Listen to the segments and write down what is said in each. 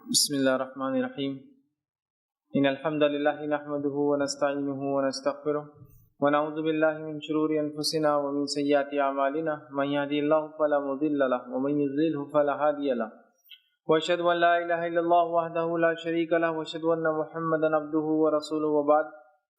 بسم الله الرحمن الرحيم إن الحمد لله نحمده ونستعينه ونستغفره ونعوذ بالله من شرور أنفسنا ومن سيئات أعمالنا من يهدي الله فلا مضل له ومن يضلل فلا هادي له وأشهد أن لا إله إلا الله وحده لا شريك له وأشهد أن محمدا عبده ورسوله وبعد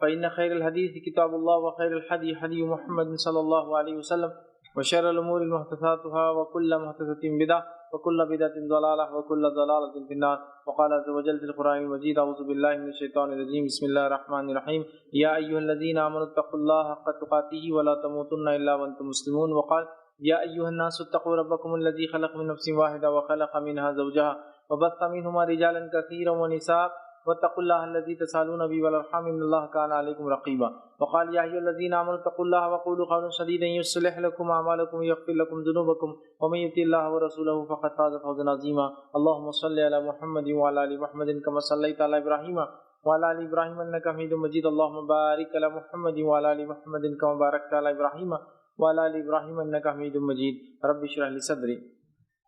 فإن خير الحديث كتاب الله وخير الهدي هدي محمد صلى الله عليه وسلم وشر الأمور محدثاتها وكل محدثة بدعة وكل بدعة ضلالة وكل ضلالة في النار وقال عز وجل في القرآن المجيد أعوذ بالله من الشيطان الرجيم بسم الله الرحمن الرحيم يا أيها الذين آمنوا اتقوا الله حق تقاته ولا تموتن إلا وأنتم مسلمون وقال يا أيها الناس اتقوا ربكم الذي خلق من نفس واحدة وخلق منها زوجها وبث منهما رجالا كثيرا ونساء واتقوا الله الذي تسالون به والارحام ان الله كان عليكم رقيبا وقال يا ايها الذين امنوا اتقوا الله وقولوا قولا سديدا يصلح لكم اعمالكم ويغفر لكم ذنوبكم ومن يطع الله ورسوله فقد فاز فوزا عظيما اللهم صل على محمد وعلى ال محمد كما صليت على ابراهيم وعلى ال ابراهيم انك حميد مجيد اللهم بارك على محمد وعلى ال محمد كما باركت على ابراهيم وعلى ال ابراهيم انك حميد مجيد رب اشرح لي صدري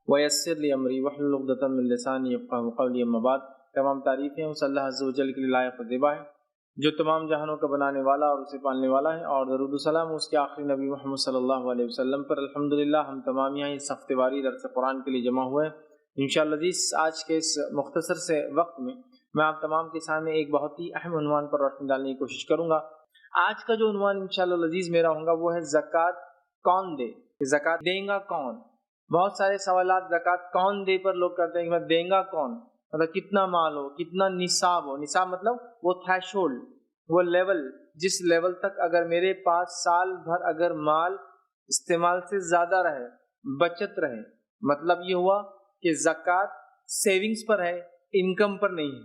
ويسر لي امري واحلل عقدة من لساني يفقهوا قولي اما بعد تمام تعریفیں اس اللہ عز و جل کے لیے لائق و زیبا ہے جو تمام جہانوں کا بنانے والا اور اسے پالنے والا ہے، اور درود و سلام اس کے آخری نبی محمد صلی اللہ علیہ وسلم پر۔ الحمدللہ ہم تمام یہاں اس ہفتے واری درس قرآن کے لیے جمع ہوئے ہیں انشاءاللہ عزیز۔ آج کے اس مختصر سے وقت میں آپ تمام کے سامنے ایک بہت ہی اہم عنوان پر روشنی ڈالنے کی کوشش کروں گا۔ آج کا جو عنوان انشاءاللہ عزیز میرا ہوگا وہ ہے زکوٰۃ کون دے، زکوٰۃ دیں گا کون۔ بہت سارے سوالات زکوٰۃ کون دے پر لوگ کرتے ہیں کہ دیں گا کون، مطلب کتنا مال ہو، کتنا نصاب ہو۔ نصاب مطلب وہ تھریش ہولڈ، وہ لیول جس لیول تک اگر میرے پاس سال بھر اگر مال استعمال سے زیادہ رہے، بچت رہے، مطلب یہ ہوا کہ زکوٰۃ سیونگز پر ہے، انکم پر نہیں ہے۔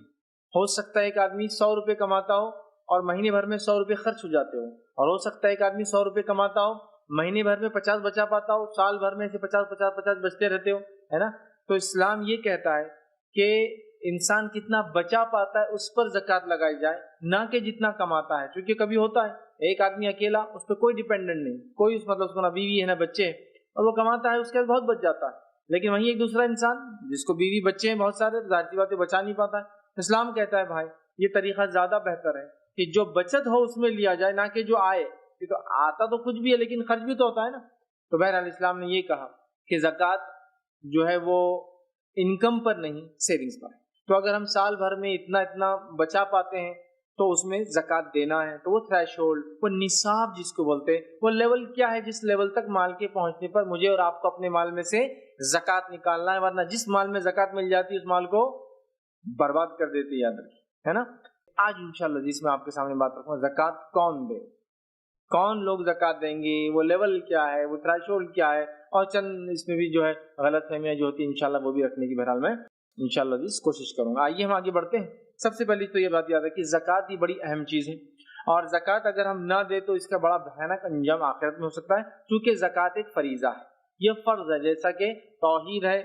ہو سکتا ہے ایک آدمی 100 روپے کماتا ہو اور مہینے بھر میں 100 روپے خرچ ہو جاتے ہو، اور ہو سکتا ہے ایک آدمی 100 روپے کماتا ہو، مہینے بھر میں 50 بچا پاتا ہو، سال بھر میں سے 50 بچتے رہتے ہو، ہے نا۔ تو اسلام یہ کہتا ہے کہ انسان کتنا بچا پاتا ہے اس پر زکوٰۃ لگائی جائے، نہ کہ جتنا کماتا ہے۔ کیونکہ کبھی ہوتا ہے ایک آدمی اکیلا، اس پہ کوئی ڈیپینڈنٹ نہیں، کوئی مطلب اس کو نہ بیوی ہے نہ بچے ہیں، اور وہ کماتا ہے، اس کے بہت بچ جاتا ہے۔ لیکن وہیں ایک دوسرا انسان جس کو بیوی بچے ہیں بہت سارے، ظاہر سی بات ہے بچا نہیں پاتا ہے۔ اسلام کہتا ہے بھائی یہ طریقہ زیادہ بہتر ہے کہ جو بچت ہو اس میں لیا جائے، نہ کہ جو آئے۔ تو آتا تو کچھ بھی ہے لیکن خرچ بھی تو ہوتا ہے نا۔ تو بہرحال اسلام نے یہ کہا کہ زکوٰۃ جو ہے وہ انکم پر نہیں، سیونگز پر ہے۔ تو اگر ہم سال بھر میں اتنا بچا پاتے ہیں تو اس میں زکوٰۃ دینا ہے۔ تو وہ تھریش ہولڈ، وہ نصاب جس کو بولتے ہیں، وہ لیول کیا ہے جس لیول تک مال کے پہنچنے پر مجھے اور آپ کو اپنے مال میں سے زکوٰۃ نکالنا ہے، ورنہ جس مال میں زکوٰۃ مل جاتی ہے اس مال کو برباد کر دیتی ہے، یاد رکھیے، ہے نا۔ آج انشاءاللہ جس میں آپ کے سامنے بات رکھوں گا، زکوٰۃ کون دے، کون لوگ زکوٰۃ دیں گے، وہ لیول کیا ہے، وہ تھریش ہولڈ کیا ہے، اور چند اس میں بھی جو ہے غلط فہمیاں جو ہوتی ہیں انشاءاللہ وہ بھی رکھنے کی بہرحال میں انشاءاللہ اس کوشش کروں گا۔ آئیے ہم آگے بڑھتے ہیں۔ سب سے پہلی تو یہ بات یاد ہے کہ زکوٰۃ یہ بڑی اہم چیز ہے، اور زکوٰۃ اگر ہم نہ دیں تو اس کا بڑا بھیانک انجام آخرت میں ہو سکتا ہے، کیونکہ زکوٰۃ ایک فریضہ ہے، یہ فرض ہے۔ جیسا کہ توحید ہے،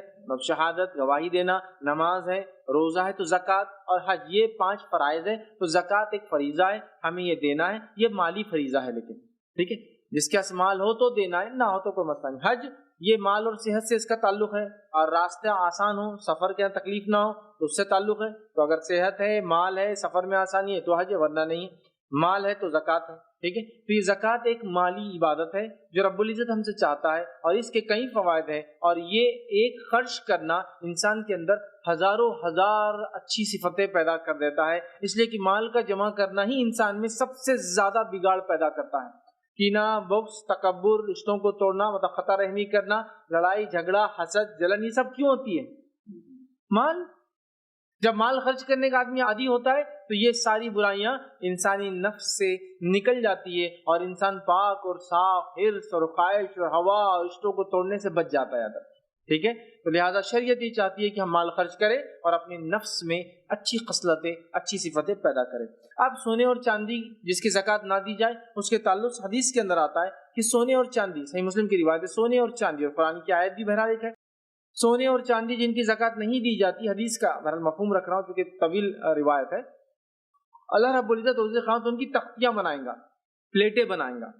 شہادت، گواہی دینا، نماز ہے، روزہ ہے، تو زکوٰۃ اور حج یہ 5 فرائض ہے۔ تو زکوٰۃ ایک فریضہ ہے، ہمیں یہ دینا ہے، یہ مالی فریضہ ہے، لیکن ٹھیک ہے جس کے پاس مال ہو تو دینا ہے، نہ ہو تو کوئی مسئلہ نہیں۔ حج یہ مال اور صحت سے اس کا تعلق ہے، اور راستے آسان ہو، سفر کے تکلیف نہ ہو تو اس سے تعلق ہے۔ تو اگر صحت ہے، مال ہے، سفر میں آسانی ہے تو حج ہے، ورنہ نہیں۔ مال ہے تو زکوٰۃ ہے، ٹھیک ہے۔ تو یہ زکوٰۃ ایک مالی عبادت ہے جو رب العزت ہم سے چاہتا ہے، اور اس کے کئی فوائد ہیں، اور یہ ایک خرچ کرنا انسان کے اندر ہزاروں ہزار اچھی صفتیں پیدا کر دیتا ہے، اس لیے کہ مال کا جمع کرنا ہی انسان میں سب سے زیادہ بگاڑ پیدا کرتا ہے۔ کینہ، بغض، تکبر، رشتوں کو توڑنا، مطلب خطا رحمی کرنا، لڑائی جھگڑا، حسد، جلن، یہ سب کیوں ہوتی ہے؟ مال، جب مال خرچ کرنے کا آدمی عادی ہوتا ہے تو یہ ساری برائیاں انسانی نفس سے نکل جاتی ہے، اور انسان پاک اور صاف، حرص اور خواہش اور ہوا اور رشتوں کو توڑنے سے بچ جاتا ہے، ٹھیک ہے۔ تو لہٰذا شریعت یہ چاہتی ہے کہ ہم مال خرچ کریں اور اپنے نفس میں اچھی خصلتیں، اچھی صفتیں پیدا کریں۔ اب سونے اور چاندی جس کی زکوٰۃ نہ دی جائے، اس کے تعلق حدیث کے اندر آتا ہے کہ سونے اور چاندی، صحیح مسلم کی روایت ہے، سونے اور چاندی، اور قرآن کی آیت بھی بہرحال ایک ہے، سونے اور چاندی جن کی زکوٰۃ نہیں دی جاتی، حدیث کا بہرحال مفہوم رکھ رہا ہوں کیونکہ طویل روایت ہے، اللہ رب العزت عز خان تو ان کی تختیاں بنائیں گا، پلیٹیں بنائیں گا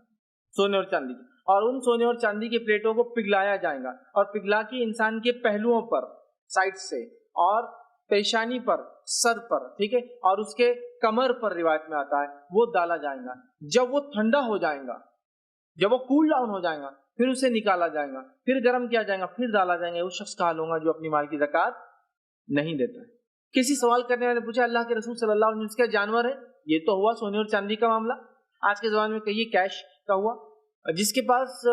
سونے اور چاندی کی، اور ان سونے اور چاندی کی پلیٹوں کو پگھلایا جائے گا، اور پگھلا کے انسان کے پہلوؤں پر، سائڈ سے، اور پیشانی پر، سر پر، ٹھیک ہے، اور اس کے کمر پر روایت میں آتا ہے وہ ڈالا جائے گا. جب وہ ٹھنڈا ہو جائے گا، جب وہ کول ڈاؤن ہو جائے گا، پھر اسے نکالا جائے گا، پھر گرم کیا جائے گا، پھر ڈالا جائے گا. وہ شخص کا حال ہوگا جو اپنی مال کی زکوٰۃ نہیں دیتا ہے. کسی سوال کرنے والے نے پوچھا اللہ کے رسول صلی اللہ علیہ وسلم کیا جانور ہے؟ یہ تو ہوا سونے اور چاندی کا معاملہ. آج کے زمانے میں کہیے کیش کا ہوا. جس کے پاس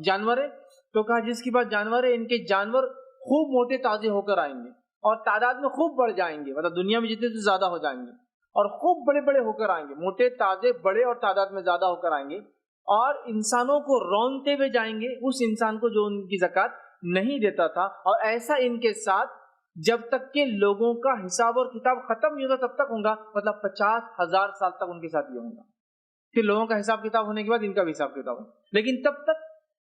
جانور ہے تو کہا جس کے پاس جانور ہے ان کے جانور خوب موٹے تازے ہو کر آئیں گے اور تعداد میں خوب بڑھ جائیں گے، مطلب دنیا میں جتنے سے زیادہ ہو جائیں گے اور خوب بڑے بڑے ہو کر آئیں گے، موٹے تازے بڑے اور تعداد میں زیادہ ہو کر آئیں گے اور انسانوں کو رونتے ہوئے جائیں گے اس انسان کو جو ان کی زکوٰۃ نہیں دیتا تھا. اور ایسا ان کے ساتھ جب تک کہ لوگوں کا حساب اور کتاب ختم نہیں ہوگا تب تک ہوگا، مطلب 50,000 سال تک ان کے ساتھ یہ ہوگا. پھر لوگوں کا حساب کتاب ہونے کے بعد ان کا بھی حساب کتاب ہوگا. لیکن تب تک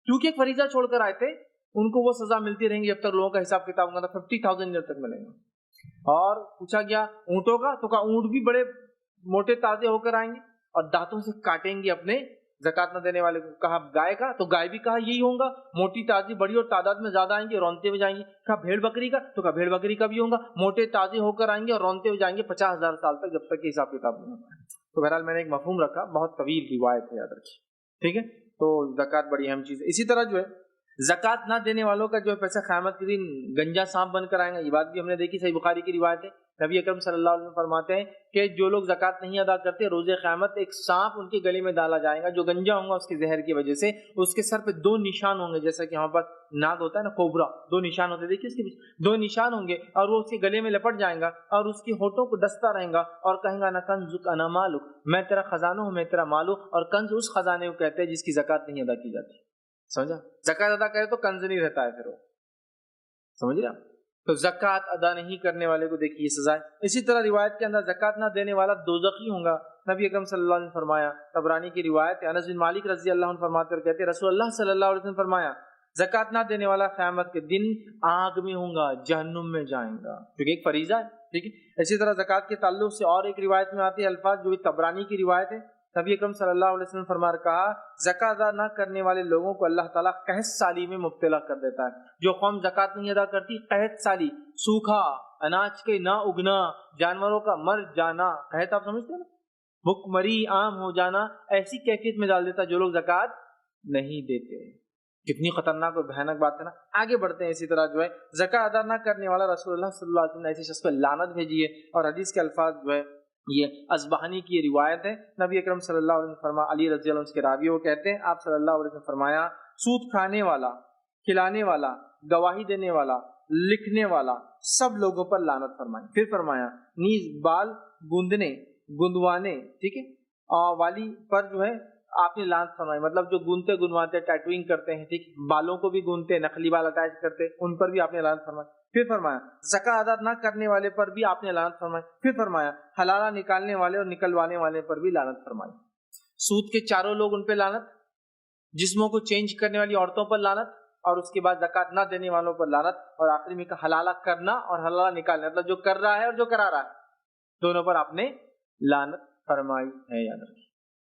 کیونکہ ایک فریضہ چھوڑ کر آئے تھے ان کو وہ سزا ملتی رہیں گی جب تک لوگوں کا حساب کتاب ہوگا. 50,000 ایئر تک ملے گا. اور پوچھا گیا اونٹوں کا تو کہا اونٹ بھی بڑے موٹے تازے ہو کر آئیں گے اور دانتوں سے کاٹیں گے اپنے زکوٰۃ نہ دینے والے کو. کہا گائے کا تو گائے بھی کہا یہی ہوگا، موٹی تازی بڑی اور تعداد میں زیادہ آئیں گے، رونتے ہوئے جائیں گے. کہا بھیڑ بکری کا تو کہا بھیڑ بکری کا بھی ہوگا، موٹے تازے ہو کر آئیں گے اور رونتے ہوئے جائیں گے 50,000 سال تک جب تک کہ حساب کتاب نہیں ہوتا. تو بہرحال میں نے ایک مفہوم رکھا، بہت طویل روایت ہے، یاد رکھیے، ٹھیک ہے. تو زکوٰۃ بڑی اہم چیز ہے. اسی طرح جو ہے زکوٰۃ نہ دینے والوں کا جو ہے پیسہ قیامت کے دن گنجا سانپ بن کر آئیں گا. یہ بات بھی ہم نے دیکھی، صحیح بخاری کی روایت ہے. نبی اکرم صلی اللہ علیہ وسلم فرماتے ہیں کہ جو لوگ زکوٰۃ نہیں ادا کرتے روز قیامت ایک سانپ ان کے گلے میں ڈالا جائے گا جو گنجا ہوگا اس کے زہر کی وجہ سے. اس کے سر پہ 2 نشان ہوں گے، جیسا کہ ہمارے پاس ناگ ہوتا ہے نا، کوبرا، 2 نشان ہوتے ہیں، دیکھیے اس کے پیچھے 2 نشان ہوں گے اور وہ اس کے گلے میں لپٹ جائیں گا اور اس کے ہونٹوں کو ڈستا رہے گا اور کہیں گا نہ کنزک انا مالک، میں تیرا خزانہ ہوں، میں تیرا مال ہوں. اور کنز اس خزانے کو کہتے ہیں جس کی زکوٰۃ نہیں ادا کی جاتی. سمجھا؟ زکوٰۃ ادا کرے تو کنز نہیں رہتا ہے پھر وہ، سمجھ رہے آپ؟ تو زکوٰۃ ادا نہیں کرنے والے کو دیکھیے سزا ہے. اسی طرح روایت کے اندر زکوٰۃ نہ دینے والا دوزخی ہوگا. نبی اکرم صلی اللہ علیہ وسلم فرمایا، طبرانی کی روایت ہے، انس بن مالک رضی اللہ عنہ فرماتے اور کہتے ہیں رسول اللہ صلی اللہ علیہ وسلم فرمایا زکوٰۃ نہ دینے والا قیامت کے دن آگ میں ہوگا، جہنم میں جائیں گا، کیونکہ ایک فریضہ ہے، ٹھیک ہے. اسی طرح زکوٰۃ کے تعلق سے اور ایک روایت میں آتے ہیں الفاظ جو طبرانی کی روایت ہے. نبی اکرم صلی اللہ علیہ وسلم فرما کہا زکوٰۃ ادا نہ کرنے والے لوگوں کو اللہ تعالیٰ قحط سالی میں مبتلا کر دیتا ہے. جو قوم زکوٰۃ نہیں ادا کرتی، قحط سالی، سوکھا، اناج کے نہ اگنا، جانوروں کا مر جانا، قحط آپ سمجھتے ہیں نا، بھوک مری عام ہو جانا، ایسی کیفیت میں ڈال دیتا جو لوگ زکوٰۃ نہیں دیتے. کتنی خطرناک اور بھیانک بات ہے نا. آگے بڑھتے ہیں. اسی طرح جو ہے زکوٰۃ ادا نہ کرنے والا رسول اللہ صلی اللہ علیہ وسلم نے ایسے شخص پر لعنت بھیجی ہے. اور حدیث کے الفاظ جو ہے یہ ازبہانی کی روایت ہے. نبی اکرم صلی اللہ علیہ وسلم فرما، علی رضی اللہ عنہ کے راوی وہ کہتے ہیں آپ صلی اللہ علیہ وسلم فرمایا سود کھانے والا، کھلانے والا، گواہی دینے والا، لکھنے والا سب لوگوں پر لعنت فرمائے. پھر فرمایا نیز بال گوندنے، گندوانے، ٹھیک ہے، والی پر جو ہے آپ نے لعنت فرمائی. مطلب جو گونتے گنواتے، ٹیٹوئنگ کرتے ہیں، ٹھیک، بالوں کو بھی گونتے، نقلی بال اٹیچ کرتے، ان پر بھی آپ نے لعنت فرمائی. پھر فرمایا زکوٰۃ ادا نہ کرنے والے پر بھی آپ نے لعنت فرمائی. پھر فرمایا حلالہ نکالنے والے اور نکلوانے والے پر بھی لعنت فرمائی. سود کے چاروں لوگ ان پہ لعنت، جسموں کو چینج کرنے والی عورتوں پر لعنت، اور اس کے بعد زکوٰۃ نہ دینے والوں پر لعنت، اور آخری میں کہا حلالہ کرنا اور حلالہ نکالنا، مطلب جو کر رہا ہے اور جو کرا رہا ہے دونوں پر آپ نے لعنت فرمائی ہے. یاد رکھیے،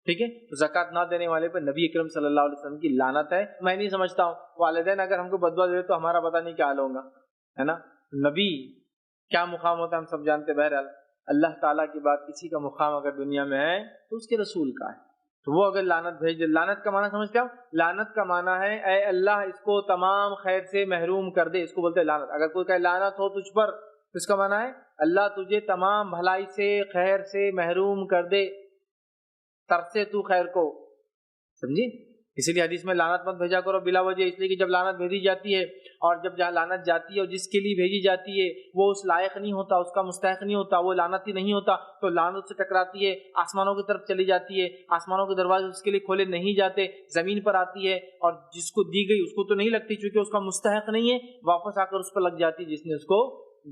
ٹھیک ہے. تو زکوٰۃ نہ دینے والے پر نبی اکرم صلی اللہ علیہ وسلم کی لعنت ہے. میں نہیں سمجھتا ہوں والدین اگر ہم کو بددعا دے تو ہمارا پتہ نہیں کیا حال ہوگا، ہے نا. نبی کیا مقام ہوتا ہے ہم سب جانتے. بہرحال اللہ تعالیٰ کی بات کسی کا مقام اگر دنیا میں ہے تو اس کے رسول کا ہے. تو وہ اگر لعنت بھیج دے، لعنت کا معنی سمجھتے ہیں؟ لعنت کا معنی ہے اے اللہ اس کو تمام خیر سے محروم کر دے، اس کو بولتے ہیں لعنت. اگر کوئی کہے لعنت ہو تجھ پر تو اس کا معنی ہے اللہ تجھے تمام بھلائی سے، خیر سے محروم کر دے، ترسے تو خیر کو، سمجھے. اسی لیے حدیث میں لعنت مت بھیجا کرو بلا وجہ، اس لیے کہ جب لعنت بھیجی جاتی ہے اور جب جہاں لعنت جاتی ہے اور جس کے لیے بھیجی جاتی ہے وہ اس لائق نہیں ہوتا، اس کا مستحق نہیں ہوتا، وہ لعنتی نہیں ہوتا، تو لعنت سے ٹکراتی ہے، آسمانوں کی طرف چلی جاتی ہے، آسمانوں کے دروازے اس کے لیے کھولے نہیں جاتے، زمین پر آتی ہے اور جس کو دی گئی اس کو تو نہیں لگتی چونکہ اس کا مستحق نہیں ہے، واپس آ کر اس پر لگ جاتی ہے جس نے اس کو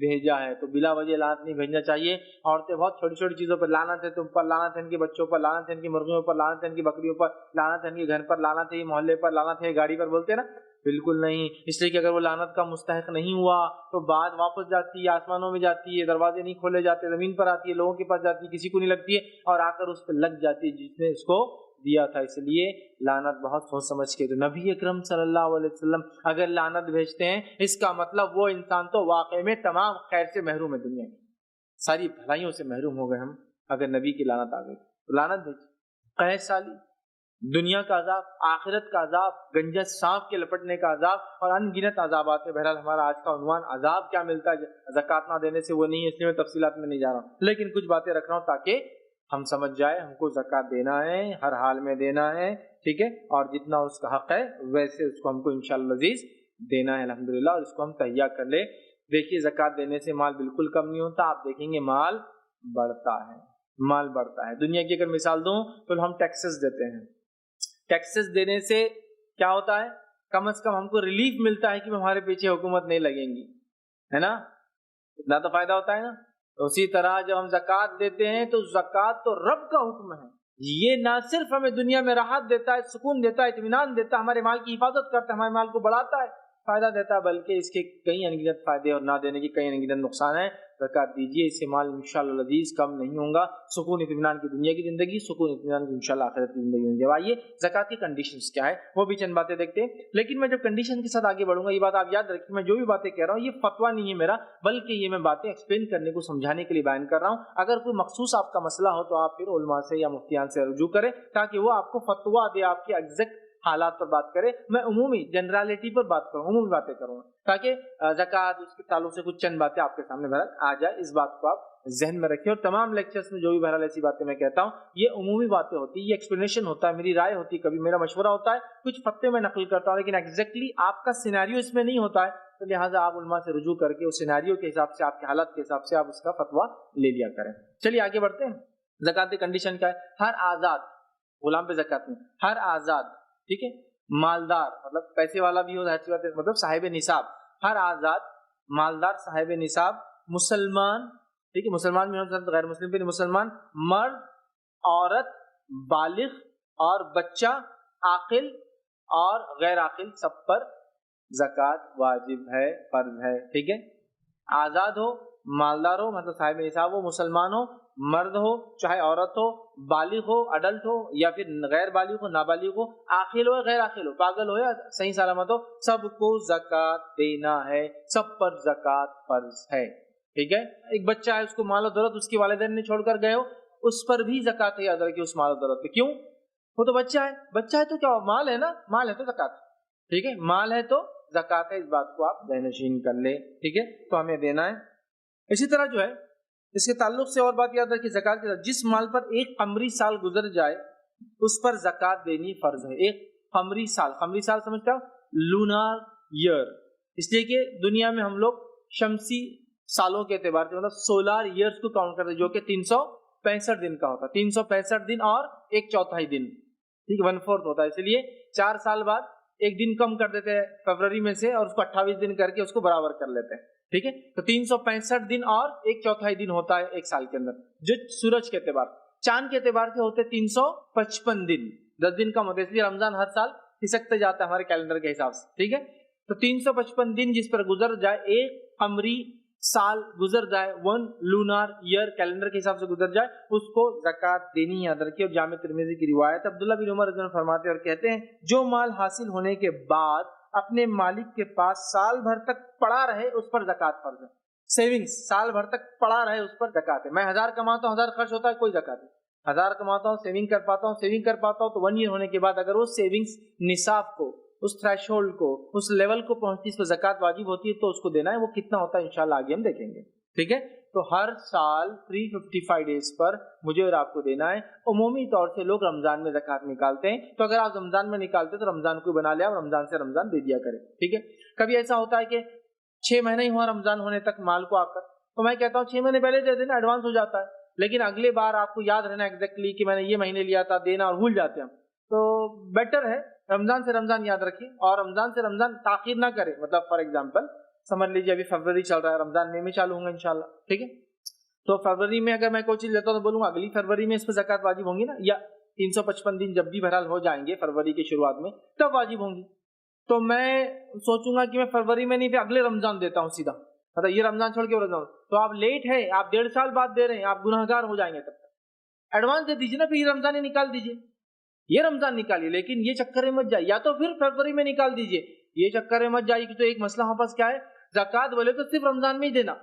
بھیجا ہے. تو بلا وجہ لعنت نہیں بھیجنا چاہیے. عورتیں بہت چھوٹی چھوٹی چیزوں پر لعنت ہے، تم پر لعنت ہے، ان کے بچوں پر لعنت ہے، ان کی مرغیوں پر لعنت ہے، ان کی بکریوں پر لعنت ہے، ان کے گھر پر لعنت ہے، محلے پر لعنت ہے، گاڑی پر، بولتے ہیں نا. بالکل نہیں. اس لیے کہ اگر وہ لعنت کا مستحق نہیں ہوا تو بعد واپس جاتی ہے، آسمانوں میں جاتی ہے، دروازے نہیں کھولے جاتے، زمین پر آتی ہے، لوگوں کے پاس جاتی ہے، کسی کو نہیں لگتی ہے اور آ کر اس پہ لگ جاتی ہے جس نے اس کو دیا تھا، اس لیے لعنت بہت سوچ سمجھ کے. تو نبی اکرم صلی اللہ علیہ وسلم اگر لعنت بھیجتے ہیں اس کا مطلب وہ انسان تو واقعی میں تمام خیر سے محروم ہے، دنیا کی ساری بھلائیوں سے محروم ہو گئے ہم اگر نبی کی لعنت آ گئی. تو لعنت بھیج، قحط سالی، دنیا کا عذاب، آخرت کا عذاب، گنجا سانپ کے لپٹنے کا عذاب اور ان گنت عذابات ہیں. بہرحال ہمارا آج کا عنوان عذاب کیا ملتا ہے زکوٰۃ نہ دینے سے وہ نہیں ہے، اس لیے میں تفصیلات میں نہیں جا رہا ہوں، لیکن کچھ باتیں رکھ رہا ہوں تاکہ ہم سمجھ جائے ہم کو زکوٰۃ دینا ہے، ہر حال میں دینا ہے، ٹھیک ہے، اور جتنا اس کا حق ہے ویسے اس کو ہم کو انشاءاللہ عزیز دینا ہے الحمدللہ، اور اس کو ہم تہیا کر لے. دیکھیے زکوٰۃ دینے سے مال بالکل کم نہیں ہوتا، آپ دیکھیں گے مال بڑھتا ہے، مال بڑھتا ہے. دنیا کی اگر مثال دوں تو ہم ٹیکسز دیتے ہیں، ٹیکسز دینے سے کیا ہوتا ہے، کم از کم ہم کو ریلیف ملتا ہے کہ ہمارے پیچھے حکومت نہیں لگیں گی، ہے نا، اتنا تو فائدہ ہوتا ہے نا. تو اسی طرح جب ہم زکوٰۃ دیتے ہیں تو زکوٰۃ تو رب کا حکم ہے، یہ نہ صرف ہمیں دنیا میں راحت دیتا ہے، سکون دیتا ہے، اطمینان دیتا ہے، ہمارے مال کی حفاظت کرتا ہے، ہمارے مال کو بڑھاتا ہے، فائدہ دیتا ہے، بلکہ اس کے کئی انگنت فائدے اور نہ دینے کے کئی انگنت نقصان ہیں. زکوٰۃ دیجیے، اس سے مال انشاءاللہ لذیذ کم نہیں ہوگا، سکون اطمینان کی دنیا کی زندگی، سکون اطمینان کی انشاءاللہ آخرت کی زندگی ہوں گی. آئیے زکوٰۃ کی کنڈیشنز کیا ہے وہ بھی چند باتیں دیکھتے ہیں، لیکن میں جب کنڈیشن کے ساتھ آگے بڑھوں گا، یہ بات آپ یاد رکھیں، میں جو بھی باتیں کہہ رہا ہوں یہ فتویٰ نہیں ہے میرا، بلکہ یہ میں باتیں ایکسپلین کرنے کو سمجھانے کے لیے بیان کر رہا ہوں. اگر کوئی مخصوص آپ کا مسئلہ ہو تو آپ پھر علماء سے یا مفتیان سے رجوع کریں تاکہ وہ آپ کو فتویٰ دے، آپ کے ایگزیکٹ حالات پر بات کرے. میں عمومی جنرالٹی پر بات کروں، عمومی باتیں کروں تاکہ زکوٰۃ اس کے تعلق سے کچھ چند باتیں آپ کے سامنے بہرحال آ جائے. اس بات کو آپ ذہن میں رکھیں، اور تمام لیکچرز میں جو بھی بہرحال ایسی باتیں میں کہتا ہوں یہ عمومی باتیں ہوتی ہیں، یہ ایکسپلینیشن ہوتا ہے، میری رائے ہوتی ہے، کبھی میرا مشورہ ہوتا ہے، کچھ فتوے میں نقل کرتا ہوں، لیکن ایگزیکٹلی آپ کا سیناریو اس میں نہیں ہوتا ہے. تو لہٰذا آپ علماء سے رجوع کر کے اس سیناریو کے حساب سے، آپ کے حالات کے حساب سے آپ اس کا فتویٰ لے لیا کریں. چلیے آگے بڑھتے ہیں. زکوٰۃ کی کنڈیشن کیا ہے؟ ہر آزاد غلام پہ زکوٰۃ نہیں، ہر آزاد، ٹھیک ہے، مالدار مطلب پیسے والا بھی ہو، مطلب صاحب نصاب، ہر آزاد مالدار صاحب نصاب مسلمان، ٹھیک ہے، مسلمان بھی ہو، غیر مسلم بھی، مسلمان مرد، عورت، بالغ اور بچہ، عاقل اور غیر عاقل، سب پر زکوٰۃ واجب ہے، فرض ہے. ٹھیک ہے، آزاد ہو، مالدار ہو مطلب صاحب نصاب ہو، مسلمان ہو، مرد ہو چاہے عورت ہو، بالغ ہو اڈلٹ ہو یا پھر غیر بالغ ہو نابالغ ہو، عاقل ہو غیر عاقل ہو، پاگل ہو یا صحیح سلامت ہو، سب کو زکوٰۃ دینا ہے، سب پر زکوٰۃ فرض ہے. ٹھیک ہے، ایک بچہ ہے، اس کو مال و دولت اس کے والدین نے چھوڑ کر گئے ہو، اس پر بھی زکوٰۃ ہے. یاد رکھیے اس مال و دولت پہ، کیوں؟ وہ تو بچہ ہے، بچہ ہے تو کیا مال ہے نا، مال ہے تو زکوٰۃ. ٹھیک ہے، مال ہے تو زکوٰۃ ہے، اس بات کو آپ ذہن نشین کر لیں. ٹھیک ہے، تو ہمیں دینا ہے. اسی طرح جو ہے اس کے تعلق سے اور بات یاد رکھیے، زکوٰۃ کے ساتھ جس مال پر ایک قمری سال گزر جائے اس پر زکوٰۃ دینی فرض ہے. ایک قمری سال، قمری سال سمجھتا ہو لونار ایئر، اس لیے کہ دنیا میں ہم لوگ شمسی سالوں کے اعتبار سے مطلب سولار ایئرز کو کاؤنٹ کرتے ہیں، جو کہ 365 دن کا ہوتا ہے، 365 دن اور ایک چوتھائی دن، ٹھیک ہے، 1/4 ہوتا ہے. اس لیے 4 سال بعد ایک دن کم کر دیتے ہیں فروری میں سے اور اس کو 28 دن کر کے اس کو برابر کر لیتے ہیں. ٹھیک ہے، تو 365 دن اور ایک چوتھائی دن ہوتا ہے ایک سال کے اندر، جو سورج کے اعتبار. چاند کے اعتبار سے ہوتے 355 دن، 10 دن کم ہوتے ہیں، اس لیے رمضان ہر سال کھسکتے جاتا ہے ہمارے کیلنڈر کے حساب سے. ٹھیک ہے، تو 355 دن جس پر گزر جائے، ایک قمری سال گزر جائے، 1 لونار ایئر کیلنڈر کے حساب سے گزر جائے، اس کو زکوٰۃ دینی ہے. یاد رکھیے. اور جامع ترمذی کی روایت عبداللہ بن عمر رضی اللہ عنہ فرماتے ہیں اور کہتے ہیں، جو مال حاصل ہونے کے بعد اپنے مالک کے پاس سال بھر تک پڑا رہے اس پر زکوٰۃ فرض ہے. سیونگز سال بھر تک پڑا رہے اس پر زکوٰۃ ہے. میں 1000 کماتا ہوں، 1000 خرچ ہوتا ہے، کوئی زکوٰۃ نہیں. 1000 کماتا ہوں، سیونگ کر پاتا ہوں، سیونگ کر پاتا ہوں، تو 1 ایئر ہونے کے بعد اگر وہ سیونگز نصاب کو، اس تھریش ہولڈ کو، اس لیول کو پہنچتی، اس پر زکوٰۃ واجب ہوتی ہے، تو اس کو دینا ہے. وہ کتنا ہوتا ہے انشاءاللہ آگے ہم دیکھیں گے. ٹھیک ہے، تو ہر سال 355 ڈیز پر مجھے اور آپ کو دینا ہے. عمومی طور سے لوگ رمضان میں زکوٰۃ نکالتے ہیں، تو اگر آپ رمضان میں نکالتے تو رمضان کو بنا لیا اور رمضان سے رمضان دے دیا کرے. ٹھیک ہے، کبھی ایسا ہوتا ہے کہ 6 مہینے ہی ہوا رمضان ہونے تک مال کو آ کر، تو میں کہتا ہوں 6 مہینے پہلے دے دینا، ایڈوانس ہو جاتا ہے. لیکن اگلے بار آپ کو یاد رہنا ایگزیکٹلی کہ میں نے یہ مہینے لیا تھا دینا، اور بھول جاتے ہیں. تو بیٹر ہے رمضان سے رمضان یاد رکھیں، اور رمضان سے رمضان تاخیر نہ کرے. مطلب فار ایگزامپل سمجھ لیجیے ابھی فروری چل رہا ہے، رمضان میں چالو ہوں گا انشاءاللہ. ٹھیک ہے، تو فروری میں اگر میں کوئی چیز لیتا ہوں تو بولوں گا اگلی فروری میں اس پہ زکوٰۃ واجب ہوں گی نا، یا 355 دن جب بھی بہرحال ہو جائیں گے فروری کی شروعات میں تب واجب ہوں گی. تو میں سوچوں گا کہ میں فروری میں نہیں پھر اگلے رمضان دیتا ہوں سیدھا، مطلب یہ رمضان چھوڑ کے رمضان، تو آپ لیٹ ہے، آپ 1.5 سال بعد دے رہے ہیں، آپ گنہگار ہو جائیں گے. تب تک ایڈوانس دے دیجیے نا، پھر یہ رمضان ہی نکال دیجیے. یہ رمضان نکالیے، لیکن یہ چکر میں مت جائیے، یا تو پھر فروری میں نکال دیجئے، یہ چکر میں مت جائیے کہ تو ایک مسئلہ ہمارے پاس کیا ہے، زکوٰۃ بولے تو صرف رمضان میں ہی دینا.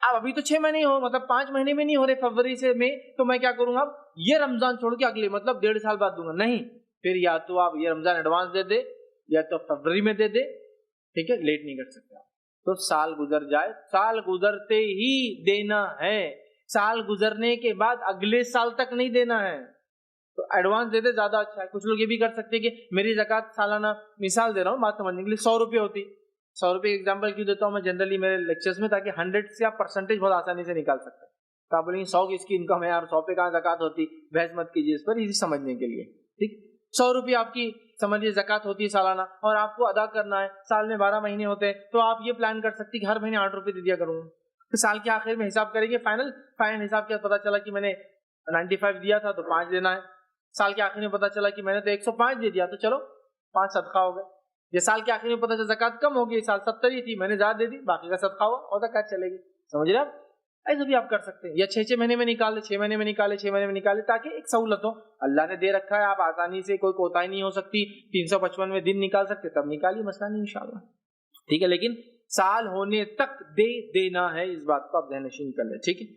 اب ابھی تو 6 مہینے ہو، مطلب 5 مہینے میں نہیں ہو رہے فروری سے میں، تو میں کیا کروں گا اب یہ رمضان چھوڑ کے اگلے مطلب 1.5 سال بعد دوں گا. نہیں، پھر یا تو آپ یہ رمضان ایڈوانس دے دے یا تو فروری میں دے دے، ٹھیک ہے، لیٹ نہیں کر سکتے آپ. تو سال گزر جائے، سال گزرتے ہی دینا ہے، سال گزرنے کے بعد اگلے سال تک نہیں دینا ہے. تو ایڈوانس دے دے زیادہ اچھا ہے. کچھ لوگ یہ بھی کر سکتے کہ میری زکوٰۃ سالانہ، مثال دے رہا ہوں بات سمجھنے کے لیے، 100 روپے ہوتی. 100 روپے ایگزامپل کیوں دیتا ہوں میں جنرلی میرے لیکچرز میں، تاکہ 100 سے آپ پرسنٹیج بہت آسانی سے نکال سکتے ہیں. تو آپ بولیں گے 100 کی اس کی انکم ہے اور 100 پہ کہاں زکوٰۃ ہوتی، بحث مت کیجیے اس پر، ایزی سمجھنے کے لیے. ٹھیک، 100 روپے آپ کی سمجھیے زکوٰۃ ہوتی ہے سالانہ، اور آپ کو ادا کرنا ہے، سال میں 12 مہینے ہوتے ہیں، تو آپ یہ پلان کر سکتے کہ ہر مہینے 8 روپے دے دیا کروں گا. تو سال کے آخر میں حساب کریں گے، فائنل حساب کیا پتا چلا کہ میں نے 95 دیا تھا تو 5 دینا ہے. سال کے آخر میں پتا چلا کہ میں نے تو 105 دے دیا، تو چلو 5 صدقہ ہو گئے. یہ سال کے آخر میں پتا چلا زکوٰۃ کم ہوگی، سال 70 ہی تھی، میں نے زیادہ دے دی، باقی کا صدقہ ہوا اور زکوٰۃ چلے گی. سمجھ رہے آپ؟ ایسا بھی آپ کر سکتے ہیں، یا 6 مہینے میں نکال لیں، 6 مہینے میں نکالے، 6 مہینے میں نکالے، تاکہ ایک سہولت ہو. اللہ نے دے رکھا ہے، آپ آسانی سے، کوئی کوتاہی نہیں ہو سکتی، 355 میں دن نکال سکتے، تب نکالیے، مسئلہ نہیں انشاءاللہ. ٹھیک ہے، لیکن سال ہونے تک دے دینا ہے، اس بات کو آپ ذہن نشین کر لیں. ٹھیک ہے،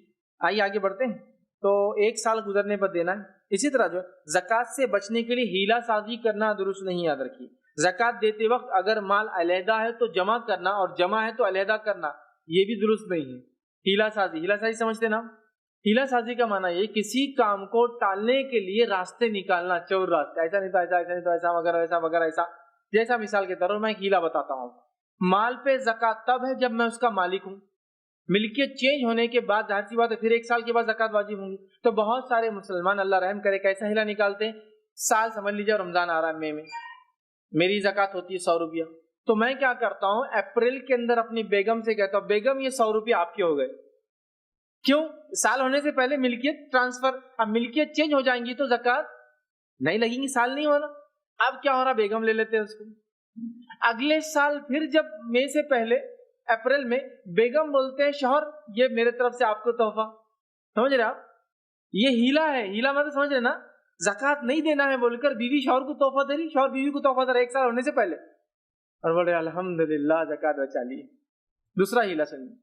آئیے آگے بڑھتے ہیں. تو 1 سال گزرنے پر دینا ہے. اسی طرح جو زکوٰۃ سے بچنے کے لیے ہیلا سازی کرنا درست نہیں. یاد رکھیے، زکوٰۃ دیتے وقت اگر مال علیحدہ ہے تو جمع کرنا، اور جمع ہے تو علیحدہ کرنا، یہ بھی درست نہیں ہے. ہیلا سازی سمجھتے نا؟ ہیلا سازی کا معنی یہ کسی کام کو ٹالنے کے لیے راستے نکالنا، چور راستے، ایسا نہیں تو ایسا، ایسا نہیں تو ایسا، وغیرہ ایسا وغیرہ ایسا. جیسا مثال کے طور پر میں ایک ہیلا بتاتا ہوں. مال پہ زکوٰۃ تب ہے جب میں اس کا مالک ہوں. ملکیت چینج ہونے کے بعد ظاہر سی بات ہے پھر 1 سال کے بعد زکوٰۃ واجب ہوں گی. تو بہت سارے مسلمان اللہ رحم کرے کیسا ہیلا نکالتے ہیں، سال سمجھ لیجیے رمضان آ رہا ہے، مئی میں میری زکوٰۃ ہوتی ہے 100 روپیہ، تو میں کیا کرتا ہوں اپریل کے اندر اپنی بیگم سے کہتا ہوں بیگم یہ 100 روپیہ آپ کے ہو گئے. کیوں؟ سال ہونے سے پہلے ملکیت ٹرانسفر، اب ملکیت چینج ہو جائیں گی تو زکوٰۃ نہیں لگیں گی، سال نہیں ہونا. اب کیا ہو رہا، بیگم لے لیتے ہیں اس کو. اگلے سال پھر جب مئی سے پہلے اپریل میں بیگم بولتے ہیں شوہر یہ میرے طرف سے آپ کو تحفہ. سمجھ رہے آپ؟ یہ ہیلا ہے. ہیلا مطلب سمجھ رہے نا، زکوٰۃ نہیں دینا ہے بول کر بیوی شوہر کو تحفہ دے رہی، شوہر بیوی کو تحفہ دے رہا 1 سال ہونے سے پہلے، اور بولے الحمدللہ زکوٰۃ بچا لی. دوسرا ہیلا سنیے.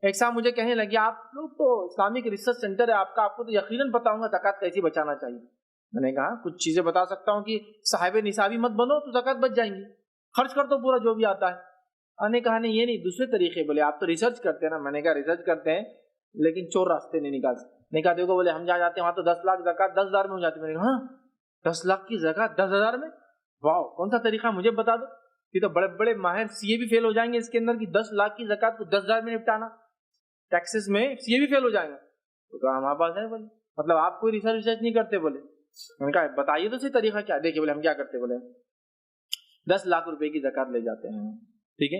ایک صاحب مجھے کہنے لگے آپ لوگ تو اسلامک ریسرچ سینٹر ہے آپ کا، آپ کو تو یقیناً پتا ہوگا زکوٰۃ کیسے بچانا چاہیے. میں نے کہا کچھ چیزیں بتا سکتا ہوں کہ صاحب نصابی مت بنو تو زکوٰۃ بچ جائیں گی، خرچ کر دو پورا جو بھی آتا ہے. نے کہا نہیں یہ نہیں، دوسرے طریقے. بولے آپ تو ریسرچ کرتے ہیں نا. میں نے کہا ریسرچ کرتے ہیں لیکن چور راستے نہیں نکال سکتے. نہیں کہا دیکھو، بولے ہم جہاں جاتے ہیں وہاں تو 10 لاکھ زکوٰۃ 10,000 میں ہو جاتی ہے. میں نے کہا ہاں 10 لاکھ کی زکوٰۃ 10,000 میں، واو، کون سا طریقہ مجھے بتا دو. یہ تو بڑے بڑے ماہر سی اے بھی فیل ہو جائیں گے اس کے اندر کی 10 لاکھ کی زکوٰۃ کو 10,000 میں نپٹانا، ٹیکسز میں سی اے بھی فیل ہو جائیں گے. تو کہا ہمارے پاس ہے. بولے مطلب آپ کوئی ریسرچ نہیں کرتے؟ بولے میں نے کہا بتائیے تو صحیح طریقہ کیا. دیکھیے بولے ہم کیا کرتے، بولے 10 لاکھ روپے کی زکوٰۃ لے جاتے ہیں، ٹھیک ہے،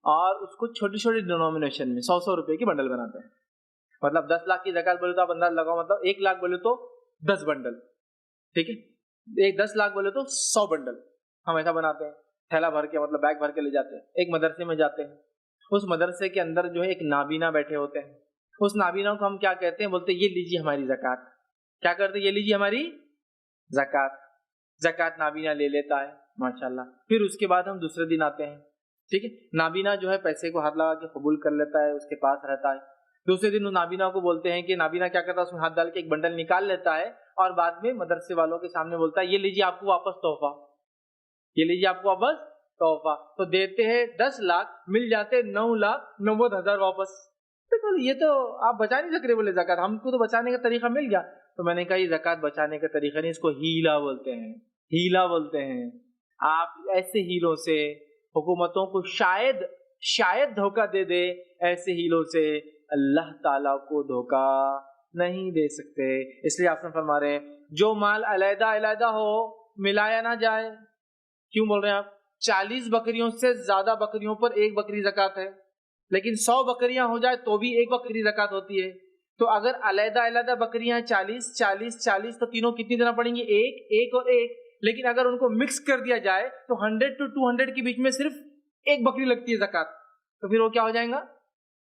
اور اس کو چھوٹی چھوٹی ڈینومینیشن میں 100 روپے کی بنڈل بناتے ہیں. مطلب 10 لاکھ کی زکوٰۃ بولے تو آپ انداز لگاؤ، مطلب 1 لاکھ بولے تو 10 بنڈل، ٹھیک ہے، 10 لاکھ بولے تو 100 بنڈل ہم ایسا بناتے ہیں. تھیلا بھر کے، مطلب بیگ بھر کے لے جاتے ہیں. ایک مدرسے میں جاتے ہیں، اس مدرسے کے اندر جو ہے ایک نابینا بیٹھے ہوتے ہیں. اس نابینا کو ہم کیا کہتے ہیں؟ بولتے یہ لیجیے ہماری زکوٰۃ. کیا کرتے؟ یہ لیجیے ہماری زکوٰۃ. زکوٰۃ نابینا لے لیتا ہے ماشاءاللہ. پھر اس کے بعد ہم دوسرے دن آتے ہیں، ٹھیک ہے، نابینا جو ہے پیسے کو ہاتھ لگا کے قبول کر لیتا ہے، اس کے پاس رہتا ہے. دوسرے دن نابینا کو بولتے ہیں کہ نابینا کیا کرتا ہے، اس میں ہاتھ ڈال کے ایک بنڈل نکال لیتا ہے اور بعد میں مدرسے والوں کے سامنے بولتا ہے یہ لیجیے آپ کو واپس تحفہ، یہ لیجیے آپ کو واپس تحفہ. تو دیتے ہیں 10 لاکھ، مل جاتے 9,90,000 واپس. تو یہ تو آپ بچا نہیں سک رہے. بولے زکوٰۃ ہم کو تو بچانے کا طریقہ مل گیا. تو میں نے کہا یہ زکوٰۃ بچانے کا طریقہ نہیں، اس کو ہیلا بولتے ہیں. ہیلا بولتے ہیں. آپ ایسے ہیلوں سے حکومتوں کو شاید دھوکہ دے دے، ایسے ہیلوں سے اللہ تعالیٰ کو دھوکہ نہیں دے سکتے. اس لیے آپ نے فرما رہے ہیں جو مال علیحدہ علیحدہ ہو ملایا نہ جائے. کیوں بول رہے ہیں آپ؟ 40 بکریوں سے زیادہ بکریوں پر 1 بکری زکوٰۃ ہے، لیکن 100 بکریاں ہو جائے تو بھی 1 بکری زکوٰۃ ہوتی ہے. تو اگر علیحدہ علیحدہ بکریاں 40 تو تینوں کتنی دینا پڑیں گی؟ 1 اور 1. لیکن اگر ان کو مکس کر دیا جائے تو 100 to 200 کے بیچ میں صرف 1 بکری لگتی ہے زکوٰۃ. تو پھر وہ کیا ہو جائیں گا؟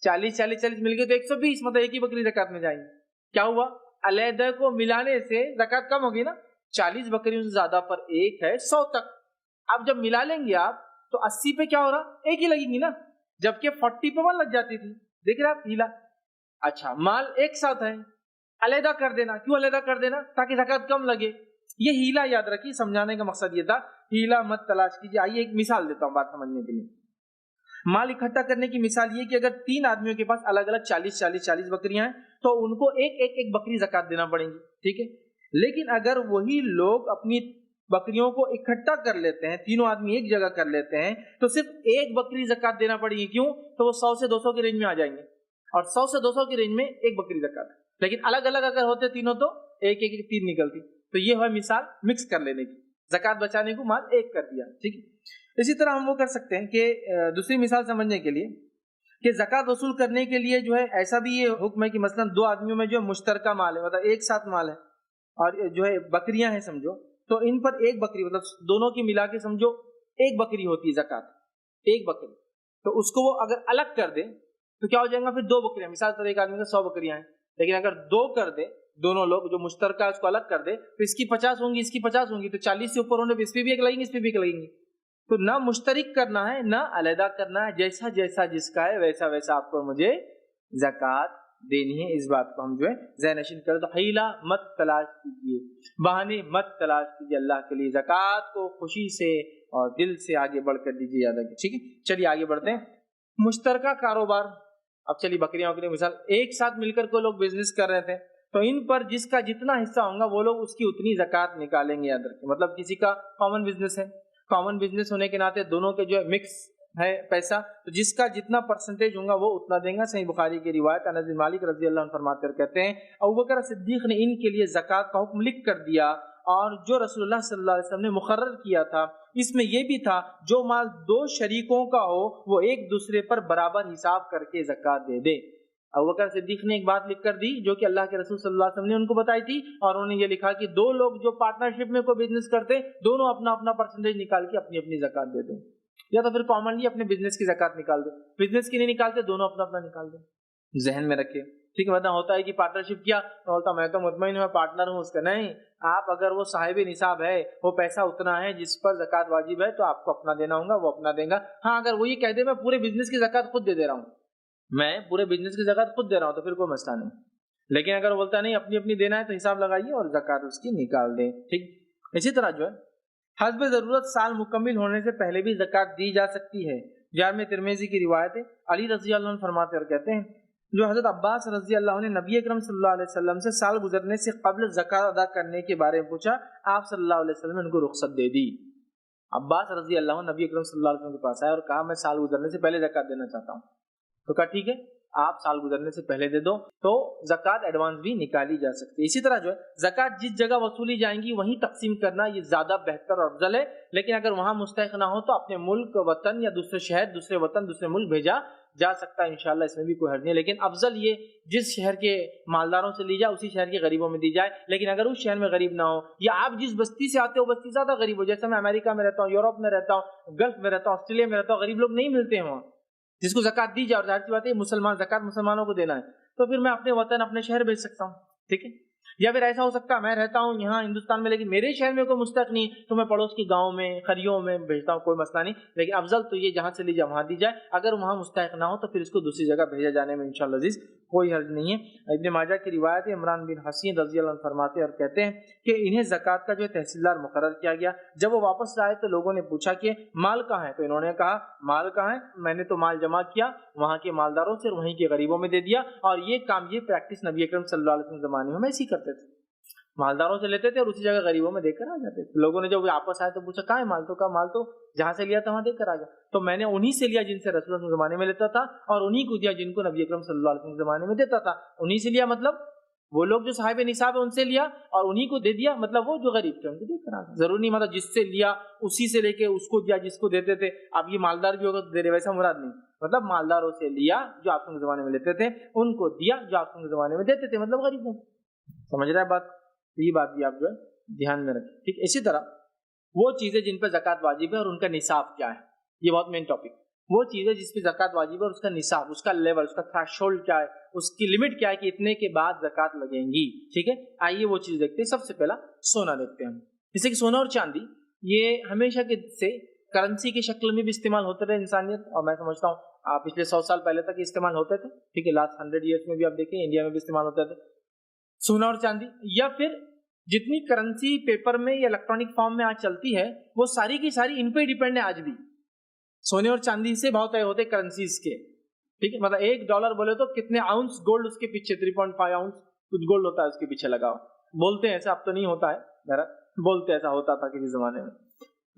40 مل گئے تو 120، مطلب 1 ہی بکری زکوٰۃ میں جائیں گے. کیا ہوا؟ علیحدہ کو ملانے سے زکوٰۃ کم ہوگی نا. 40 بکریوں سے زیادہ پر ایک ہے 100 تک. اب جب ملا لیں گے آپ تو 80 پہ کیا ہو رہا؟ ایک ہی لگیں گی نا, جبکہ 40 پہ 1 لگ جاتی تھی. دیکھ رہے آپ ہیلا. اچھا مال ایک ساتھ ہے, علیحدہ کر دینا. کیوں علیحدہ کر دینا؟ تاکہ زکات کم لگے. یہ ہیلا یاد رکھیے, سمجھانے کا مقصد یہ تھا, ہیلا مت تلاش کیجیے. آئیے ایک مثال دیتا ہوں بات سمجھنے کے لیے. مال اکٹھا کرنے کی مثال یہ کہ اگر 3 آدمیوں کے پاس الگ الگ 40 بکریاں ہیں تو ان کو ایک بکری زکات دینا پڑیں گی, ٹھیک ہے. لیکن اگر وہی لوگ اپنی بکریوں کو اکٹھا کر لیتے ہیں, تینوں آدمی ایک جگہ کر لیتے ہیں, تو صرف ایک بکری زکات دینا پڑے گی. کیوں؟ تو وہ 100 سے 200 کی رینج میں آ جائیں گے, اور 100 سے 200 کی رینج میں ایک بکری زکات. لیکن الگ الگ اگر ہوتے تینوں تو ایک 3 نکلتی. تو یہ ہے مثال مکس کر لینے کی, زکات بچانے کو مال ایک کر دیا, ٹھیک ہے. اسی طرح ہم وہ کر سکتے ہیں کہ دوسری مثال سمجھنے کے لیے کہ زکات وصول کرنے کے لیے جو ہے ایسا بھی یہ حکم ہے کہ مثلا 2 آدمیوں میں جو مشترکہ مال ہے, مطلب ایک ساتھ مال ہے, اور جو ہے بکریاں ہیں سمجھو, تو ان پر ایک بکری, مطلب دونوں کی ملا کے سمجھو ایک بکری ہوتی ہے زکات, ایک بکری. تو اس کو وہ اگر الگ کر دے تو کیا ہو جائے گا؟ پھر 2 بکریاں. مثال پر ایک آدمی کا 100 بکریاں ہیں, لیکن اگر 2 کر دے, دونوں لوگ جو مشترکہ اس کو الگ کر دے, تو اس کی 50 ہوں گی, اس کی 50 ہوں گی, تو 40 سے اوپر ہونے پہ اس پہ بھی ایک لگیں گی, اس پہ بھی ایک لگیں گی. تو نہ مشترک کرنا ہے نہ علیحدہ کرنا ہے, جیسا جیسا جس کا ہے ویسا ویسا آپ کو مجھے زکات دینی ہے. اس بات کو ہم جو ہے ذہن نشین کریں. تو حیلہ مت تلاش کیجیے, بہانے مت تلاش کیجیے اللہ کے لیے. زکات کو خوشی سے اور دل سے آگے بڑھ کر دیجیے, یاد رکھیے, ٹھیک ہے. چلیے آگے بڑھتے ہیں. مشترکہ کاروبار. اب چلیے بکریاں مثال ایک ساتھ مل کر کوئی لوگ بزنس کر رہے تھے, تو ان پر جس کا جتنا حصہ ہوگا وہ لوگ اس کی اتنی زکات نکالیں گے, یاد رکھیں. مطلب کسی کا کامن بزنس ہے, کامن بزنس ہونے کے ناطے دونوں کے جو ہے مکس ہے پیسہ, تو جس کا جتنا پرسنٹیج ہوگا وہ اتنا دیں گا. صحیح بخاری کی روایت انس بن مالک رضی اللہ عنہ فرماتے ہیں, کہتے ہیں ابوبکر صدیق نے ان کے لیے زکات کا حکم لکھ کر دیا, اور جو رسول اللہ صلی اللہ علیہ وسلم نے مقرر کیا تھا اس میں یہ بھی تھا جو مال 2 شریکوں کا ہو وہ ایک دوسرے پر برابر حساب کر کے زکات دے دے. ابوبکر صدیق نے ایک بات لکھ کر دی جو کہ اللہ کے رسول صلی اللہ علیہ وسلم نے ان کو بتائی تھی, اور انہوں نے یہ لکھا کہ 2 لوگ جو پارٹنرشپ میں کوئی بزنس کرتے دونوں اپنا اپنا پرسنٹیج نکال کے اپنی اپنی زکات دے دیں, یا تو پھر کامنلی اپنے بزنس کی زکات نکال دیں. بزنس کی نہیں نکالتے, دونوں اپنا اپنا نکال دیں. ذہن میں رکھے, ٹھیک ہے. مطلب ہوتا ہے کہ پارٹنرشپ کیا تو بولتا میں تو مطمئن ہوں پارٹنر ہوں اس کا. نہیں, آپ اگر وہ صاحب نصاب ہے, وہ پیسہ اتنا ہے جس پر زکات واجب ہے, تو آپ کو اپنا دینا ہوگا, وہ اپنا دے گا. ہاں اگر وہ یہ کہہ دے میں پورے بزنس کی زکات خود دے رہا ہوں, میں پورے بزنس کی زکات خود دے رہا ہوں, تو پھر کوئی مسئلہ نہیں. لیکن اگر بولتا نہیں اپنی اپنی دینا ہے تو حساب لگائیے اور زکات اس کی نکال دیں, ٹھیک. اسی طرح جو ہے حسب ضرورت سال مکمل ہونے سے پہلے بھی زکات دی جا سکتی ہے. جامع ترمذی کی روایت ہے, علی رضی اللہ عنہ فرماتے اور کہتے ہیں جو حضرت عباس رضی اللہ عنہ نے نبی اکرم صلی اللہ علیہ وسلم سے سال گزرنے سے قبل زکات ادا کرنے کے بارے میں پوچھا, آپ صلی اللہ علیہ وسلم نے ان کو رخصت دے دی. عباس رضی اللہ عنہ نبی اکرم صلی اللہ علیہ وسلم کے پاس آئے اور کہا میں سال گزرنے سے پہلے زکات دینا چاہتا ہوں. تو کہا ٹھیک ہے آپ سال گزرنے سے پہلے دے دو, تو زکات ایڈوانس بھی نکالی جا سکتی ہے. اسی طرح جو ہے زکات جس جگہ وصولی جائیں گی وہیں تقسیم کرنا یہ زیادہ بہتر اور افضل ہے. لیکن اگر وہاں مستحق نہ ہو تو اپنے ملک وطن یا دوسرے شہر دوسرے وطن دوسرے ملک بھیجا جا سکتا ہے, انشاءاللہ اس میں بھی کوئی حرج نہیں. لیکن افضل یہ جس شہر کے مالداروں سے لی جائے اسی شہر کے غریبوں میں دی جائے. لیکن اگر اس شہر میں غریب نہ ہو, یا آپ جس بستی سے آتے ہو بستی زیادہ غریب ہو, جیسے میں امریکہ میں رہتا ہوں, یورپ میں رہتا ہوں, گلف میں رہتا ہوں, آسٹریلیا میں رہتا ہوں, غریب لوگ نہیں ملتے ہیں وہاں جس کو زکات دی جائے, اور ظاہر سی بات ہے مسلمان زکات مسلمانوں کو دینا ہے, تو پھر میں اپنے وطن اپنے شہر بھیج سکتا ہوں, ٹھیک ہے. یا پھر ایسا ہو سکتا ہے میں رہتا ہوں یہاں ہندوستان میں لیکن میرے شہر میں کوئی مستحق نہیں, تو میں پڑوس کے گاؤں میں خریوں میں بھیجتا ہوں, کوئی مسئلہ نہیں. لیکن افضل تو یہ جہاں سے لی جائے وہاں دی جائے. اگر وہاں مستحق نہ ہو تو پھر اس کو دوسری جگہ بھیجا جانے میں انشاءاللہ عزیز کوئی حرج نہیں ہے. ابن ماجہ کی روایت ہے, عمران بن حسین رضی اللہ عنہ فرماتے اور کہتے ہیں کہ انہیں زکات کا جو ہے تحصیلدار مقرر کیا گیا. جب وہ واپس آئے تو لوگوں نے پوچھا کہ مال کہاں ہے, تو انہوں نے کہا مال کہاں ہے, میں نے تو مال جمع کیا وہاں کے مالداروں سے اور وہیں کے غریبوں میں دے دیا. اور یہ کام یہ پریکٹس نبی اکرم صلی اللہ علیہ وسلم کے زمانے میں اسی کرتے تھے, مالداروں سے لیتے تھے اور اسی جگہ غریبوں میں دے کر آ جاتے تھے. لوگوں نے جب واپس آئے تو پوچھا کہاں ہے مال, تو کہا مال تو جہاں سے لیا تھا وہاں دے کر آ گیا. تو میں نے انہی سے لیا جن سے رسول اللہ کے زمانے میں لیتا تھا, اور انہی کو دیا جن کو نبی اکرم صلی اللہ علیہ وسلم کے زمانے میں دیتا تھا. انہی سے لیا مطلب وہ لوگ جو صاحب نصاب ہے ان سے لیا, اور انہی کو دے دیا مطلب وہ جو غریب تھے ان کو دے کر آ گیا. ضروری نہیں مطلب جس سے لیا اسی سے لے کے اس کو دیا جس کو دیتے تھے. اب یہ مالدار بھی ہوگا تو دے رہے, ویسا مراد نہیں. مطلب مالداروں سے لیا جو آپ کے زمانے میں لیتے تھے, ان کو دیا جو آپ کے زمانے میں دیتے تھے, مطلب غریبوں. سمجھ رہے ہیں بات؟ یہ بات بھی آپ جو ہے دھیان میں رکھیں, ٹھیک. اسی طرح وہ چیزیں جن پہ زکات واجب ہے اور ان کا نصاب کیا ہے, یہ بہت مین ٹاپک. وہ چیزیں جس پہ زکات واجب ہے اور اس کا نصاب, اس کا لیول, اس کا تھریشولڈ کیا ہے, اس کی لمٹ کیا ہے کہ اتنے کے بعد زکات لگیں گی. ٹھیک ہے, آئیے وہ چیز دیکھتے ہیں. سب سے پہلا سونا دیکھتے ہیں ہم. جیسے کہ سونا اور چاندی یہ ہمیشہ کے سے کرنسی کی شکل میں بھی استعمال ہوتے رہے انسانیت, اور میں سمجھتا ہوں پچھلے 100 سال پہلے تک استعمال ہوتے تھے. ٹھیک ہے, لاسٹ 100 ایئرس میں بھی آپ دیکھیں انڈیا میں بھی استعمال ہوتے تھے سونا اور چاندی. یا پھر جتنی کرنسی پیپر میں یا الیکٹرانک فارم میں آج چلتی ہے وہ ساری کی ساری ان پہ ڈیپینڈ ہے. آج بھی سونے اور چاندی سے بہت طے ہوتے کرنسیز کے. ٹھیک ہے, مطلب $1 بولے تو کتنے آؤنس گولڈ اس کے پیچھے, 3.5 آؤنس کچھ گولڈ ہوتا ہے اس کے پیچھے لگا ہوا. بولتے ہیں ایسا, اب تو نہیں ہوتا ہے, بہرحال بولتے ایسا ہوتا تھا کسی زمانے میں.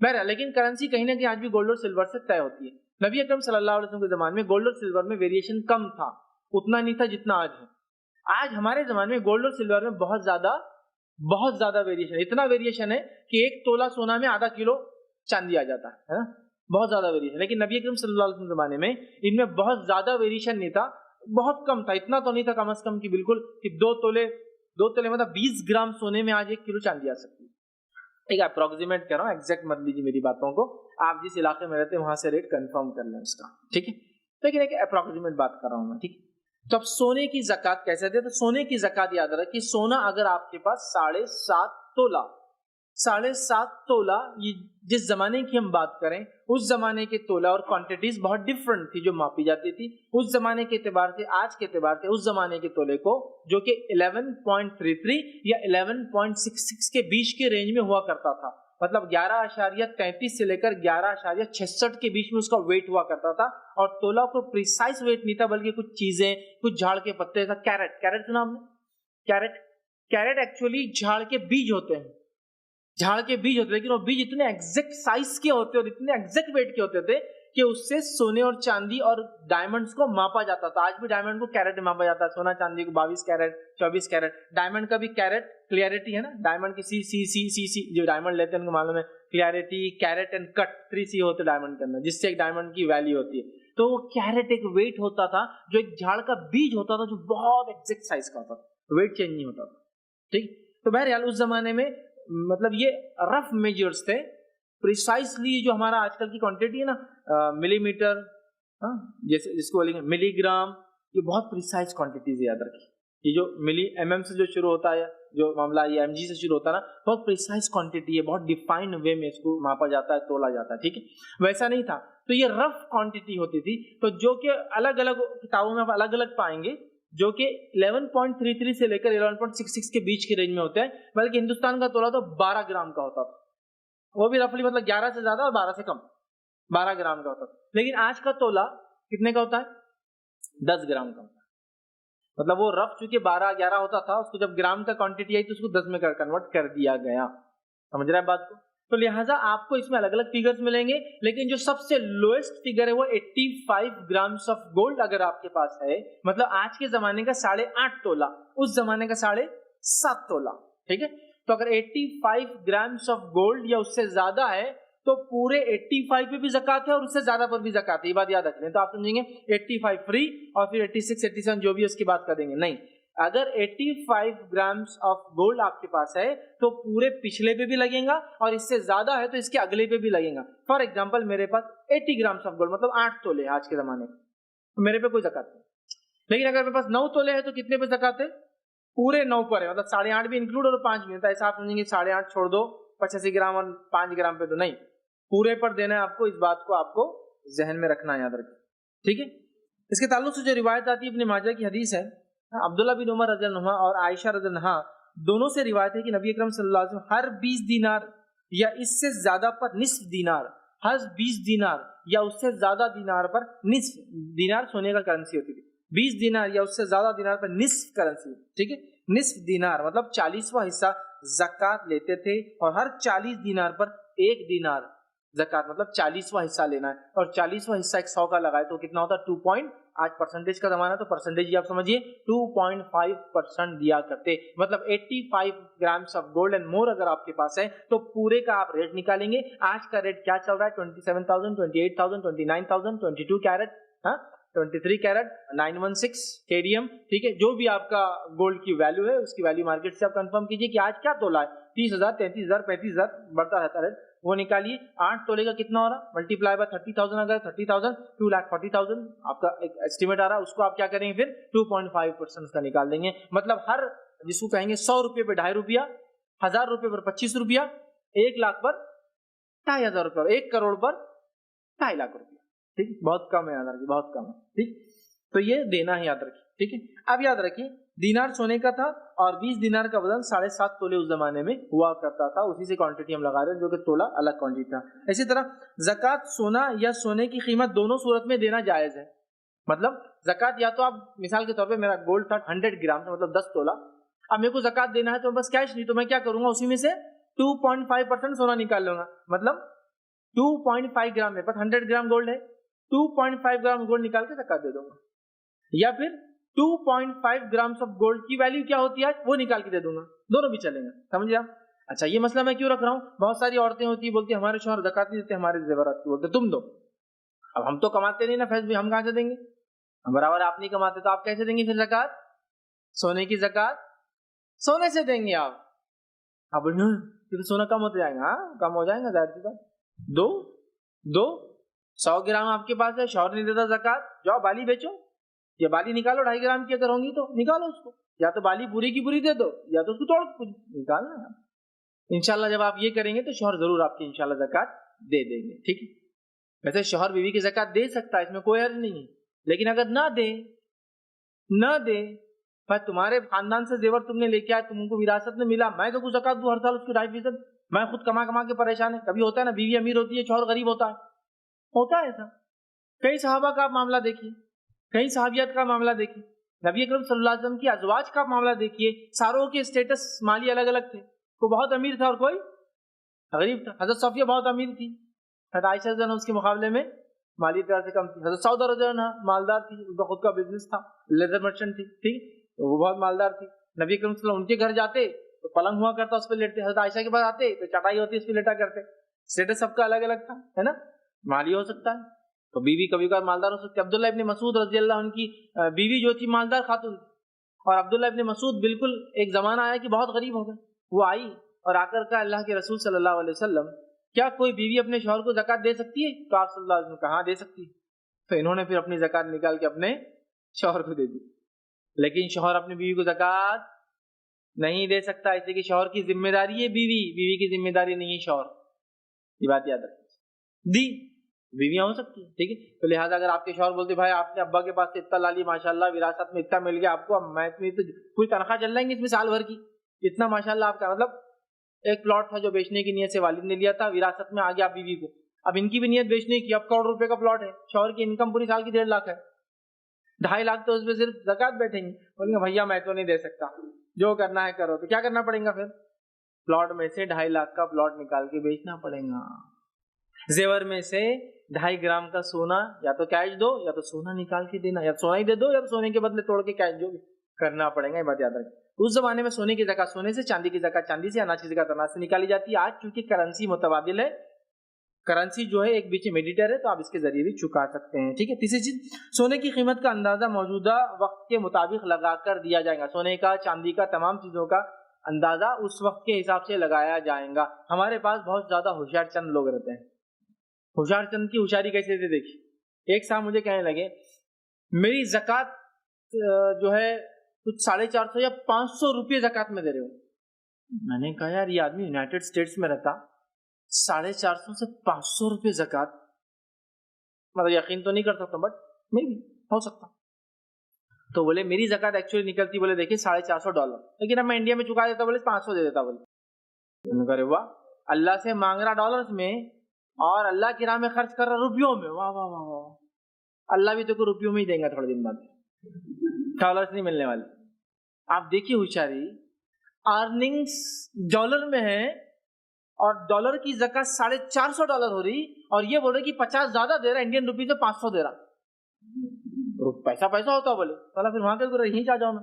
بہرحال لیکن کرنسی کہیں نہ کہیں آج بھی گولڈ اور سلور سے طے ہوتی ہے. نبی اکرم صلی اللہ علیہ وسلم کے زمانے میں گولڈ اور سلور میں ویریشن کم تھا, اتنا نہیں تھا جتنا آج ہے. آج ہمارے زمانے میں گولڈ اور سلور میں بہت زیادہ ویریشن ہے. اتنا ویریشن ہے کہ 1 تولہ سونا میں آدھا کلو چاندی آ جاتا ہے. بہت زیادہ ویریشن. لیکن نبی اکرم صلی اللہ علیہ وسلم کے زمانے میں ان میں بہت زیادہ ویریشن نہیں تھا, بہت کم تھا. اتنا تو نہیں تھا کم از کم کہ بالکل کہ 2 تولے مطلب 20 گرام سونے میں آج 1 کلو چاندی آ سکتی ہے. ایک اپروکسیمیٹ کر رہا ہوں, ایگزیکٹ مت لیجیے میری باتوں کو. آپ جس علاقے میں رہتے ہیں وہاں سے ریٹ کنفرم کر لیں اس کا. ٹھیک ہے, لیکن ایک اپروکسیمیٹ بات کر رہا ہوں میں. ٹھیک ہے, تو اب سونے کی زکات کیسے دے؟ تو سونے کی زکات یاد رکھیں کہ سونا اگر آپ کے پاس 7.5 تولہ یہ جس زمانے کی ہم بات کریں اس زمانے کے تولہ اور کوانٹیٹیز بہت ڈفرنٹ تھی جو ماپی جاتی تھی اس زمانے کے اعتبار سے. آج کے اعتبار سے اس زمانے کے تولے کو جو کہ 11.33 یا 11.66 کے بیچ کے رینج میں ہوا کرتا تھا, مطلب 11.33 سے لے کر 11.66 کے بیچ میں اس کا ویٹ ہوا کرتا تھا. اور تولہ کو پریسائز ویٹ نہیں تھا بلکہ کچھ چیزیں, کچھ جھاڑ کے پتے, ایسا کیرٹ سنا ہم نے؟ کیرٹ ایکچولی جھاڑ کے بیج ہوتے ہیں, لیکن وہ بیج اتنے ایگزیکٹ سائز کے ہوتے اور اتنے ایگزیکٹ ویٹ کے ہوتے تھے کہ اس سے سونے اور چاندی اور ڈائمنڈز کو ماپا جاتا تھا. آج بھی ڈائمنڈ کو کیرٹ میں ماپا جاتا ہے, سونا چاندی کو 22 کیرٹ 24 کیرٹ. ڈائمنڈ کا بھی کیرٹ کلیئرٹی ہے نا, ڈائمنڈ کی سی جو ڈائمنڈ لیتے ہیں ان کو معلوم ہے clarity, carat and cut 3 C ہوتے ڈائمنڈ کے اندر, جس سے ایک ڈائمنڈ کی ویلیو ہوتی ہے. تو وہ کیرٹ ایک ویٹ ہوتا تھا جو ایک جھاڑ کا بیج ہوتا تھا جو بہت ایگزیکٹ سائز کا ہوتا تھا, ویٹ چینج نہیں ہوتا تھا. ٹھیک, تو بہرحال اس زمانے میں مطلب یہ رف میجرز تھے. پریسائزلی جو ہمارا آج کل کی کوانٹیٹی ہے نا, ملی میٹر, جیسے جس کو بولیں گے ملی گرام, یہ بہت پریسائز کوانٹیٹیز یاد رکھیں. یہ جو ملی MM سے جو شروع ہوتا ہے, جو معاملہ یہ MG سے شروع ہوتا ہے نا, بہت پریسائز کوانٹیٹی ہے, بہت ڈیفائنڈ وے میں اس کو ماپا جاتا ہے, تولا جاتا ہے. ٹھیک ہے, ویسا نہیں تھا. تو یہ رف کوانٹیٹی ہوتی تھی, تو جو کہ الگ الگ کتابوں میں آپ الگ الگ پائیں گے, جو کہ 11.33 سے لے کر 11.66 کے بیچ کے رینج میں ہوتے ہیں. بلکہ ہندوستان کا تولا تو 12 گرام کا ہوتا تھا, وہ بھی رفلی مطلب 11 سے زیادہ اور 12 سے کم, 12 گرام کا ہوتا تھا. لیکن آج کا تولا کتنے کا ہوتا ہے؟ 10 گرام کا ہوتا ہے. مطلب وہ رف چونکہ 12-11 ہوتا تھا, اس کو جب گرام کا کوانٹیٹی آئی تو اس کو 10 میں کنورٹ کر دیا گیا. سمجھ رہے ہیں بات کو؟ تو لہٰذا آپ کو اس میں الگ الگ فیگرز ملیں گے, لیکن جو سب سے لوئسٹ فیگر ہے وہ 85 گرامز آف گولڈ اگر آپ کے پاس ہے, مطلب آج کے زمانے کا 8.5 تولہ, اس زمانے کا 7.5 تولہ. ٹھیک ہے, تو اگر 85 گرامز آف گولڈ یا اس سے زیادہ ہے تو پورے 85 پہ بھی زکات ہے اور اس سے زیادہ پر بھی زکات ہے. یہ بات یاد رکھ لیں. تو آپ سمجھیں گے 85 فری اور پھر 86 87 جو بھی اس کی بات کریں گے. نہیں, اگر 85 گرامز آف گولڈ آپ کے پاس ہے تو پورے پچھلے پہ بھی لگیں گا اور اس سے زیادہ ہے تو اس کے اگلے پہ بھی لگیں گا. فار ایگزامپل میرے پاس 80 گرامز آف گولڈ مطلب 8 تولے آج کے زمانے میں, میرے پہ کوئی زکات نہیں. لیکن اگر میرے پاس 9 تولے ہے تو کتنے پہ زکات ہے؟ پورے 9 پر ہے, مطلب 8.5 بھی انکلوڈ اور 5 بھی. ایسا آپ سمجھیں گے 8.5 چھوڑ دو 85 گرام اور 5 گرام پہ, تو نہیں, پورے پر دینا ہے آپ کو. اس بات کو آپ کو ذہن میں رکھنا ہے, یاد رکھیں. ٹھیک ہے, اس کے تعلق سے جو روایت آتی ہے ابن ماجہ کی حدیث ہے, عبداللہ بن عمر رضی اللہ عنہ اور عائشہ رضی اللہ عنہ دونوں سے روایت ہے کہ نبی اکرم صلی اللہ علیہ وسلم ہر 20 دینار یا اس سے زیادہ پر نصف دینار, ہر 20 دینار یا اس سے زیادہ دینار پر نصف دینار سونے کا کرنسی ہوتی تھی, 20 دینار یا اس سے زیادہ دینار پر نصف کرنسی. ٹھیک ہے, نصف دینار مطلب 40واں حصہ زکات لیتے تھے, اور ہر 40 دینار پر 1 دینار زکات مطلب 40واں حصہ لینا ہے. اور 40واں حصہ 100 کا لگائے تو کتنا ہوتا ہے 2. آج پرسنٹیج کا زمانہ تو پرسنٹیج آپ سمجھیے 2.5% دیا کرتے, مطلب 85 grams of gold and more اگر آپ کے پاس ہے تو پورے کا آپ ریٹ نکالیں گے. آج کا ریٹ کیا چل رہا ہے؟ 27,000 28,000 29,000 22 کیرٹ 23 کیرٹ 916 KDM. ٹھیک ہے, جو بھی آپ کا گولڈ کی ویلیو ہے اس کی ویلیو مارکیٹ سے آپ کنفرم کیجئے کہ آج کیا تولا ہے. 30,000 33,000 35,000 بڑھتا رہتا ہے. وہ نکالیے. 8 تولے کا کتنا ہو رہا, ملٹیپلائی بائی 30,000, اگر 30,000 2,40,000 آپ کا ایک اسٹیمیٹ آ رہا, اس کو آپ کیا کریں گے پھر 2.5% کا نکال دیں گے. مطلب ہر جس کو کہیں گے 100 روپے پہ 2.5 روپیہ, 1000 روپے پر 25 روپیہ, 1 لاکھ پر 2,500 روپے, 1 کروڑ پر 2.5 لاکھ روپیہ. ٹھیک, بہت کم ہے, یاد رکھیے بہت کم ہے. ٹھیک, تو یہ دینا ہے, یاد رکھیے. ٹھیک ہے, اب یاد رکھیے دینار سونے کا تھا اور 20 دینار کا وزن 7.5 تولے اس زمانے میں ہوا کرتا تھا. اسی سے کوانٹٹی ہم لگا رہے ہیں, جو کہ تولہ الگ کوانٹٹی تھا. اسی طرح زکوٰۃ سونا یا سونے کی قیمت دونوں صورت میں دینا جائز ہے. مطلب زکوٰۃ یا تو آپ مثال کے طور پہ میرا گولڈ تھا 100 گرام سے, مطلب 10 تولہ, اب میرے کو زکوٰۃ دینا ہے تو بس کیش نہیں, تو میں کیا کروں گا, اسی میں سے 2.5% سونا نکال لوں گا. مطلب 2.5 گرام, میرے پاس 100 گرام گولڈ ہے, 2.5 گرام گولڈ نکال کے زکوٰۃ دے دوں گا. یا پھر 2.5 گرام آف گولڈ کی ویلیو کیا ہوتی ہے وہ نکال کے دے دوں گا. دونوں بھی چلیں گے, سمجھے آپ. اچھا, یہ مسئلہ میں کیوں رکھ رہا ہوں, بہت ساری عورتیں ہوتی ہیں بولتی ہیں ہمارے شوہر زکوٰۃ نہیں دیتے, ہمارے زیورات کی, بولتے تم دو. اب ہم تو کماتے نہیں نا فیض بھی, ہم کہاں سے دیں گے, برابر آپ نہیں کماتے تو آپ کیسے دیں گے پھر زکوٰۃ. سونے کی زکوٰۃ سونے سے دیں گے آپ. آپ بولیں پھر سونا کم ہوتا جائے گا, کم ہو جائے گا, ظاہر سی بات. دو 100 گرام آپ کے پاس ہے, شوہر نہیں دیتا زکوٰۃ, جاؤ بالی بیچو, یا بالی نکالو 2.5 گرام کی اگر ہوں گی تو نکالو اس کو, یا تو بالی پوری کی پوری دے دو یا تو اس کو توڑ نکالنا ہے. انشاءاللہ جب آپ یہ کریں گے تو شوہر ضرور آپ کی انشاءاللہ زکوٰۃ دے دیں گے. ٹھیک ہے, ویسے شوہر بیوی کی زکوٰۃ دے سکتا ہے, اس میں کوئی حرج نہیں ہے, لیکن اگر نہ دے بھائی, تمہارے خاندان سے زیور تم نے لے کے آئے, تم کو وراثت میں ملا, میں تو زکوٰۃ دوں ہر سال اس کی 2.5%, میں خود کما کے پریشان ہے. کبھی ہوتا ہے نا بیوی امیر ہوتی ہے شوہر غریب ہوتا ہے ایسا. کئی صحابہ کا معاملہ دیکھیے, کئی صحابیات کا معاملہ دیکھیے, نبی اکرم صلی اللہ علیہ وسلم کی ازواج کا معاملہ دیکھیے, ساروں کے اسٹیٹس مالی الگ الگ تھے. کوئی بہت امیر تھا اور کوئی غریب تھا. حضرت صفیہ بہت امیر تھی, حضرت عائشہ رضی اللہ عنہا اس کے مقابلے میں مالی اعتبار سے کم تھی. حضرت سعودہ رضی اللہ عنہا مالدار تھی, اس کا خود کا بزنس تھا, لیدر مرچنٹ تھی. ٹھیک, وہ بہت مالدار تھی. نبی اکرم صلی اللہ علیہ وسلم ان کے گھر جاتے تو پلنگ ہوا کرتا, اس پہ لیٹتے. حضرت عائشہ کے پاس آتے تو چٹائی ہوتی, اس پہ لیٹا کرتے. اسٹیٹس سب کا الگ الگ تھا, ہے نا. مالی ہو سکتا ہے تو بیوی کبھی کبھار مالدار ہو سکتی ہے. عبداللہ ابن مسعود رضی اللہ عنہ کی بیوی جو تھی مالدار خاتون تھی, اور عبداللہ ابن مسعود بالکل ایک زمانہ آیا کہ بہت غریب ہو گئے. وہ آئی اور آ کر کہا اللہ کے رسول صلی اللہ علیہ وسلم, کیا کوئی بیوی اپنے شوہر کو زکوٰۃ دے سکتی ہے؟ تو آپ صلی اللہ علیہ وسلم نے کہا ہاں دے سکتی ہے. تو انہوں نے پھر اپنی زکوٰۃ نکال کے اپنے شوہر کو دے دی. لیکن شوہر اپنی بیوی کو زکوٰۃ نہیں دے سکتا, اس لیے کہ شوہر کی ذمہ داری ہے بیوی کی ذمہ داری نہیں ہے شوہر. یہ بات یاد رکھیں. دی بیویاں ہو سکتی ہیں, ٹھیک ہے. تو لہٰذا اگر آپ کے شوہر بولتے بھائی آپ نے ابا کے پاس سے اتنا لا لی, ماشاءاللہ وراثت میں اتنا مل گیا آپ کو, اب میں کوئی تنخواہ چل رہی ہے اس میں سال بھر کی, اتنا ماشاءاللہ آپ کا, مطلب ایک پلاٹ تھا جو بیچنے کی نیت سے والد نے لیا تھا, وراثت میں آ گیا بیوی کو, اب ان کی بھی نیت بیچنے کی, اب 1 کروڑ روپے کا پلاٹ ہے, شوہر کی انکم پوری سال کی 1.5 لاکھ ہے, 2.5 لاکھ تو اس پہ صرف زکوٰۃ بیٹھیں گے. بولیں گے بھیا میں تو نہیں دے سکتا, جو کرنا ہے کرو. تو کیا کرنا پڑے گا پھر, پلاٹ میں سے 2.5 لاکھ کا پلاٹ نکال کے بیچنا پڑے گا. زیور میں سے 2.5 گرام کا سونا یا تو کیش دو یا تو سونا نکال کے دینا, یا سونا ہی دے دو یا تو سونے کے بدلے توڑ کے کیش جو کرنا پڑے گا. یہ بات یاد رکھیں. اس زمانے میں سونے کی زکوٰۃ سونے سے, چاندی کی زکوٰۃ چاندی سے, اناج کی زکوٰۃ اناج سے نکالی جاتی ہے. آج چونکہ کرنسی متبادل ہے, کرنسی جو ہے ایک بیچ میڈیٹر ہے, تو آپ اس کے ذریعے بھی چکا سکتے ہیں. ٹھیک ہے. تیسری چیز, سونے کی قیمت کا اندازہ موجودہ وقت کے مطابق لگا کر دیا جائے گا. سونے کا, چاندی کا, تمام چیزوں کا اندازہ اس وقت کے حساب سے لگایا جائے گا. ہمارے پاس بہت زیادہ ہوشیار چند لوگ رہتے ہیں. ہوشیار چند کی ہوشیاری کیسے تھے دیکھیے. ایک صاحب مجھے کہنے لگے میری زکوٰۃ جو ہے کچھ 450 یا 500 روپے زکوٰۃ میں دے رہے ہو. میں نے کہا یار یہ آدمی یونائٹڈ اسٹیٹس میں رہتا, 450 سے 500 روپے زکوٰۃ, مطلب یقین تو نہیں کر سکتا بٹ میں بھی ہو سکتا. تو بولے میری زکوٰۃ ایکچولی نکلتی, بولے دیکھیے $450, لیکن اب میں انڈیا میں چکا دیتا, بولے 500 دے دیتا. بولے ارے واہ, اللہ سے مانگ رہا ڈالرز میں اور اللہ کی راہ میں خرچ کر رہا روپیوں میں. واہ واہ واہ واہ, اللہ بھی تو کو روپیوں میں ہی دیں گا تھوڑے دن بعد, ڈالرز نہیں ملنے والے. آپ دیکھیے ہوشیاری, ارننگس ڈالر میں ہے اور ڈالر کی زکوٰۃ $450 ہو رہی, اور یہ بول رہے کہ 50 زیادہ دے رہا, انڈین روپی سے 500 دے رہا. پیسہ ہوتا بولے چلا پھر وہاں کے یہیں جا جاؤ نا.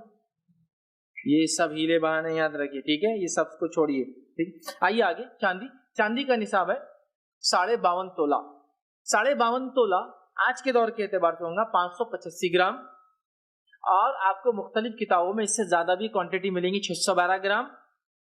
یہ سب ہیلے بہانے یاد رکھیے. ٹھیک ہے, یہ سب کو چھوڑیے. ٹھیک, آئیے آگے. چاندی کا نصاب ہے 52.5 تولہ. 52.5 تولہ آج کے دور کے اعتبار سے ہوگا 585 گرام, اور آپ کو مختلف کتابوں میں اس سے زیادہ بھی کوانٹٹی ملیں گی, 612 گرام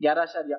11,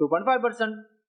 2.5%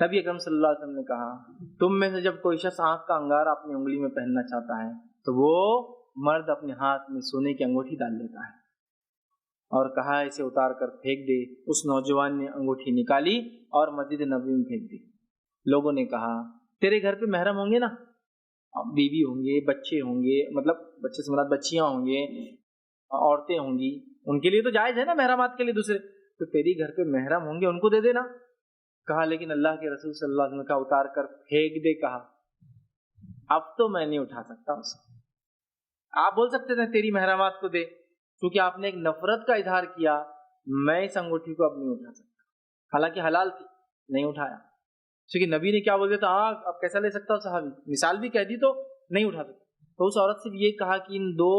نبی اکرم صلی اللہ علیہ وسلم نے کہا تم میں سے جب کوئی شخص آنکھ کا انگارہ اپنی انگلی میں پہننا چاہتا ہے تو وہ مرد اپنے ہاتھ میں سونے کی انگوٹھی ڈال لیتا ہے، اور کہا اسے اتار کر پھینک دے۔ اس نوجوان نے انگوٹھی نکالی اور مسجد نبوی میں پھینک دی۔ لوگوں نے کہا تیرے گھر پہ محرم ہوں گے نا، بیوی ہوں گے، بچے ہوں گے، مطلب بچے سے مراد بچیاں ہوں گے، عورتیں ہوں گی، ان کے لیے تو جائز ہے نا محرمات کے لیے دوسرے، تو تیری گھر پہ محرم ہوں گے ان کو دے دینا۔ کہا لیکن اللہ کے رسول صلی اللہ علیہ وسلم کا اتار کر پھینک دے۔ کہا اب تو میں نہیں اٹھا سکتا اسے۔ آپ بول سکتے تھے تیری محرمات کو دے، کیونکہ آپ نے ایک نفرت کا اظہار کیا، میں اس انگوٹھی کو اب نہیں اٹھا سکتا، حالانکہ حلال تھی، نہیں اٹھایا، کیونکہ نبی نے کیا بول دیا تھا، اب کیسا لے سکتا صحابی، مثال بھی کہہ دی تو نہیں اٹھا سکتا۔ تو اس عورت سے یہ کہا کہ ان 2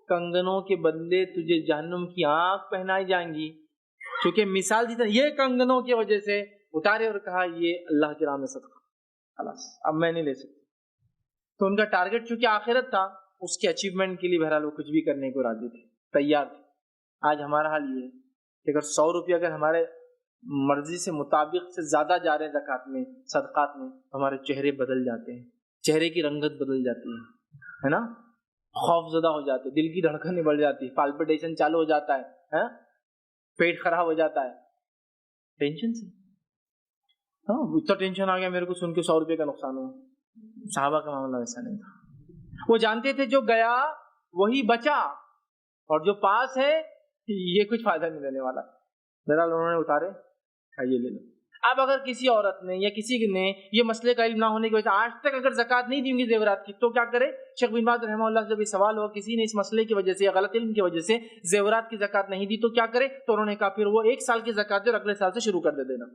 کنگنوں کے بدلے تجھے جہنم کی آنکھ پہنائی جائیں گی، کیونکہ مثال دی تھی یہ کنگنوں کی وجہ سے اتارے، اور کہا یہ اللہ کے راہ میں صدقہ، خلاص اب میں نہیں لے سکتا۔ تو ان کا ٹارگٹ چونکہ آخرت تھا، اس کے اچیومنٹ کے لیے بہرحال وہ کچھ بھی کرنے کو راضی تھے، تیار تھے۔ آج ہمارا حال یہ ہے کہ اگر 100 روپے اگر ہمارے مرضی سے مطابق سے زیادہ جا رہے ہیں زکوٰۃ میں، صدقات میں، تو ہمارے چہرے بدل جاتے ہیں، چہرے کی رنگت بدل جاتی ہے نا، خوف زدہ ہو جاتے، دل کی دھڑکنیں بڑھ جاتی، پالپیٹیشن چالو ہو جاتا ہے، پیٹ خراب ہو جاتا ہے ٹینشن سے۔ ہاں اتنا ٹینشن آ گیا میرے کو سن کے 100 روپے کا نقصان ہوا۔ صحابہ کا معاملہ ایسا نہیں تھا، وہ جانتے تھے جو گیا وہی بچا، اور جو پاس ہے یہ کچھ فائدہ نہیں دینے والا، بہرحال انہوں نے اتارے، یہ لے لو۔ اب اگر کسی عورت نے یا کسی نے یہ مسئلے کا علم نہ ہونے کی وجہ سے آج تک اگر زکوٰۃ نہیں دی ہوں گی زیورات کی، تو کیا کرے؟ شیخ بن باز رحمہ اللہ سے جب یہ سوال ہوا کسی نے اس مسئلے کی وجہ سے یا غلط علم کی وجہ سے زیورات کی زکوٰۃ نہیں دی تو کیا کرے؟ تو انہوں نے کہا پھر وہ 1 سال کی زکوٰۃ دے اور اگلے سال سے شروع کر دے دینا،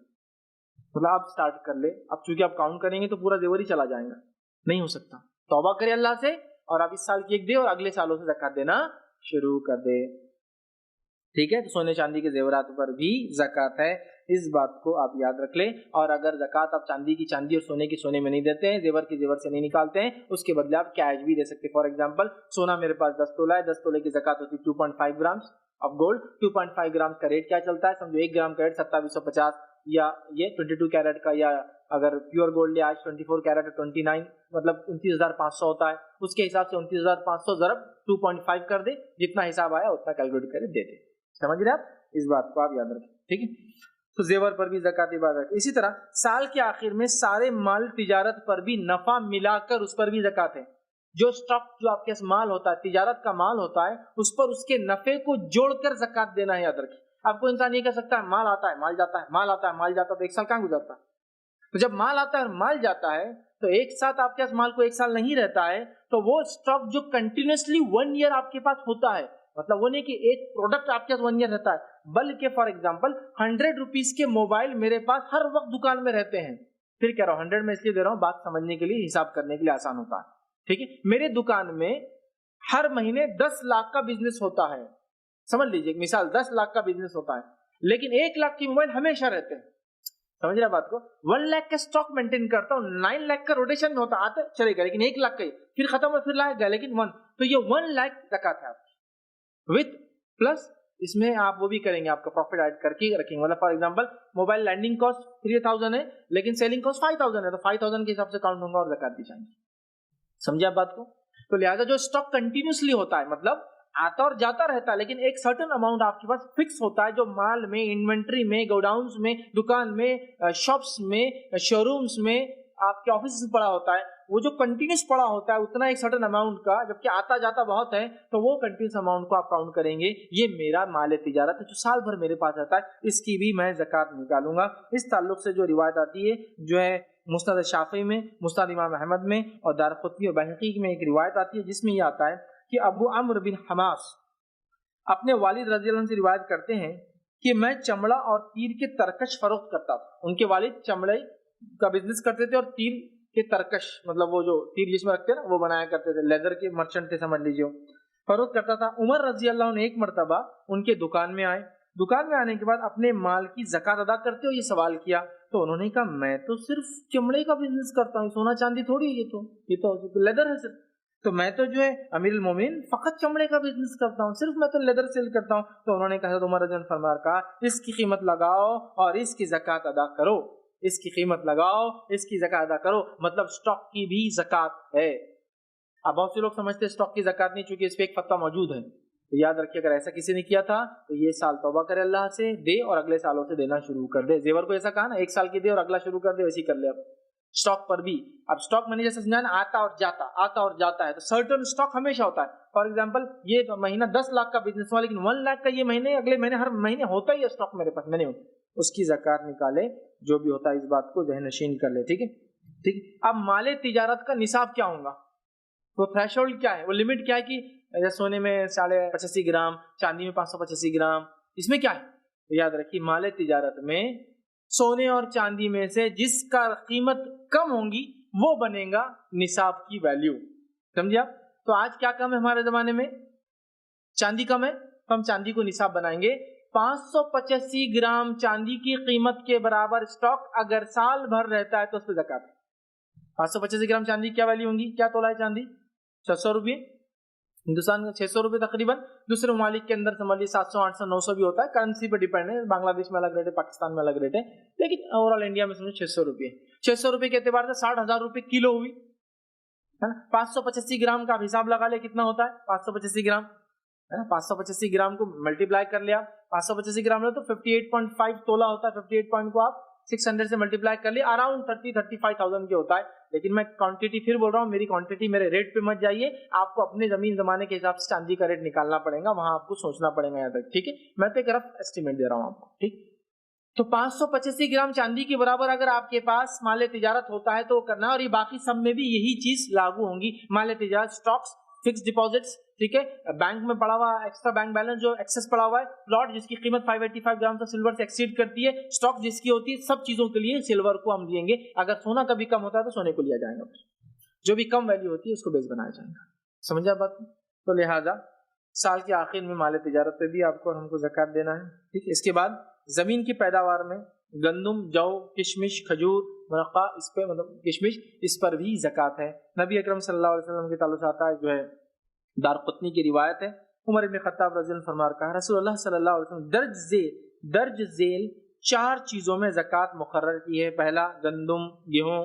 مطلب آپ سٹارٹ کر لے، اب چونکہ آپ کاؤنٹ کریں گے تو پورا زیور ہی چلا جائے گا، نہیں ہو سکتا، توبہ کرے اللہ سے اور آپ اس سال کی 1 دے اور اگلے سالوں سے زکوٰۃ دینا شروع کر دے، ٹھیک ہے؟ تو سونے چاندی کے زیورات پر بھی زکوٰۃ ہے، اس بات کو آپ یاد رکھ لیں۔ اور اگر زکوٰۃ آپ چاندی کی چاندی اور سونے کی سونے میں نہیں دیتے ہیں، زیور کی زیور سے نہیں نکالتے ہیں، اس کے بدلے آپ کیش بھی دے سکتے ہیں۔ فار ایگزامپل سونا میرے پاس 10 تولہ ہے، 10 تولے کی زکوٰۃ ہوتی ہے 2.5 گرامز آف گولڈ، 2.5 گرام کا ریٹ کیا چلتا ہے؟ سمجھو 1 گرام کا ریٹ 2750، یا یہ 22 کیرٹ کا، یا اگر پیور گولڈ لے آج 24 کیرٹ 29، مطلب 29,500 ہوتا ہے، اس کے حساب سے 29,500 ضرب 2.5 کر دے، جتنا حساب آیا اتنا کیلکولیٹ کرے دے دے، سمجھ رہے آپ؟ اس بات کو آپ یاد رکھیں، ٹھیک ہے؟ تو زیور پر بھی زکوٰۃ عبادت۔ اسی طرح سال کے آخر میں سارے مال تجارت پر بھی نفع ملا کر اس پر بھی زکوٰۃ ہے۔ جو اسٹاک جو آپ کے پاس مال ہوتا ہے، تجارت کا مال ہوتا ہے، اس پر اس کے نفع کو جوڑ کر زکوٰۃ دینا ہے، یاد رکھیں۔ آپ کو انسان یہ کہہ سکتا ہے مال آتا ہے مال جاتا ہے، مال آتا ہے مال جاتا ہے، تو 1 سال کہاں گزرتا ہے؟ تو جب مال آتا ہے اور مال جاتا ہے تو ایک ساتھ آپ کے پاس مال کو 1 سال نہیں رہتا ہے، تو وہ اسٹاک جو کنٹینیوسلی 1 ایئر آپ کے پاس ہوتا ہے، مطلب وہ نہیں کہ ایک پروڈکٹ آپ کے پاس 1 ایئر رہتا ہے، بلکہ فار ایگزامپل 100 روپیز کے موبائل میرے پاس ہر وقت دکان میں رہتے ہیں، پھر کہہ رہا ہوں 100 میں اس لیے دے رہا ہوں بات سمجھنے کے لیے، حساب کرنے کے لیے آسان ہوتا ہے، ٹھیک ہے؟ میرے دکان میں ہر مہینے 10 لاکھ کا بزنس ہوتا ہے، سمجھ لیجیے مثال 10 لاکھ کا بزنس ہوتا ہے، لیکن 1 لاکھ کی موبائل ہمیشہ رہتے ہیں، سمجھ رہے بات کو؟ 1 لاکھ کا اسٹاک مینٹین کرتا ہوں، 9 لاکھ کا روٹیشن میں ہوتا آتا چلے گا، لیکن 1 لاکھ کا ہی پھر ختم ہو پھر لائے گا، لیکن 1، تو یہ 1 لاکھ زکوٰۃ ہے آپ کی، وتھ پلس اس میں آپ وہ بھی کریں گے، آپ کا پروفٹ ایڈ کر کے رکھیں گے، مطلب for example mobile landing cost 3000 ہے لیکن سیلنگ کاسٹ 5000 ہے، تو 5000 کے حساب سے کاؤنٹ ہوگا اور زکوٰۃ دی جائیں گی، سمجھے آپ بات کو؟ تو لہٰذا جو اسٹاک کنٹینیوسلی ہوتا ہے، مطلب آتا اور جاتا رہتا ہے، لیکن ایک سرٹن اماؤنٹ آپ کے پاس فکس ہوتا ہے، جو مال میں، انوینٹری میں، گوڈاؤنز میں، دکان میں، شاپس میں، شو رومز میں، آپ کے آفس میں پڑا ہوتا ہے، وہ جو کنٹینیوس پڑا ہوتا ہے اتنا ایک سرٹن اماؤنٹ کا، جبکہ آتا جاتا بہت ہے، تو وہ کنٹینیوس اماؤنٹ کو آپ کاؤنٹ کریں گے، یہ میرا مال تجارت ہے جو سال بھر میرے پاس رہتا ہے، اس کی بھی میں زکوٰۃ نکالوں گا۔ اس تعلق سے جو روایت آتی ہے جو ہے مسند شافعی میں، مسند امام احمد میں اور دارقطنی اور بہقی میں ایک روایت آتی ہے جس میں یہ آتا ہے کہ ابو عمرو بن حماس اپنے والد رضی اللہ عنہ سے روایت کرتے ہیں کہ میں چمڑا اور تیر کے ترکش فروخت کرتا تھا۔ ان کے والد چمڑے کا بزنس کرتے تھے اور تیر کے ترکش، مطلب وہ جو تیر جس میں رکھتے ہیں نا وہ بنایا کرتے تھے، لیدر کے مرچنٹ تھے سمجھ لیجیے، فروخت کرتا تھا۔ عمر رضی اللہ عنہ ایک مرتبہ ان کے دکان میں آئے، دکان میں آنے کے بعد اپنے مال کی زکوٰۃ ادا کرتے ہو یہ سوال کیا، تو انہوں نے کہا میں تو صرف چمڑے کا بزنس کرتا ہوں، سونا چاندی تھوڑی ہے، یہ تو لیدر ہے صرف، تو میں تو جو ہے امیر المومنین فقط چمڑے کا بزنس کرتا ہوں، صرف میں تو لیدر سیل کرتا ہوں۔ تو انہوں نے کہا عمر رضی اللہ عنہ فرمایا کہا اس کی قیمت لگاؤ اور اس کی زکوٰۃ ادا کرو، اس کی قیمت لگاؤ، اس کی زکات ادا کرو، مطلب اسٹاک کی بھی زکات ہے۔ اب بہت سے لوگ سمجھتے ہیں اسٹاک کی زکات نہیں، چونکہ اس پہ ایک فتویٰ موجود ہے، تو یاد رکھیے اگر ایسا کسی نے کیا تھا تو یہ سال توبہ کرے اللہ سے، دے اور اگلے سالوں سے دینا شروع کر دے۔ زیور کو ایسا کہا نا 1 سال کی دے اور اگلا شروع کر دے، ویسے ہی کر لے۔ اب اسٹاک پر بھی، اب اسٹاک میں نے جیسے سمجھا نا آتا اور جاتا، آتا اور جاتا ہے، تو سرٹن اسٹاک ہمیشہ ہوتا ہے۔ فار ایگزامپل یہ مہینہ 10 لاکھ کا بزنس ہوا، لیکن 1 لاکھ کا یہ مہینے اگلے مہینے ہر مہینے ہوتا ہی ہے اسٹاک میرے پاس، میں نے اس کی زکات نکالے، جو بھی ہوتا ہے اس بات کو ذہن نشین کر لے، ٹھیک ہے ٹھیک ہے۔ اب مال تجارت کا نصاب کیا ہوگا، وہ تھریش ہولڈ کیا ہے، وہ لمٹ کیا ہے کہ سونے میں 85 گرام، چاندی میں 585 گرام، اس میں کیا ہے؟ یاد رکھیے مال تجارت میں سونے اور چاندی میں سے جس کا قیمت کم ہوں گی وہ بنے گا نصاب کی ویلیو، سمجھے آپ؟ تو آج کیا کم ہے ہمارے زمانے میں؟ چاندی کم ہے، تو ہم چاندی کو نصاب بنائیں گے۔ 585 گرام چاندی کی قیمت کے برابر اسٹاک اگر سال بھر رہتا ہے تو اس پہ زکات ہے۔ 585 گرام چاندی کیا ویلیو ہوں گی؟ کیا تولہ ہے چاندی؟ 600 روپئے، ہندوستان میں 600 روپئے تقریباً، دوسرے ممالک کے اندر سمجھ لیے 700 800 900 بھی ہوتا ہے، کرنسی پہ ڈیپینڈ ہے، بنگلہ دیش میں الگ ریٹ ہے، پاکستان میں الگ ریٹ ہے، لیکن اوور آل انڈیا میں سمجھے 600 روپئے، 600 روپئے کے اعتبار سے 60,000 روپئے کلو ہوئی ہے نا۔ 585 گرام کا حساب لگا لے کتنا ہوتا ہے 585 گرام ہے نا، 585 گرام کو ملٹیپلائی کر لیا، 585 گرام لے تو 58.5 تولہ ہوتا ہے، 58 پوائنٹ کو آپ 600 سے ملٹیپلائی کر لیا، اراؤنڈ 35,000 کے ہوتا ہے۔ لیکن میں کوانٹٹی پھر بول رہا ہوں، میری کوانٹٹی میرے ریٹ پہ مت جائیے، آپ کو اپنے زمین زمانے کے حساب سے چاندی کا ریٹ نکالنا پڑے گا، وہاں آپ کو سوچنا پڑے گا یہاں تک، ٹھیک ہے۔ میں تو ایک رف ایسٹیمیٹ دے رہا ہوں آپ کو، ٹھیک۔ تو 585 گرام چاندی کے برابر اگر آپ کے پاس مال تجارت ہوتا ہے تو کرنا، اور یہ باقی سب میں بھی یہی چیز لاگو ہوں گی، مال تجارت، اسٹاکس، فکس ڈپازٹس، ٹھیک ہے، بینک میں پڑا ہوا ایکسٹرا بینک بیلنس جو ایکسس پڑا ہوا ہے، پلاٹ جس کی قیمت 585 گرام سے سلور سے ایکسیڈ کرتی ہے، اسٹاک جس کی ہوتی ہے، سب چیزوں کے لیے سلور کو ہم دیں گے۔ اگر سونا کبھی کم ہوتا ہے تو سونے کو لیا جائے گا، جو بھی کم ویلیو ہوتی ہے اس کو بیس بنایا جائے گا، سمجھا بات؟ تو لہٰذا سال کے آخر میں مال تجارت پہ بھی آپ کو ہم کو زکات دینا ہے، ٹھیک ہے۔ اس کے بعد زمین کی پیداوار میں گندم، جو، کشمش، کھجور، مرقہ، اس پہ مطلب کشمش، اس پر بھی زکات ہے۔ نبی اکرم صلی اللہ علیہ وسلم کے تعلق سے آتا ہے، جو ہے دارقطنی کی روایت ہے، عمر بن خطاب رضی اللہ عنہ فرما رہا ہے، رسول اللہ صلی اللہ علیہ وسلم درج ذیل 4 چیزوں میں زکات مقرر کی ہے۔ پہلا گندم، گیہوں،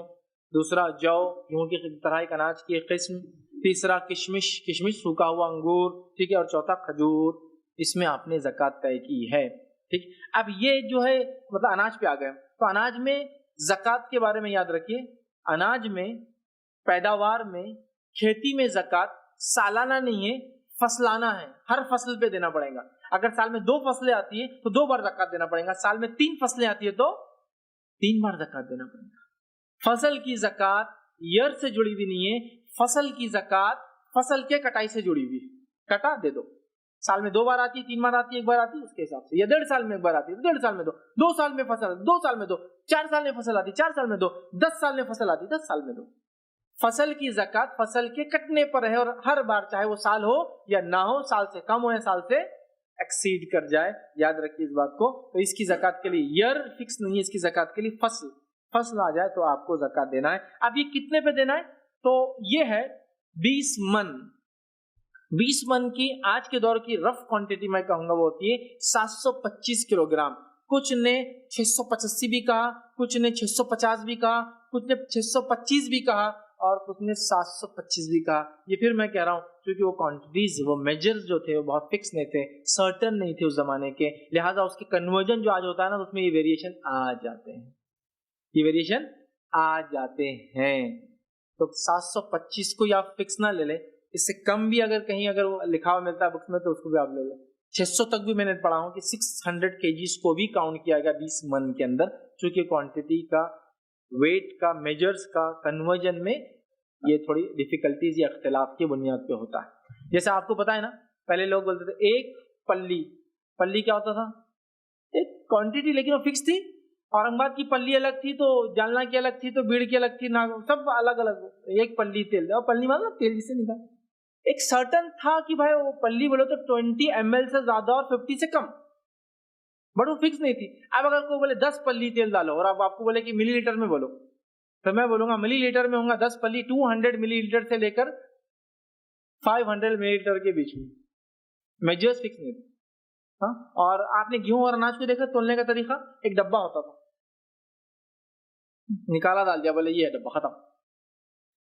دوسرا جو، گیہوں کی طرح ایک اناج کی ایک قسم، تیسرا کشمش سوکھا ہوا انگور، ٹھیک ہے، اور چوتھا کھجور، اس میں آپ نے زکات طے کی ہے، ٹھیک۔ اب یہ جو ہے مطلب اناج پہ آ گئے، تو اناج میں زکات کے بارے میں یاد رکھیے، اناج میں، پیداوار میں، کھیتی میں زکات سالانہ نہیں ہے، فصلانہ ہے، ہر فصل پہ دینا پڑے گا۔ اگر سال میں 2 فصلیں آتی ہیں تو 2 بار زکات دینا پڑے گا، سال میں 3 فصلیں آتی ہے تو 3 بار زکات دینا پڑے گا۔ فصل کی زکات ایئر سے جڑی ہوئی نہیں ہے، فصل کی زکات فصل کے کٹائی سے جڑی ہوئی ہے، کٹا دے دو، سال میں 2 بار آتی ہے، 3 بار آتی ہے، 1 بار آتی ہے، اس کے حساب سے، یا 1.5 سال میں 1 بار آتی ہے، 1.5 سال میں 2 سال میں فصل، 2 سال میں 2، 4 سال میں فصل آتی ہے، 4 سال میں 2، 10 سال میں فصل آتی ہے، 10 سال میں 2۔ فصل کی زکات فصل کے کٹنے پر ہے، اور ہر بار چاہے وہ سال ہو یا نہ ہو، سال سے کم ہو یا سال سے ایکسیڈ کر جائے، یاد رکھیے اس بات کو۔ تو اس کی زکات کے لیے ایئر فکس نہیں ہے، اس کی زکات کے لیے فصل آ جائے تو آپ کو زکات دینا ہے۔ اب یہ کتنے پہ دینا ہے؟ تو یہ ہے 20 من۔ 20 من کی آج کے دور کی رف کوانٹٹی میں کہوں گا وہ ہوتی ہے 725 کلو گرام۔ کچھ نے 685 بھی کہا، کچھ نے 650 بھی کہا، کچھ نے 625 بھی کہا، اور کچھ نے 725 بھی کہا۔ یہ پھر میں کہہ رہا ہوں کیونکہ وہ کوانٹٹیز، وہ میجرز جو تھے وہ بہت فکس نہیں تھے، سرٹن نہیں تھے اس زمانے کے، لہٰذا اس کی کنورژن جو آج ہوتا ہے نا، اس میں یہ ویریشن آ جاتے ہیں، یہ ویریشن آ جاتے ہیں۔ تو 725 کو آپ فکس نہ لے لیں، اس سے کم بھی اگر کہیں اگر وہ لکھا ہوا ملتا ہے بکس میں تو اس کو بھی آپ لے لیں۔ 600 تک بھی میں نے پڑھا ہوں کہ 600 kgs کو بھی کاؤنٹ کیا گیا 20 من کے اندر، چونکہ کوانٹٹی کا، ویٹ کا، میجرز کا کنورژن میں یہ تھوڑی ڈیفیکلٹیز یا اختلاف کی بنیاد پہ ہوتا ہے۔ جیسے آپ کو پتا ہے نا، پہلے لوگ بولتے تھے ایک پلی کیا ہوتا تھا؟ ایک کوانٹٹی، لیکن وہ فکس تھی۔ اورنگ آباد کی پلی الگ تھی تو جالنا کی الگ تھی تو بیڑ کی الگ تھی، سب الگ الگ، ایک پلی تیل، اور پلی مطلب تیل جسے نکال، ایک سرٹن تھا کہ بھائی وہ پلی بولو تو 20 ml سے زیادہ اور 50 سے کم، بٹ وہ فکس نہیں تھی۔ اب اگر کوئی بولے 10 پلی تیل ڈالو، اور اب آپ کو بولے کہ ملی لیٹر میں بولو، تو میں بولوں گا ملی لیٹر میں ہوں گا 10 پلی 200 ملی لیٹر سے لے کر 500 ملی لیٹر کے بیچ میں، میجرز فکس نہیں تھے۔ ہاں، اور آپ نے گیہوں اور اناج کو دیکھا تولنے کا طریقہ، ایک ڈبہ ہوتا تھا، نکالا ڈال دیا, بولے یہ ڈبہ ختم.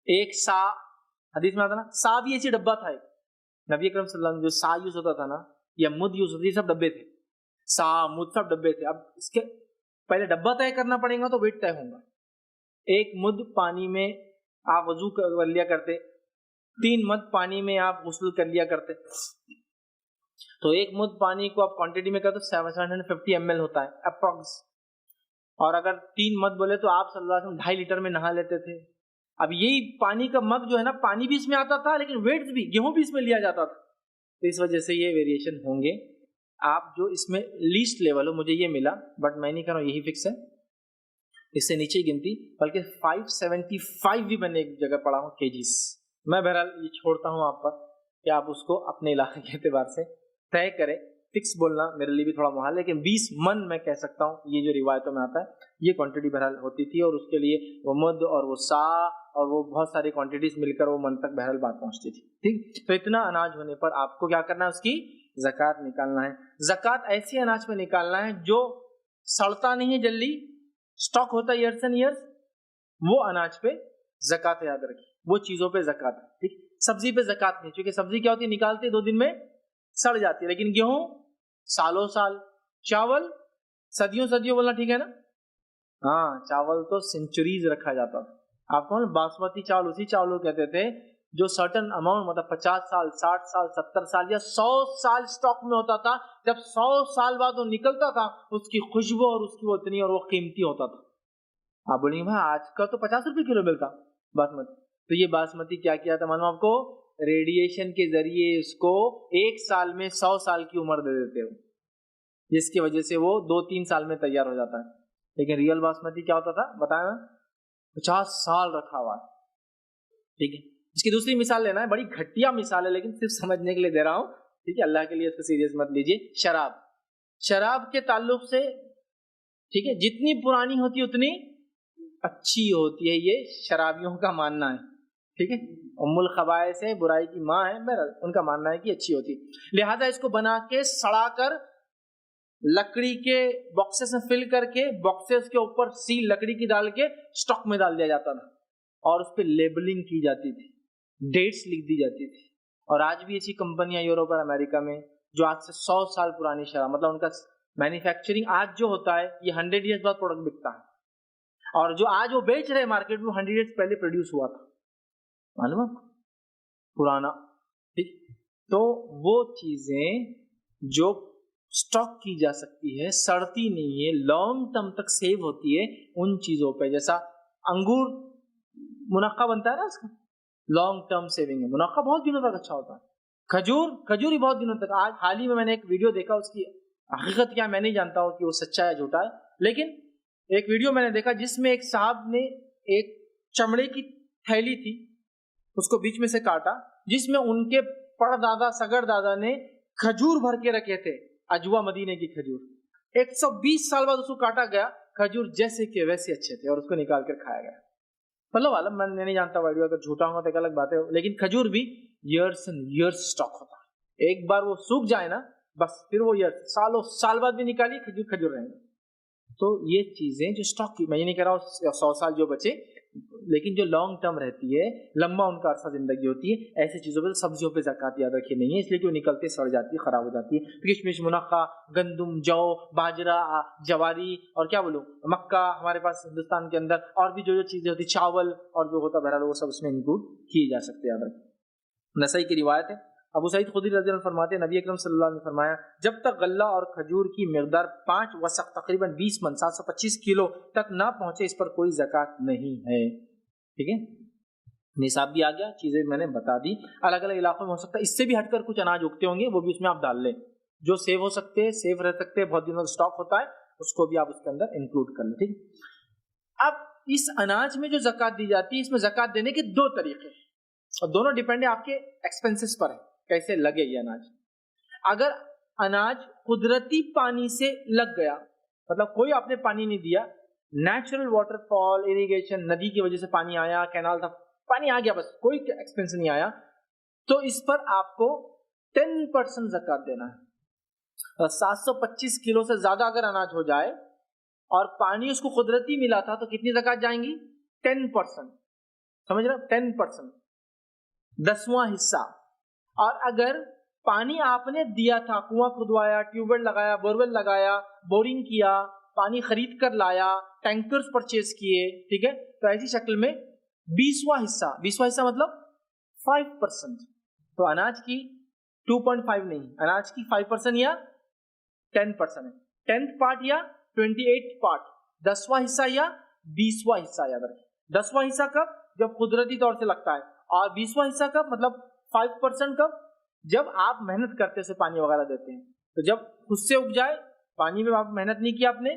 ایک سا, حدیث میں آتا نا, سا بھی ایسی ڈبہ تھا. نبی اکرم صلی اللہ علیہ وسلم جو سا یوز ہوتا تھا نا, یا مد یوز ہوتی, سب ڈبے تھے. سا مد سب ڈبے تھے. اب اس کے پہلے ڈبہ طے کرنا پڑے گا تو ویٹ طے ہوگا. ایک مد پانی میں آپ وضو کر لیا کرتے, 3 مد پانی میں آپ غسل کر لیا کرتے. تو ایک مد پانی کو آپ کوانٹٹی میں کرتے 750 ml ہوتا ہے اپروکس. اور اگر 3 مد بولے تو آپ صلی اللہ علیہ وسلم 2.5 لیٹر میں نہا لیتے تھے. اب یہی پانی کا مگ جو ہے نا, پانی بھی اس میں آتا تھا لیکن ویٹ بھی, گیہوں بھی اس میں لیا جاتا تھا. تو اس وجہ سے یہ ویریشن ہوں گے. آپ جو اس میں لیسٹ لیول ہو, مجھے یہ ملا بٹ میں نہیں کہہ رہا ہوں یہی فکس ہے, اس سے نیچے ہی گنتی, بلکہ 575 بھی میں نے ایک جگہ پڑھا ہوں کیجیز. میں بہرحال یہ چھوڑتا ہوں آپ پر کہ آپ اس کو اپنے علاقے کے اعتبار سے طے کریں. فکس بولنا میرے لیے بھی تھوڑا محال ہے, لیکن 20 من میں کہہ سکتا ہوں, یہ جو روایتوں میں آتا ہے یہ کوانٹٹی بہرحال ہوتی تھی. اور اس کے لیے وہ مد اور وہ سا اور وہ بہت ساری کوانٹٹیز مل کر وہ من تک بہرحال بات پہنچتی تھی. ٹھیک, تو اتنا اناج ہونے پر آپ کو کیا کرنا ہے, اس کی زکوٰۃ نکالنا ہے. زکوٰۃ ایسی اناج میں نکالنا ہے جو سڑتا نہیں ہے جلدی, اسٹاک ہوتا ہے ایئرس اینڈ ایئرس, وہ اناج پہ زکوٰۃ. یاد رکھیے وہ چیزوں پہ زکوٰۃ ہے. ٹھیک, سبزی پہ زکوٰۃ نہیں, کیونکہ سبزی کیا ہوتی ہے, نکالتے 2 دن میں سڑ جاتی ہے. لیکن گیہوں سالوں سال, چاول صدیوں صدیوں بولنا ٹھیک ہے نا, ہاں چاول تو سینچریز رکھا جاتا تھا. آپ کو باسمتی چاول اسی چاول کو کہتے تھے جو سرٹن اماؤنٹ, مطلب 50 سال 60 سال 70 سال یا 100 سال اسٹاک میں ہوتا تھا. جب 100 سال بعد وہ نکلتا تھا, اس کی خوشبو اور اس کی وہ اتنی اور وہ قیمتی ہوتا تھا. آپ بولیں گے بھائی آج کا تو 50 روپے کلو ملتا باسمتی. تو یہ باسمتی کیا کیا تھا معلوم آپ کو, ریڈیشن کے ذریعے اس کو 1 سال میں 100 سال کی عمر دے دیتے ہو, جس کی وجہ سے وہ 2-3 سال میں تیار ہو جاتا ہے. لیکن ریئل باسمتی کیا ہوتا تھا بتایا, 50 سال رکھا ہوا ہے. ٹھیک ہے, اس کی دوسری مثال لینا ہے, بڑی گھٹیا مثال ہے لیکن صرف سمجھنے کے لیے دے رہا ہوں. ٹھیک ہے, اللہ کے لیے اس کو سیریس مت لیجیے. شراب کے تعلق سے, ٹھیک ہے, جتنی پرانی ہوتی اتنی اچھی ہوتی ہے, یہ شرابیوں کا ماننا ہے. ٹھیک ہے, ام الخبائث سے برائی کی ماں ہے, بہرحال ان کا ماننا ہے کہ اچھی ہوتی ہے. لہذا اس کو بنا کے سڑا کر لکڑی کے باکسز میں فل کر کے, باکسز کے اوپر سیل لکڑی کی ڈال کے اسٹاک میں ڈال دیا جاتا تھا, اور اس پہ لیبلنگ کی جاتی تھی, ڈیٹس لکھ دی جاتی تھی. اور آج بھی ایسی کمپنیاں یوروپ اور امریکہ میں جو آج سے 100 سال پرانی شراب, مطلب ان کا مینوفیکچرنگ آج جو ہوتا ہے یہ 100 ایئرز بعد پروڈکٹ بکتا ہے, اور جو آج وہ بیچ رہے مارکیٹ میں 100 ایئرز پہلے پروڈیوس ہوا تھا, معلوم ہے پرانا. ٹھیک, تو وہ چیزیں جو اسٹاک کی جا سکتی ہے, سڑتی نہیں ہے, لانگ ٹرم تک سیو ہوتی ہے, ان چیزوں پہ, جیسا انگور منقع بنتا ہے نا, اس کا لانگ ٹرم سیونگ ہے, منقع بہت دنوں تک اچھا ہوتا ہے. کھجور ہی بہت دنوں تک. آج حال ہی میں نے ایک ویڈیو دیکھا, اس کی حقیقت کیا میں نہیں جانتا ہوں کہ وہ سچا ہے جھوٹا ہے, لیکن ایک ویڈیو میں نے دیکھا جس میں ایک صاحب نے ایک چمڑے کی تھیلی تھی, اس کو بیچ میں سے کاٹا, جس میں ان کے پردادا سگڑ دادا نے کھجور بھر کے رکھے تھے, اجوا مدینے کی کھجور. 120 سال بعد اس کو کاٹا گیا, کھجور جیسے کہ ویسے اچھے تھے, اور اس کو نکال کر کھایا گیا. اللہ عالم, میں نہیں جانتا ویڈیو اگر جھوٹا ہوگا تو ایک الگ بات ہے, لیکن کھجور بھی ایئرس اینڈ ایئرس اسٹاک ہوتا ہے. ایک بار وہ سوکھ جائے نا بس, پھر وہ ایئرس سالوں سال بعد بھی نکالی کھجور رہیں گے. تو یہ چیزیں جو اسٹاک کی, میں یہ نہیں کہہ رہا ہوں 100 سال جو بچے, لیکن جو لانگ ٹرم رہتی ہے, لمبا ان کا عرصہ زندگی ہوتی ہے, ایسی چیزوں پہ, سبزیوں پہ زکوٰۃ یاد رکھی نہیں ہے, اس لیے کہ وہ نکلتے سڑ جاتی ہے, خراب ہو جاتی ہے. کشمش, منقع, گندم, جو, باجرہ, جواری, اور کیا بولوں مکہ, ہمارے پاس ہندوستان کے اندر اور بھی جو چیزیں ہوتی, چاول اور جو ہوتا, بہرحال وہ سب اس میں انکلوڈ کیے جا سکتے ہیں. یاد رکھیں, نسائی کی روایت ہے, ابو سعید خدری رضی اللہ عنہ فرماتے ہیں, نبی اکرم صلی اللہ علیہ وسلم نے فرمایا, جب تک غلہ اور کھجور کی مقدار 5 وسق تقریباً 20 من 725 کلو تک نہ پہنچے, اس پر کوئی زکوٰۃ نہیں ہے. ٹھیک ہے, نصاب بھی آ گیا, چیزیں میں نے بتا دی. الگ الگ علاقوں میں ہو سکتا ہے اس سے بھی ہٹ کر کچھ اناج اگتے ہوں گے, وہ بھی اس میں آپ ڈال لیں, جو سیو ہو سکتے ہیں, سیو رہ سکتے ہیں, بہت دنوں تک اسٹاک ہوتا ہے, اس کو بھی آپ اس کے اندر انکلوڈ کر لیں. ٹھیک, اب اس اناج میں جو زکوٰۃ دی جاتی ہے, اس میں زکوٰۃ دینے کے 2 طریقے ہیں, اور دونوں ڈیپینڈ ہے آپ کے ایکسپینسز پر ہے, کیسے لگے یہ اناج. اگر اناج قدرتی پانی سے لگ گیا, مطلب کوئی آپ نے پانی نہیں دیا, نیچرل واٹر فال, اریگیشن, ندی کی وجہ سے پانی آیا, کینال تھا, پانی آ گیا, بس کوئی ایکسپینس نہیں آیا, تو اس پر آپ کو 10% زکوٰۃ دینا ہے. 725 کلو سے زیادہ اگر اناج ہو جائے اور پانی اس کو قدرتی ملا تھا تو کتنی زکات جائیں گی؟ 10%. سمجھ رہے؟ 10%، 10واں حصہ. اور اگر پانی آپ نے دیا تھا، کنواں کھدوایا، ٹیوب ویل لگایا، بورویل لگایا، بورنگ کیا، پانی خرید کر لایا، ٹینکرز پرچیز کیے، ٹھیک ہے، تو ایسی شکل میں 20واں حصہ مطلب 5%. تو اناج کی 2.5 نہیں، اناج کی 5% یا 10% ہے. 10th پارٹ یا 28th پارٹ، 10واں حصہ یا 20واں حصہ یاد رکھیں. 10واں حصہ کب؟ جب قدرتی طور سے لگتا ہے. اور 20واں حصہ کب؟ مطلب 5% کب؟ جب آپ محنت کرتے سے پانی وغیرہ دیتے ہیں. تو جب خود سے اگ جائے، پانی میں آپ محنت نہیں کیا آپ نے،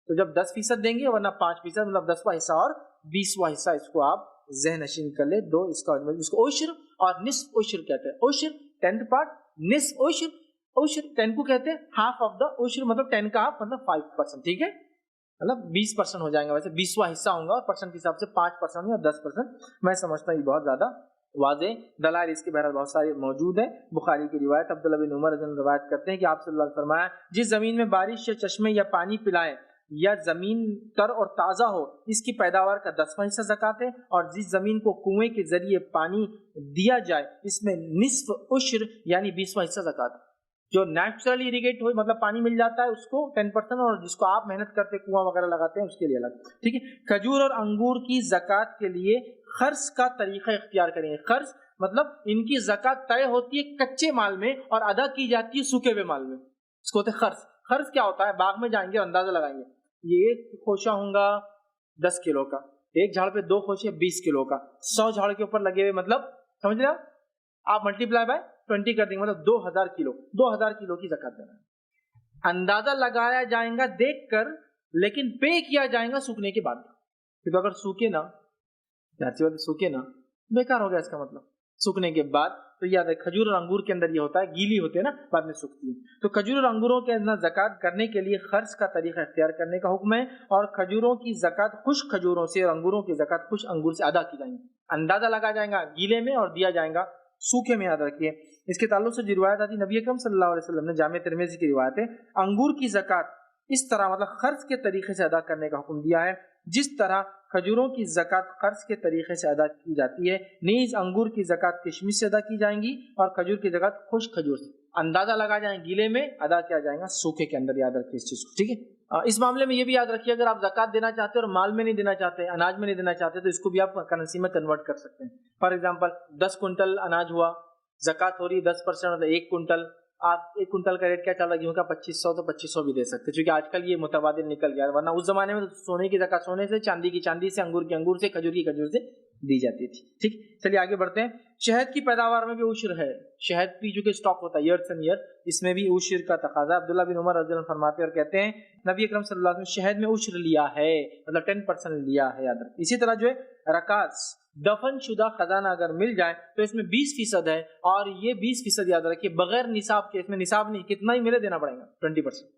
تو جب 10% دیں گے، ورنہ 5%، مطلب 10واں حصہ اور 20واں حصہ. اس کو آپ ذہن نشین کر لے. دو اس کا عشر اور نصف عشر کہتے ہیں. عشر 10th پارٹ، نصف عشر. عشر 10 کو کہتے ہیں ہاف آف دا عشر، مطلب 10 کا ہاف مطلب 5%. ٹھیک ہے، مطلب 20% ہو جائیں گا. ویسے 20واں حصہ ہوں گا اور پرسنٹ کے حساب سے 5% یا 10%. میں سمجھتا ہوں یہ بہت زیادہ واضح. دلائل اس کے بہرحال بہت سارے موجود ہیں. بخاری کی روایت عبداللہ بن عمر رضی اللہ عنہ روایت کرتے ہیں کہ آپ صلی اللہ علیہ وسلم فرمایا، جس زمین میں بارش یا چشمے یا پانی پلائیں یا زمین تر اور تازہ ہو، اس کی پیداوار کا 10واں حصہ زکات ہے. اور جس زمین کو کنویں کے ذریعے پانی دیا جائے، اس میں نصف عشر یعنی 20واں حصہ زکات ہے. جو نیچرلی اریگیٹ ہوئی مطلب پانی مل جاتا ہے اس کو 10%، اور جس کو آپ محنت کرتے کنواں وغیرہ لگاتے ہیں اس کے لیے الگ. ٹھیک ہے. کھجور اور انگور کی زکات کے لیے خرچ کا طریقہ اختیار کریں گے. خرچ مطلب ان کی زکات طے ہوتی ہے کچے مال میں اور ادا کی جاتی ہے سوکھے ہوئے مال میں. اس کو ہوتے خرچ. خرچ کیا ہوتا ہے؟ باغ میں جائیں گے اور اندازہ لگائیں گے، یہ ایک خوشہ ہوں گا 10 کلو کا، ایک جھاڑ پہ 2 خوشے 20 کلو کا، 100 جھاڑ کے اوپر لگے ہوئے، مطلب سمجھ رہے آپ ملٹیپلائی بائی 20 کر دیں گے، مطلب 2000 کلو. 2000 کلو کی زکات دینا ہے. اندازہ لگایا جائے گا دیکھ کر، لیکن پے کیا جائے گا سوکھنے کے بعد. کیونکہ اگر سوکھے نا، سوکھے نا بیکار ہو گیا اس کا مطلب. سوکھنے کے بعد تو یاد ہے کھجور اور انگور کے اندر یہ ہوتا ہے گیلی ہوتے ہیں نا، بعد میں سوکھتی ہے. تو کھجور اور انگوروں کے اندر زکات کرنے کے لیے خرچ کا طریقہ اختیار کرنے کا حکم ہے. اور کھجوروں کی زکات خشک کھجوروں سے اور انگوروں کی زکات خشک انگور سے ادا کی جائیں گی. اندازہ لگا جائے گا گیلے میں اور دیا جائے گا سوکھے میں. یاد رکھیے. اس کے تعلق سے جو روایت آتی نبی اکرم صلی اللہ علیہ وسلم نے جامع ترمذی کی روایت ہے، انگور کی زکات اس طرح مطلب خرچ کے طریقے سے ادا کرنے کا حکم دیا ہے جس طرح کھجوروں کی زکات خرچ کے طریقے سے ادا کی جاتی ہے. نیز انگور کی زکات کشمش سے ادا کی جائیں گی اور کھجور کی زکات خشک کھجور سے. اندازہ لگا جائیں گیلے میں، ادا کیا جائے گا سوکھے کے اندر. یاد رکھیے اس چیز کو. ٹھیک ہے. اس معاملے میں یہ بھی یاد رکھیے، اگر آپ زکات دینا چاہتے ہیں اور مال میں نہیں دینا چاہتے، اناج میں نہیں دینا چاہتے، تو اس کو بھی آپ کرنسی میں کنورٹ کر سکتے ہیں. فار ایگزامپل 10 کنٹل اناج ہوا، زکات ہو رہی ہے 10%، مطلب 1 کنٹل. آپ 1 کنٹل کا ریٹ کیا چل رہا ہے گیہوں کا؟ 2500. تو 2500 بھی دے سکتے، کیونکہ آج کل یہ متبادل نکل گیا ہے. ورنہ اس زمانے میں سونے کی زکات سونے سے، چاندی کی چاندی سے، انگور کی انگور سے، کھجور کی کھجور سے دی جاتی تھی. ٹھیک. چلیے آگے بڑھتے ہیں. شہد کی پیداوار میں بھی عشر ہے. شہد بھی جو کہ اسٹاک ہوتا ہے ایئرس اینڈ ایئر، اس میں بھی عشر کا تقاضا. عبداللہ بن عمر رضی اللہ عنہ فرماتے اور کہتے ہیں نبی اکرم صلی اللہ علیہ وسلم شہد میں عشر لیا ہے، مطلب 10% لیا ہے. یاد رکھیں. اسی طرح جو ہے رکاز، دفن شدہ خزانہ اگر مل جائے تو اس میں 20% ہے، اور یہ 20% یاد رکھیے بغیر نصاب کے. اس میں نصاب نہیں، کتنا ہی ملے دینا پڑے گا 20%.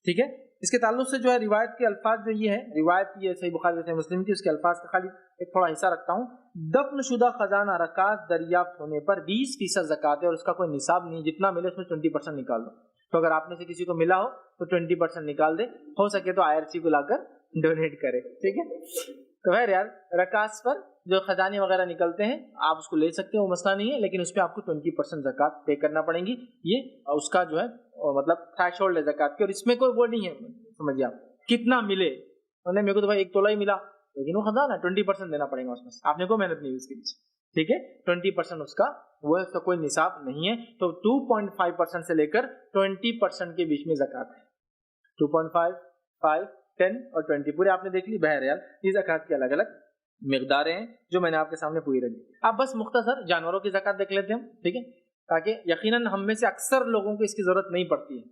ٹھیک ہے. اس کے تعلق سے جو ہے روایت کے الفاظ جو یہ ہے، روایت یہ صحیح بخاری صحیح مسلم کی، اس کے الفاظ کا خالی ایک تھوڑا حصہ رکھتا ہوں. دفن شدہ خزانہ رکاز دریافت ہونے پر 20% زکات ہے، اور اس کا کوئی نصاب نہیں. جتنا ملے اس میں 20% نکال دو. تو اگر آپ میں سے کسی کو ملا ہو تو 20% نکال دے، ہو سکے تو IRC کو لا کر ڈونیٹ کرے. ٹھیک ہے. تو خیر یار، رکاز پر جو خزانے وغیرہ نکلتے ہیں آپ اس کو لے سکتے ہیں، وہ مسئلہ نہیں ہے، لیکن اس پہ آپ کو 20% زکات پے کرنا پڑیں گی. یہ اس کا جو ہے مطلب تھریش ہولڈ ہے زکات کی. اور اس میں کوئی وہ نہیں ہے، سمجھیے آپ کتنا ملے. میرے کو تو بھائی 1 تولہ ہی ملا، لیکن وہ خزانہ 20% دینا پڑے گا اس میں. آپ نے کوئی محنت نہیں اس کے پیچھے. ٹھیک ہے. 20% اس کا وہ ہے، اس کا کوئی نصاب نہیں ہے. تو 2.5% سے لے کر 20% کے بیچ میں زکات ہے. 2.5، 5، 10 اور 20 پورے آپ نے دیکھ لی. بہرحال یہ زکات کی الگ الگ مقداریں ہیں جو میں نے آپ کے سامنے پوری رکھ دی. آپ بس مختصر جانوروں کی زکات دیکھ لیتے ہیں ہم. ٹھیک ہے. تاکہ یقیناً ہم میں سے اکثر لوگوں کو اس کی ضرورت نہیں پڑتی ہے،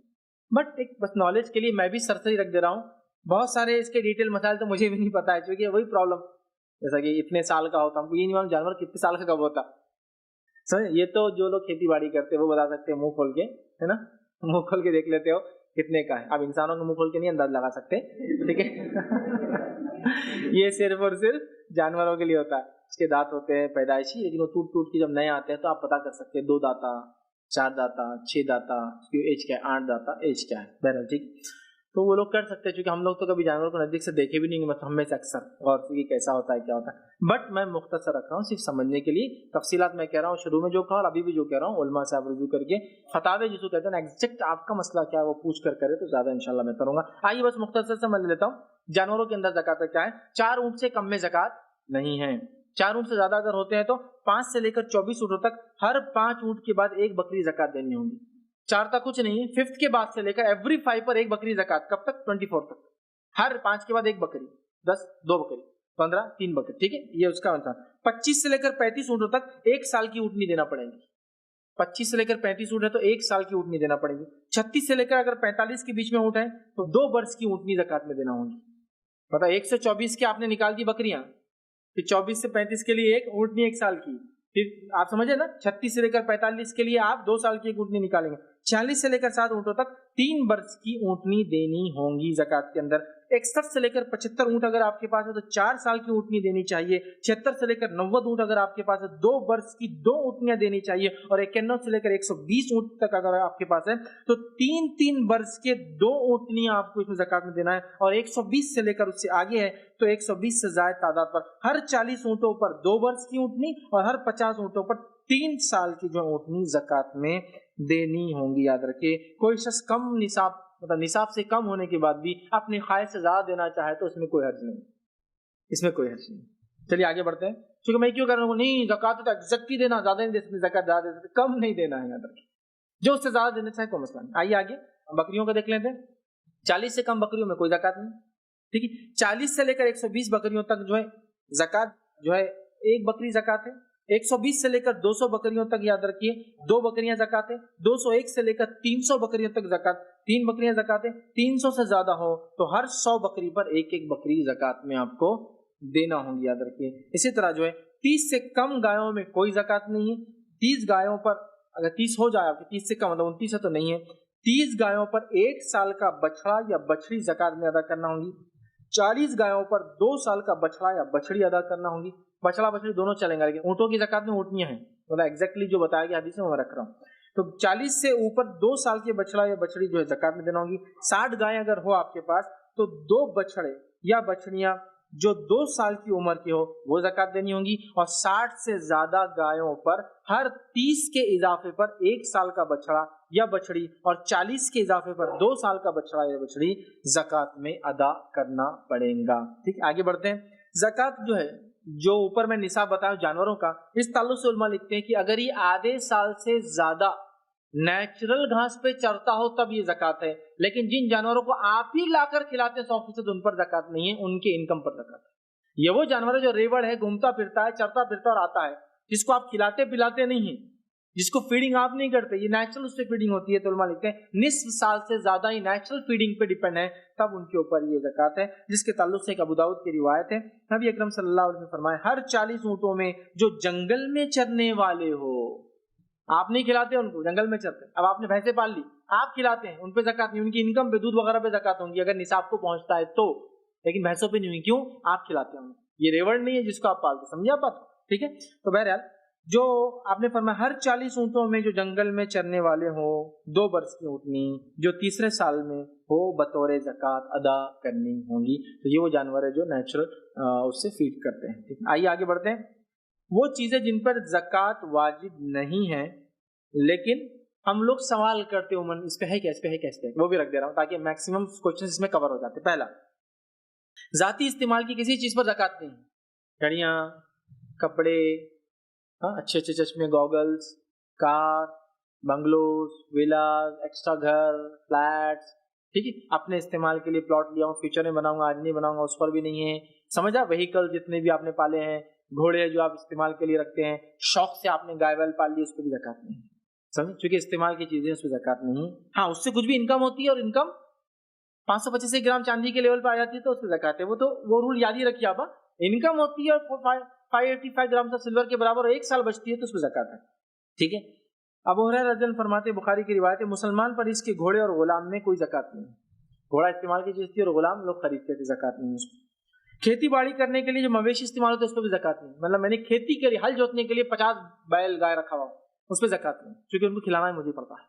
بٹ ایک بس نالج کے لیے میں بھی سرسری رکھ دے رہا ہوں. بہت سارے اس کے ڈیٹیل مسائل تو مجھے بھی نہیں پتا ہے، چونکہ وہی پرابلم، جیسا کہ اتنے سال کا ہوتا، ہم کو یہ نہیں معلوم جانور کتنے سال کا کب ہوتا. یہ تو جو لوگ کھیتی باڑی کرتے ہیں وہ بتا سکتے ہیں منہ کھول کے، ہے نا، منہ کھول کے دیکھ لیتے ہو کتنے کا ہے. آپ انسانوں کے منہ کھول کے نہیں انداز لگا سکتے. ٹھیک ہے. یہ صرف اور صرف جانوروں کے لیے ہوتا ہے. اس کے دانت ہوتے ہیں پیدائشی، لیکن وہ ٹوٹ ٹوٹ کے جب نئے آتے ہیں تو آپ پتا کر سکتے ہیں 2 دانتا، 4 دانتا، 6 دانتا، ایج کیا ہے، 8 دانتا، ایج کیا ہے. بہرحال ٹھیک. تو وہ لوگ کر سکتے ہیں، چونکہ ہم لوگ تو کبھی جانوروں کو نزدیک سے دیکھے بھی نہیں، مطلب ہم میں سے اکثر غور سے کہ کیسا ہوتا ہے کیا ہوتا ہے، بٹ میں مختصر رکھ رہا ہوں صرف سمجھنے کے لیے، تفصیلات میں کہہ رہا ہوں، شروع میں جو کہا اور ابھی بھی جو کہہ رہا ہوں علماء سے آپ رجوع کر کے فتاوے جس کو کہتے ہیں نا ایگزیکٹ آپ کا مسئلہ کیا ہے وہ پوچھ کر کرے تو زیادہ انشاءاللہ میں کروں گا۔ آئیے بس مختصر سے میں لے لیتا ہوں جانوروں کے اندر زکوٰۃ کیا ہے۔ 4 اونٹ سے کم میں زکوٰۃ نہیں ہے، 4 اونٹ سے زیادہ اگر ہوتے ہیں تو 5 سے لے کر 24 اونٹوں تک ہر 5 اونٹ کے بعد ایک بکری زکوٰۃ دینی ہوگی۔ 4 تک کچھ نہیں ہے، 5 کے بعد سے لے کر ایوری 5 پر ایک بکری زکوٰۃ، کب تک؟ 24 تک، ہر 5 کے بعد ایک بکری، 10 2 بکری، 15 3 بکری، ٹھیک ہے، یہ اس کا مطلب۔ 25 سے لے کر 35 اونٹوں تک 1 سال کی اونٹنی دینا پڑے گی، 25 سے لے کر 35 اونٹ ہے تو 1 سال کی اونٹنی دینا پڑے گی۔ 36 سے لے کر اگر 45 کے بیچ میں اونٹ ہے تو 2 برس کی اونٹنی زکوٰۃ میں دینا ہوگی۔ مطلب 124 کے آپ نے نکال دی بکریاں، پھر 24 سے 35 کے لیے ایک اونٹنی 1 سال کی، پھر آپ سمجھے نا 36 سے لے کر 45 کے لیے آپ 2 سال کی ایک اونٹنی نکالیں گے۔ 46 سے لے کر 7 اونٹوں تک 3 برس کی اونٹنی دینی ہوں گی زکوٰۃ کے اندر۔ 61 سے لے کر 75 اونٹ اگر آپ کے پاس ہے تو 4 سال کی اونٹنی دینی چاہیے۔ 76 سے لے کر 90 اونٹ اگر آپ کے پاس ہے 2 برس کی 2 اونٹنیاں دینی چاہیے، اور 91 سے لے کر 120 اونٹ تک اگر آپ کے پاس ہے تو 3 برس کے 2 اونٹنیاں آپ کو اس میں زکوٰۃ میں دینا ہے، اور 120 سے لے کر اس سے آگے ہے تو 120 سے زائد تعداد پر ہر 40 اونٹوں پر 2 برس کی اونٹنی اور ہر 50 اونٹوں پر 3 سال کی جو اونٹنی زکوٰۃ میں دینی ہوں گی۔ یاد رکھیے کوئی شخص کم نصاب مطلب نصاب سے کم ہونے کے بعد بھی اپنی خواہش سے زیادہ دینا چاہے تو اس میں کوئی حرج نہیں، اس میں کوئی حرج نہیں۔ چلیے آگے بڑھتے ہیں، کیونکہ میں کیوں کر رہا ہوں نہیں زکوٰۃ تو ایگزیکٹ ہی دینا، زیادہ نہیں دے سکتے، زکوٰۃ زیادہ دے سکتے، کم نہیں دینا ہے، یاد رکھیے جو اس سے زیادہ دینا چاہے کوئی مسئلہ نہیں۔ آئیے آگے بکریوں کو دیکھ لیتے ہیں۔ 40 سے کم بکریوں میں کوئی زکوٰۃ نہیں، ٹھیک ہے۔ 40 سے لے کر 120 بکریوں تک جو ہے زکوٰۃ جو ہے ایک بکری زکوٰۃ ہے۔ 120 سے لے کر 200 بکریوں تک یاد رکھیے 2 بکریاں زکوٰۃ ہے۔ 201 سے لے کر 300 بکریوں تک زکوٰۃ 3 بکریاں زکوٰۃ ہے۔ 300 سے زیادہ ہو تو ہر 100 بکری پر ایک ایک بکری زکوٰۃ میں آپ کو دینا ہوں گی، یاد رکھیے۔ اسی طرح جو ہے 30 سے کم گایوں میں کوئی زکوٰۃ نہیں ہے۔ 30 گایوں پر اگر 30 ہو جائے آپ کی 30 سے کم مطلب 29 ہے تو نہیں ہے، 30 گایوں پر 1 سال کا بچڑا یا بچڑی زکوٰۃ میں ادا کرنا ہوگی۔ 40 گایوں پر 2 سال کا بچڑا یا بچڑی ادا کرنا ہوگی۔ بچڑا بچڑی دونوں چلیں گے، لیکن اونٹوں کی زکوٰۃ میں اونٹنیاں ہیں، مطلب ایگزیکٹلی جو بتایا گیا حدیث میں میں رکھ رہا ہوں۔ تو 40 سے اوپر 2 سال کے بچڑا یا بچڑی جو ہے زکوٰۃ میں دینا ہوگی۔ 60 گائیں اگر ہو آپ کے پاس تو 2 بچڑے یا بچڑیاں جو 2 سال کی عمر کے ہو وہ زکوٰۃ دینی ہوں گی، اور 60 سے زیادہ گایوں پر ہر 30 کے اضافے پر 1 سال کا بچڑا یا بچڑی، اور 40 کے اضافے پر 2 سال کا بچڑا یا بچڑی زکوٰۃ میں ادا کرنا پڑے گا۔ ٹھیک، آگے بڑھتے ہیں۔ زکوٰۃ جو ہے جو اوپر میں نصاب بتایا جانوروں کا، اس تعلق سے علماء لکھتے ہیں کہ اگر یہ آدھے سال سے زیادہ نیچرل گھاس پہ چرتا ہو تب یہ زکوٰۃ ہے، لیکن جن جانوروں کو آپ ہی لا کر کھلاتے 100% ان پر زکوٰۃ نہیں ہے، ان کے انکم پر زکوٰۃ ہے۔ یہ وہ جانور ہے جو ریوڑ ہے، گھومتا پھرتا ہے، چرتا پھرتا اور آتا ہے، جس کو آپ کھلاتے پلاتے نہیں ہیں، جس کو فیڈنگ آپ نہیں کرتے، یہ نیچرل اس سے فیڈنگ ہوتی ہے، تو علماء لکھتے ہیں نصف سال سے زیادہ ہی نیچرل فیڈنگ پہ ڈیپینڈ ہے، تب ان کے اوپر یہ زکوٰۃ ہے، جس کے تعلق سے ایک ابو داؤد کی روایت ہے، نبی اکرم صلی اللہ علیہ وسلم نے فرمایا ہر 40 اونٹوں میں جو جنگل میں چرنے والے ہو، آپ نہیں کھلاتے ان کو، جنگل میں چرتے، اب آپ نے بھینسیں پال لی، آپ کھلاتے ہیں، ان پہ زکوٰۃ نہیں، ان کی انکم پہ دودھ وغیرہ پہ زکوٰۃ ہوں گی اگر نصاب کو پہنچتا ہے تو، لیکن بھینسوں پہ نہیں ہوئی، کیوں؟ آپ کھلاتے ہیں، یہ ریوڑ نہیں ہے جس کو آپ پالتے، سمجھے آپ بات؟ ٹھیک ہے، تو بہرحال جو آپ نے فرمایا ہر 40 اونٹوں میں جو جنگل میں چرنے والے ہوں 2 برس کی اونٹنی جو تیسرے سال میں ہو بطور زکوٰۃ ادا کرنی ہوں گی، تو یہ وہ جانور ہے جو نیچرل اس سے فیڈ کرتے ہیں۔ آئیے آگے بڑھتے ہیں۔ وہ چیزیں جن پر زکوٰۃ واجب نہیں ہے لیکن ہم لوگ سوال کرتے عموماً اس پہ ہے کیا، اس پہ ہے کیا، اس پہ وہ بھی رکھ دے رہا ہوں تاکہ میکسیمم کوشچن اس میں کور ہو جاتے۔ پہلا، ذاتی استعمال کی کسی چیز پر زکوٰۃ نہیں ہے، گھڑیاں، کپڑے، اچھے اچھے چشمے، گوگلز، کار، بنگلوز، ویلاز، ایکسٹرا گھر، فلیٹس، ٹھیک ہے، اپنے استعمال کے لیے پلاٹ لیا ہوں، فیوچر میں بناؤں گا، آج نہیں بناؤں گا، اس پر بھی نہیں ہے، سمجھا؟ وہیکل جتنے بھی آپ نے پالے ہیں، گھوڑے جو آپ استعمال کے لیے رکھتے ہیں، شوق سے آپ نے گائے ویل پال لی، اس پہ بھی زکوٰۃ نہیں ہے، سمجھ؟ چونکہ استعمال کی چیزیں اس پہ زکوٰۃ نہیں، ہاں اس سے کچھ بھی انکم ہوتی ہے، اور انکم 525 گرام چاندی کے لیول پہ آ جاتی ہے تو اس پہ زکوٰۃ ہے، وہ تو وہ رول یاد ہی رکھیے آپ، انکم ہوتی ہے اور 585 گرام سے سلور کے برابر اور 1 سال بچتی ہے تو اس پہ زکوٰۃ ہے، ٹھیک ہے۔ ابو ہریرہ رضی اللہ عنہ فرماتے، بخاری کی روایت ہے، مسلمان پر اس کے گھوڑے اور غلام میں کوئی زکوٰۃ نہیں ہے، گھوڑا استعمال کی چیز تھی اور غلام لوگ خریدتے تھے، زکوٰۃ نہیں ہے اس پہ۔ کھیتی باڑی کرنے کے لیے جو مویشی استعمال ہوتے ہیں اس پہ بھی زکوٰۃ نہیں، مطلب میں نے کھیتی کری، ہل جوتنے کے لیے 50 بیل گائے رکھا ہوا، اس پہ زکوٰۃ نہیں، کیونکہ ان کو کھلانا ہی مجھے پڑتا ہے،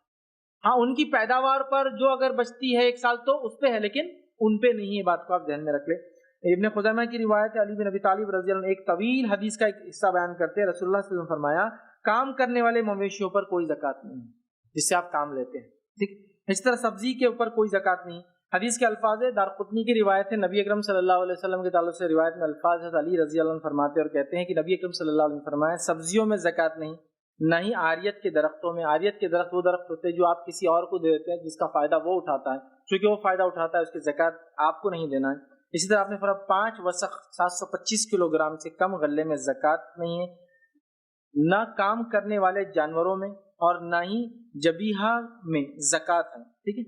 ہاں ان کی پیداوار پر جو اگر بچتی ہے ایک سال تو اس پہ ہے، لیکن ان پہ نہیں ہے، بات کو آپ ذہن میں رکھ لیں۔ ابن خزیمہ کی روایت ہے، علی بن ابی طالب رضی اللہ عنہ ایک طویل حدیث کا ایک حصہ بیان کرتے ہیں، رسول اللہ صلی اللہ علیہ وسلم نے فرمایا کام کرنے والے مویشیوں پر کوئی زکوٰۃ نہیں ہے جس سے آپ کام لیتے ہیں، ٹھیک۔ اس طرح سبزی کے اوپر کوئی زکوٰۃ نہیں۔ حدیث کے الفاظ ہے، دارقطنی کی روایت ہے، نبی اکرم صلی اللہ علیہ وسلم کے تعلق سے روایت میں الفاظ ہے، علی رضی اللہ عنہ فرماتے ہیں اور کہتے ہیں کہ نبی اکرم صلی اللہ علیہ وسلم فرمایا سبزیوں میں زکوٰۃ نہیں، نہ ہی عاریت کے درختوں میں۔ عاریت کے درخت وہ درخت ہوتے ہیں جو آپ کسی اور کو دے دیتے ہیں جس کا فائدہ وہ اٹھاتا ہے، چونکہ وہ فائدہ اٹھاتا ہے اس کی زکوٰۃ آپ کو نہیں دینا ہے۔ اسی طرح آپ نے فرمایا 5 وسق 725 کلو گرام سے کم غلے میں زکوٰۃ نہیں ہے، نہ کام کرنے والے جانوروں میں اور نہ ہی جبیہہ میں زکوٰۃ ہے، ٹھیک ہے۔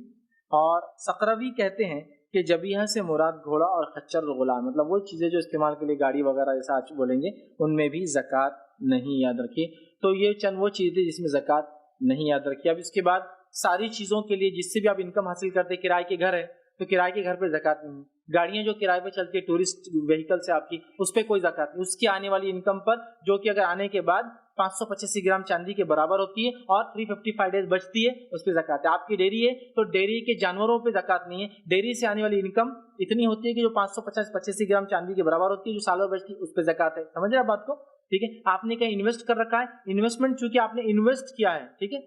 اور سقروی کہتے ہیں کہ جبیہہ سے مراد گھوڑا اور خچر غلام، مطلب وہ چیزیں جو استعمال کے لیے گاڑی وغیرہ جیسا آج بولیں گے ان میں بھی زکوٰۃ نہیں، یاد رکھیے۔ تو یہ چند وہ چیزیں جس میں زکوٰۃ نہیں، یاد رکھیے۔ اب اس کے بعد ساری چیزوں کے لیے جس سے بھی آپ انکم حاصل کرتے، کرائے کے گھر ہے تو کرائے کے گھر پہ زکوٰۃ نہیں، گاڑیاں جو کرائے پہ چلتی ہے ٹورسٹ وہیکل سے آپ کی، اس پہ کوئی زکوٰۃ نہیں، اس کی آنے والی انکم پر جو کہ اگر آنے کے بعد 585 گرام چاندی کے برابر ہوتی ہے اور 355 ڈیز بچتی ہے اس پہ زکوٰۃ ہے۔ آپ کی ڈیری ہے تو ڈیری کے جانوروں پہ زکوٰۃ نہیں ہے، ڈیری سے آنے والی انکم اتنی ہوتی ہے کہ جو 585 گرام چاندی کے برابر ہوتی ہے جو سالوں بچتی ہے اس پہ زکوٰۃ ہے۔ سمجھ رہے آپ بات کو؟ ٹھیک ہے۔ آپ نے کہیں انویسٹ کر رکھا ہے، انویسٹمنٹ چونکہ آپ نے انویسٹ کیا ہے، ٹھیک ہے،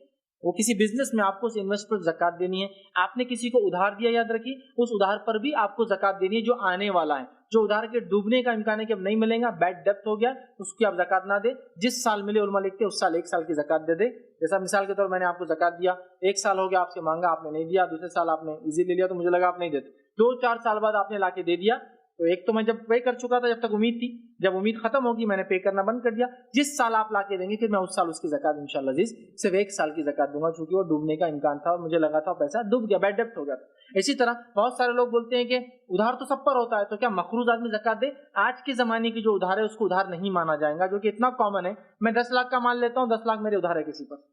وہ کسی بزنس میں آپ کو اس انویسٹ پر زکوٰۃ دینی ہے۔ آپ نے کسی کو ادھار دیا، یاد رکھیے اس ادھار پر بھی آپ کو زکوٰۃ دینی ہے جو آنے والا ہے، جو ادھار کے ڈوبنے کا امکان ہے کہ اب نہیں ملے گا، بیڈ ڈیپتھ ہو گیا، اس کی آپ زکوٰۃ نہ دے، جس سال ملے علماء لکھتے اس سال 1 سال کی زکوٰۃ دے دے۔ جیسا مثال کے طور میں نے آپ کو زکوٰۃ دیا، 1 سال ہو گیا آپ سے مانگا، آپ نے نہیں دیا، دوسرے سال آپ نے ایزی لے لیا تو مجھے لگا آپ نہیں دیتے، 2-4 سال بعد آپ نے لا کے دے دیا، تو ایک تو میں جب پے کر چکا تھا جب تک امید تھی، جب امید ختم ہوگی میں نے پے کرنا بند کر دیا، جس سال آپ لا کے دیں گے پھر میں اس سال اس کی زکوٰۃ انشاءاللہ عزیز صرف 1 سال کی زکوٰۃ دوں گا، چونکہ وہ ڈوبنے کا امکان تھا اور مجھے لگا تھا پیسہ ڈوب گیا، بیڈ ڈیپتھ ہو گیا تھا۔ اسی طرح بہت سارے لوگ بولتے ہیں کہ ادھار تو سب پر ہوتا ہے تو کیا مقروض آدمی زکوٰۃ دے؟ آج کے زمانے کی جو ادھار ہے اس کو ادھار نہیں مانا جائے گا، جو کہ اتنا کامن ہے۔ میں 10 لاکھ کا مال لیتا ہوں، 10 لاکھ میرے ادھار ہے کسی پر،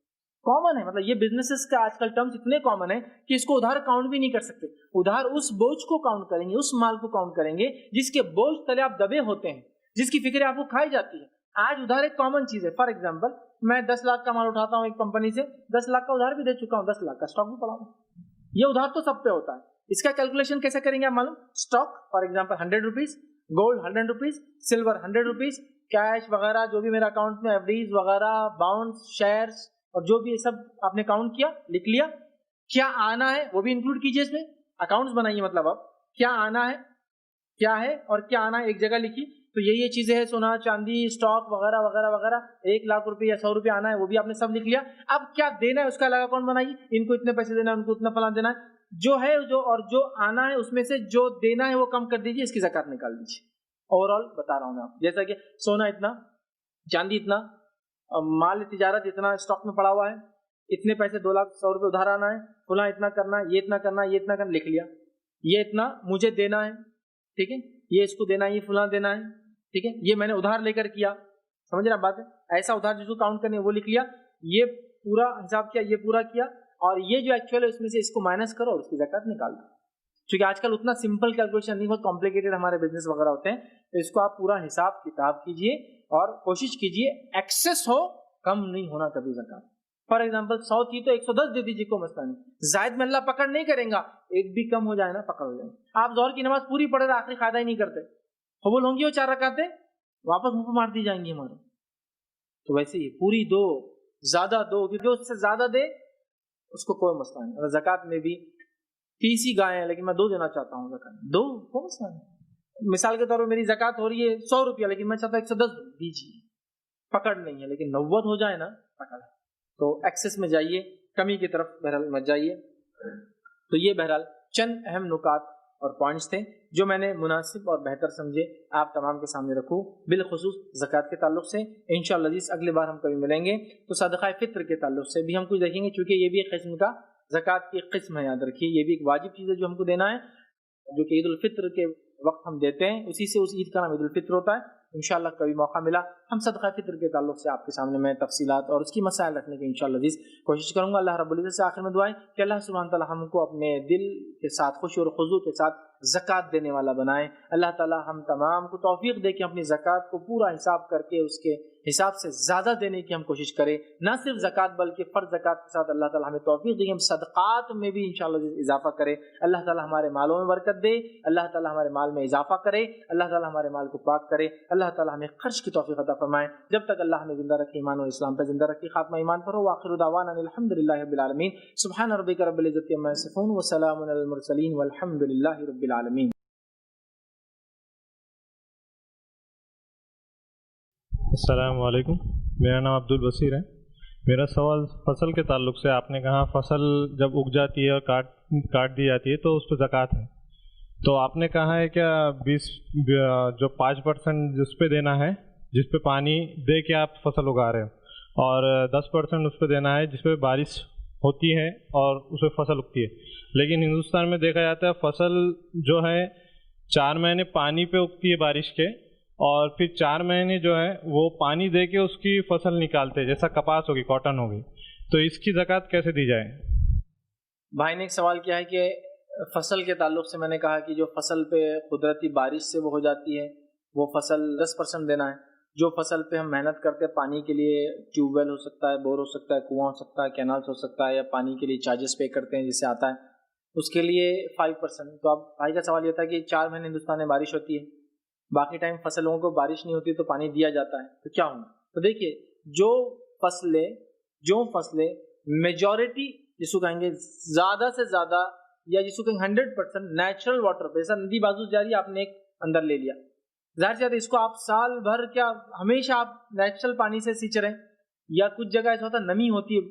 کامن ہے، مطلب یہ بزنسز کا آج کل ٹرمز اتنے کامن ہے کہ اس کو ادھار کاؤنٹ بھی نہیں کر سکتے۔ ادھار اس بوجھ کو کاؤنٹ کریں گے، اس مال کو کاؤنٹ کریں گے جس کے بوجھ تلے آپ دبے ہوتے ہیں، جس کی فکر آپ کو کھائی جاتی ہے۔ آج ادھار ایک کامن چیز ہے۔ فار ایگزامپل میں 10 لاکھ کا مال اٹھاتا ہوں ایک کمپنی سے، 10 لاکھ کا ادھار بھی دے چکا ہوں، 10 لاکھ کا اسٹاک بھی پڑا ہوں، یہ ادھار تو سب پہ ہوتا ہے۔ اس کا کیلکولیشن کیسے کریں گے آپ معلوم؟ Stock for example 100 rupees, gold 100 rupees, silver 100 rupees, cash وغیرہ جو بھی میرا اکاؤنٹ میں ایف ڈیز وغیرہ، باؤنڈز، شیئرز اور جو بھی سب آپ نے کاؤنٹ کیا، لکھ لیا، کیا آنا ہے وہ بھی انکلوڈ کیجئے اس میں، اکاؤنٹس بنائیے، مطلب اب کیا آنا ہے، کیا ہے اور کیا آنا ہے ایک جگہ لکھی، تو یہ چیزیں ہیں، سونا چاندی اسٹاک وغیرہ وغیرہ وغیرہ، 1 لاکھ روپے یا 100 روپے آنا ہے وہ بھی آپ نے سب لکھ لیا۔ اب کیا دینا ہے اس کا الگ اکاؤنٹ بنائیے، ان کو اتنے پیسے دینا ہے، ان کو اتنا فلاں دینا ہے، جو ہے اور جو آنا ہے اس میں سے جو دینا ہے وہ کم کر دیجیے، اس کی زکوٰۃ نکال دیجیے۔ اوور آل بتا رہا ہوں میں آپ، جیسا کہ سونا اتنا، چاندی اتنا، مال تجارت اتنا اسٹاک میں پڑا ہوا ہے، اتنے پیسے 2 لاکھ 100 روپے ادھار آنا ہے، فلاں اتنا کرنا ہے، یہ اتنا کرنا ہے، یہ اتنا کرنا، لکھ لیا، یہ اتنا مجھے دینا ہے، ٹھیک ہے، یہ اس کو دینا ہے، یہ فلاں دینا ہے، ٹھیک ہے، یہ میں نے ادھار لے کر کیا، سمجھ رہا بات ہے، ایسا ادھار جس کو کاؤنٹ کرنے وہ لکھ لیا، یہ پورا حساب کیا، یہ پورا کیا، اور یہ جو ایکچوئل ہے اس میں سے اس کو مائنس کرو اور اس کی زکوٰۃ نکال دو۔ چونکہ آج کل اتنا سمپل کیلکولیشن نہیں، بہت کمپلیکیٹڈ ہمارے بزنس وغیرہ ہوتے ہیں، تو اس کو آپ پورا حساب کتاب کیجئے اور کوشش کیجئے ایکسس ہو، کم نہیں ہونا کبھی زکوٰۃ۔ فار ایگزامپل 100 تھی تو 110 دے دیجیے، کوئی مسئلہ نہیں، زائد میں اللہ پکڑ نہیں کریں گا، ایک بھی کم ہو جائے نا پکڑ ہو جائے۔ آپ ظہر کی نماز پوری پڑھے تو آخری قاعدہ ہی نہیں کرتے، قبول ہوں گی وہ 4 رکعتیں، واپس منہ پہ مار دی جائیں گی ہمارے، تو ویسے ہی پوری دو، زیادہ دو، کیونکہ اس سے زیادہ دے اس کو کوئی مسئلہ نہیں۔ اگر زکوٰۃ میں بھی 30 ہی گائے ہیں لیکن میں 2 دینا چاہتا ہوں، زکوٰۃ 2 کوئی مسئلہ نہیں۔ مثال کے طور پر میری زکوٰۃ ہو رہی ہے 100 روپیہ لیکن میں چاہتا ہوں 110 دیجیے، پکڑ نہیں ہے، لیکن 90 ہو جائے نا پکڑ ہے، تو ایکسس میں جائیے، کمی کی طرف بہرحال مت جائیے۔ تو یہ بہرحال چند اہم نکات اور پوائنٹس تھے جو میں نے مناسب اور بہتر سمجھے آپ تمام کے سامنے رکھوں، بالخصوص زکوٰۃ کے تعلق سے۔ انشاءاللہ جس اگلے بار ہم کبھی ملیں گے تو صدقہ فطر کے تعلق سے بھی ہم کچھ دیکھیں گے، چونکہ یہ بھی ایک قسم کا زکوٰۃ کی قسم ہے، یاد رکھیے یہ بھی ایک واجب چیز ہے جو ہم کو دینا ہے، جو کہ عید الفطر کے وقت ہم دیتے ہیں، اسی سے اس عید کا نام عید الفطر ہوتا ہے۔ انشاءاللہ کبھی موقع ملا ہم صدقہ فطر کے تعلق سے آپ کے سامنے میں تفصیلات اور اس کی مسائل رکھنے کی انشاءاللہ عزیز کوشش کروں گا. اللہ رب العزت سے آخر میں دعائیں کہ اللہ سبحانہ تعالیٰ ہم کو اپنے دل کے ساتھ خوشی اور خضوع کے ساتھ زکوٰۃ دینے والا بنائیں. اللہ تعالیٰ ہم تمام کو توفیق دے کہ اپنی زکوٰۃ کو پورا حساب کر کے اس کے حساب سے زیادہ دینے کی ہم کوشش کریں. نہ صرف زکوٰۃ بلکہ فرض زکوٰۃ کے ساتھ اللہ تعالیٰ ہمیں توفیق دے کہ ہم صدقات میں بھی انشاءاللہ اضافہ کریں. اللہ تعالیٰ ہمارے مالوں میں برکت دے, اللہ تعالیٰ ہمارے مال میں اضافہ کرے, اللہ تعالیٰ ہمارے مال کو پاک کرے, اللہ تعالیٰ ہمیں خرچ کی توفیق عطا فرمائے. جب تک اللہ ہمیں زندہ رکھے ایمان و اسلام پہ زندہ رکھے, خاتمہ ایمان پر ہو. وآخر دعوانا الحمدللہ رب العالمین. سبحان ربک رب العزت عما یصفون وسلام علی المرسلین والحمدللہ رب العالمین. السلام علیکم, میرا نام عبد البصیر ہے. میرا سوال فصل کے تعلق سے, آپ نے کہا فصل جب اگ جاتی ہے اور کاٹ دی جاتی ہے تو اس پہ زکوٰۃ ہے, تو آپ نے کہا ہے کیا 5% جس پہ دینا ہے جس پہ پانی دے کے آپ فصل اگا رہے ہو, اور 10% اس پہ دینا ہے جس پہ بارش ہوتی ہے اور اس پہ فصل اگتی ہے. لیکن ہندوستان میں دیکھا جاتا ہے فصل جو ہے 4 مہینے پانی پہ اگتی ہے بارش کے, اور پھر 4 مہینے جو ہے وہ پانی دے کے اس کی فصل نکالتے ہیں, جیسا کپاس ہوگی, کاٹن ہوگی. تو اس کی زکوٰۃ کیسے دی جائے؟ بھائی نے ایک سوال کیا ہے کہ فصل کے تعلق سے میں نے کہا کہ جو فصل پہ قدرتی بارش سے وہ ہو جاتی ہے وہ فصل 10% دینا ہے. جو فصل پہ ہم محنت کرتے ہیں پانی کے لیے, ٹیوب ویل ہو سکتا ہے, بور ہو سکتا ہے, کنواں ہو سکتا ہے, کینالس ہو سکتا ہے, یا پانی کے لیے چارجز پے کرتے ہیں جس سے آتا ہے, اس کے لیے 5%. تو اب بھائی کا سوال یہ تھا کہ 4 مہینے ہندوستان میں بارش ہوتی ہے, باقی ٹائم فصلوں کو بارش نہیں ہوتی تو پانی دیا جاتا ہے, تو کیا ہوگا؟ تو دیکھیے جو فصلیں میجورٹی جس کو کہیں گے زیادہ سے زیادہ, یا جس کو کہیں 100% نیچرل واٹر پہ, جیسا ندی بازو جاری آپ نے ایک اندر لے لیا, ظاہر سی بات ہے اس کو آپ سال بھر کیا ہمیشہ آپ نیچرل پانی سے سینچ رہے ہیں, یا کچھ جگہ ایسا ہوتا ہے نمی ہوتی ہے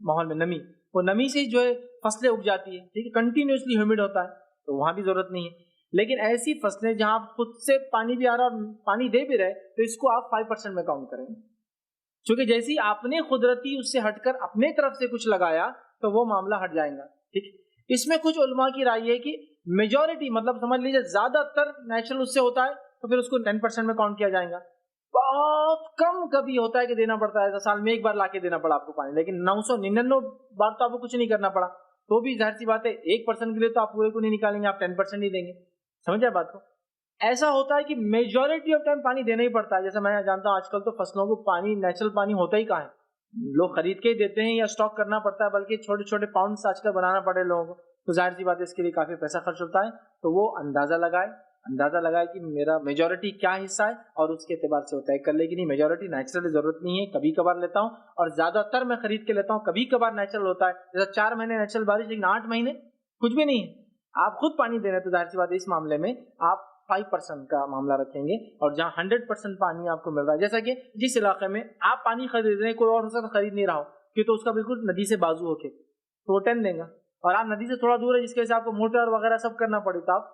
ماحول میں, وہ نمی سے جو ہے فصلیں اگ جاتی ہے, ٹھیک ہے, کنٹینیوسلی ہیومڈ ہوتا ہے تو وہاں بھی ضرورت نہیں ہے. لیکن ایسی فصلیں جہاں آپ خود سے پانی بھی آ رہا اور پانی دے بھی رہے تو اس کو آپ 5% میں کاؤنٹ کریں گے, کیونکہ جیسے ہی آپ نے قدرتی اس سے ہٹ کر اپنے طرف سے کچھ لگایا تو وہ معاملہ ہٹ جائے گا. ٹھیک, اس میں کچھ علماء کی رائے ہے کہ میجورٹی مطلب سمجھ لیجیے زیادہ تر نیچرل اس سے ہوتا ہے تو پھر اس کو 10% میں کاؤنٹ کیا جائے گا. بہت کم کبھی ہوتا ہے کہ دینا پڑتا ہے, سال میں ایک بار لا کے دینا پڑا آپ کو پانی, لیکن 999 بار تو آپ کو کچھ نہیں کرنا پڑا, تو بھی ظاہر سی بات ہے 1% کے لیے تو آپ پورے کو نہیں نکالیں گے, آپ 10% ہی دیں گے. سمجھا بات کو؟ ایسا ہوتا ہے کہ میجورٹی آف ٹائم پانی دینا ہی پڑتا ہے. جیسا میں جانتا ہوں آج کل تو فصلوں کو پانی نیچرل پانی ہوتا ہی کہاں ہے, لوگ خرید کے ہی دیتے ہیں یا اسٹاک کرنا پڑتا ہے, بلکہ چھوٹے چھوٹے پاؤنڈس آج کل بنانا پڑے لوگوں کو, تو ظاہر سی بات ہے اس کے لیے کافی پیسہ خرچ ہوتا ہے. تو وہ اندازہ لگائے کہ میرا میجورٹی کیا حصہ ہے اور اس کے اعتبار سے ہوتا ہے کر لے کہ نہیں میجورٹی نیچرل ضرورت نہیں ہے, کبھی کبھار لیتا ہوں, اور زیادہ تر میں خرید کے لیتا ہوں, کبھی کبھار نیچرل ہوتا ہے. جیسا 4 مہینے نیچرل بارش, لیکن 8 مہینے کچھ بھی نہیں ہے, آپ خود پانی دے رہے ہیں, تو ظاہر سی بات ہے اس معاملے میں آپ 5% کا معاملہ رکھیں گے. اور جہاں 100% پانی آپ کو مل رہا ہے, جیسا کہ جس علاقے میں آپ پانی خرید رہے ہیں کوئی اور ہو سکتا خرید نہیں رہا ہو, کہ تو اس کا بالکل ندی سے بازو ہو کے تو وہ 10 دیں گا, اور آپ ندی سے تھوڑا دور ہے جس کی وجہ سے آپ کو موٹر وغیرہ سب کرنا پڑے تو آپ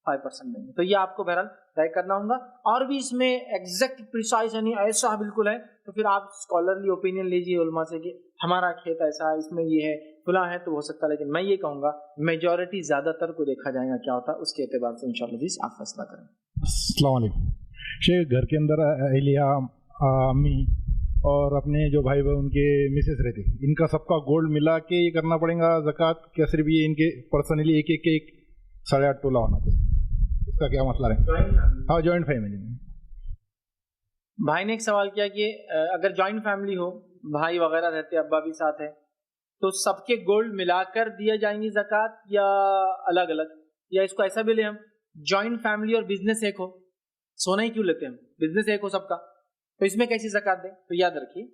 5% دیں گے. تو یہ آپ کو بہرحال طے کرنا ہوگا. اور بھی اس میں ایگزیکٹ پریسائز یعنی ایسا بالکل ہے تو پھر آپ اسکالرلی اوپینین لیجیے علماء سے کہ ہمارا کھیت ایسا ہے, اس میں یہ ہے فلاں ہے, تو ہو سکتا ہے. لیکن میں یہ کہوں گا میجورٹی زیادہ تر کو دیکھا جائے گا کیا ہوتا ہے, اس کے اعتبار سے انشاءاللہ آپ فیصلہ کریں. السلام علیکم شیخ. گھر کے اندر اہلیہ, امی اور اپنے جو بھائی ان کے مسز رہتے, ان کا سب کا گولڈ ملا کے یہ کرنا پڑے گا زکوٰۃ, کیا صرف یہ ان کے پرسنلی ایک 8.5 تولہ ہونا چاہیے, اس کا کیا مسئلہ ہے؟ ہاں, جوائنٹ فیملی میں. بھائی نے ایک سوال کیا کہ اگر جوائنٹ فیملی ہو, بھائی وغیرہ رہتے, ابا بھی ساتھ ہے, تو سب کے گولڈ ملا کر دیا جائیں گی زکوٰۃ یا الگ الگ, یا اس کو ایسا بھی لیں ہم جوائنٹ فیملی اور بزنس ایک ہو, سونا ہی کیوں لیتے ہیں, بزنس ایک ہو سب کا, تو اس میں کیسی زکوٰۃ دیں؟ تو یاد رکھیے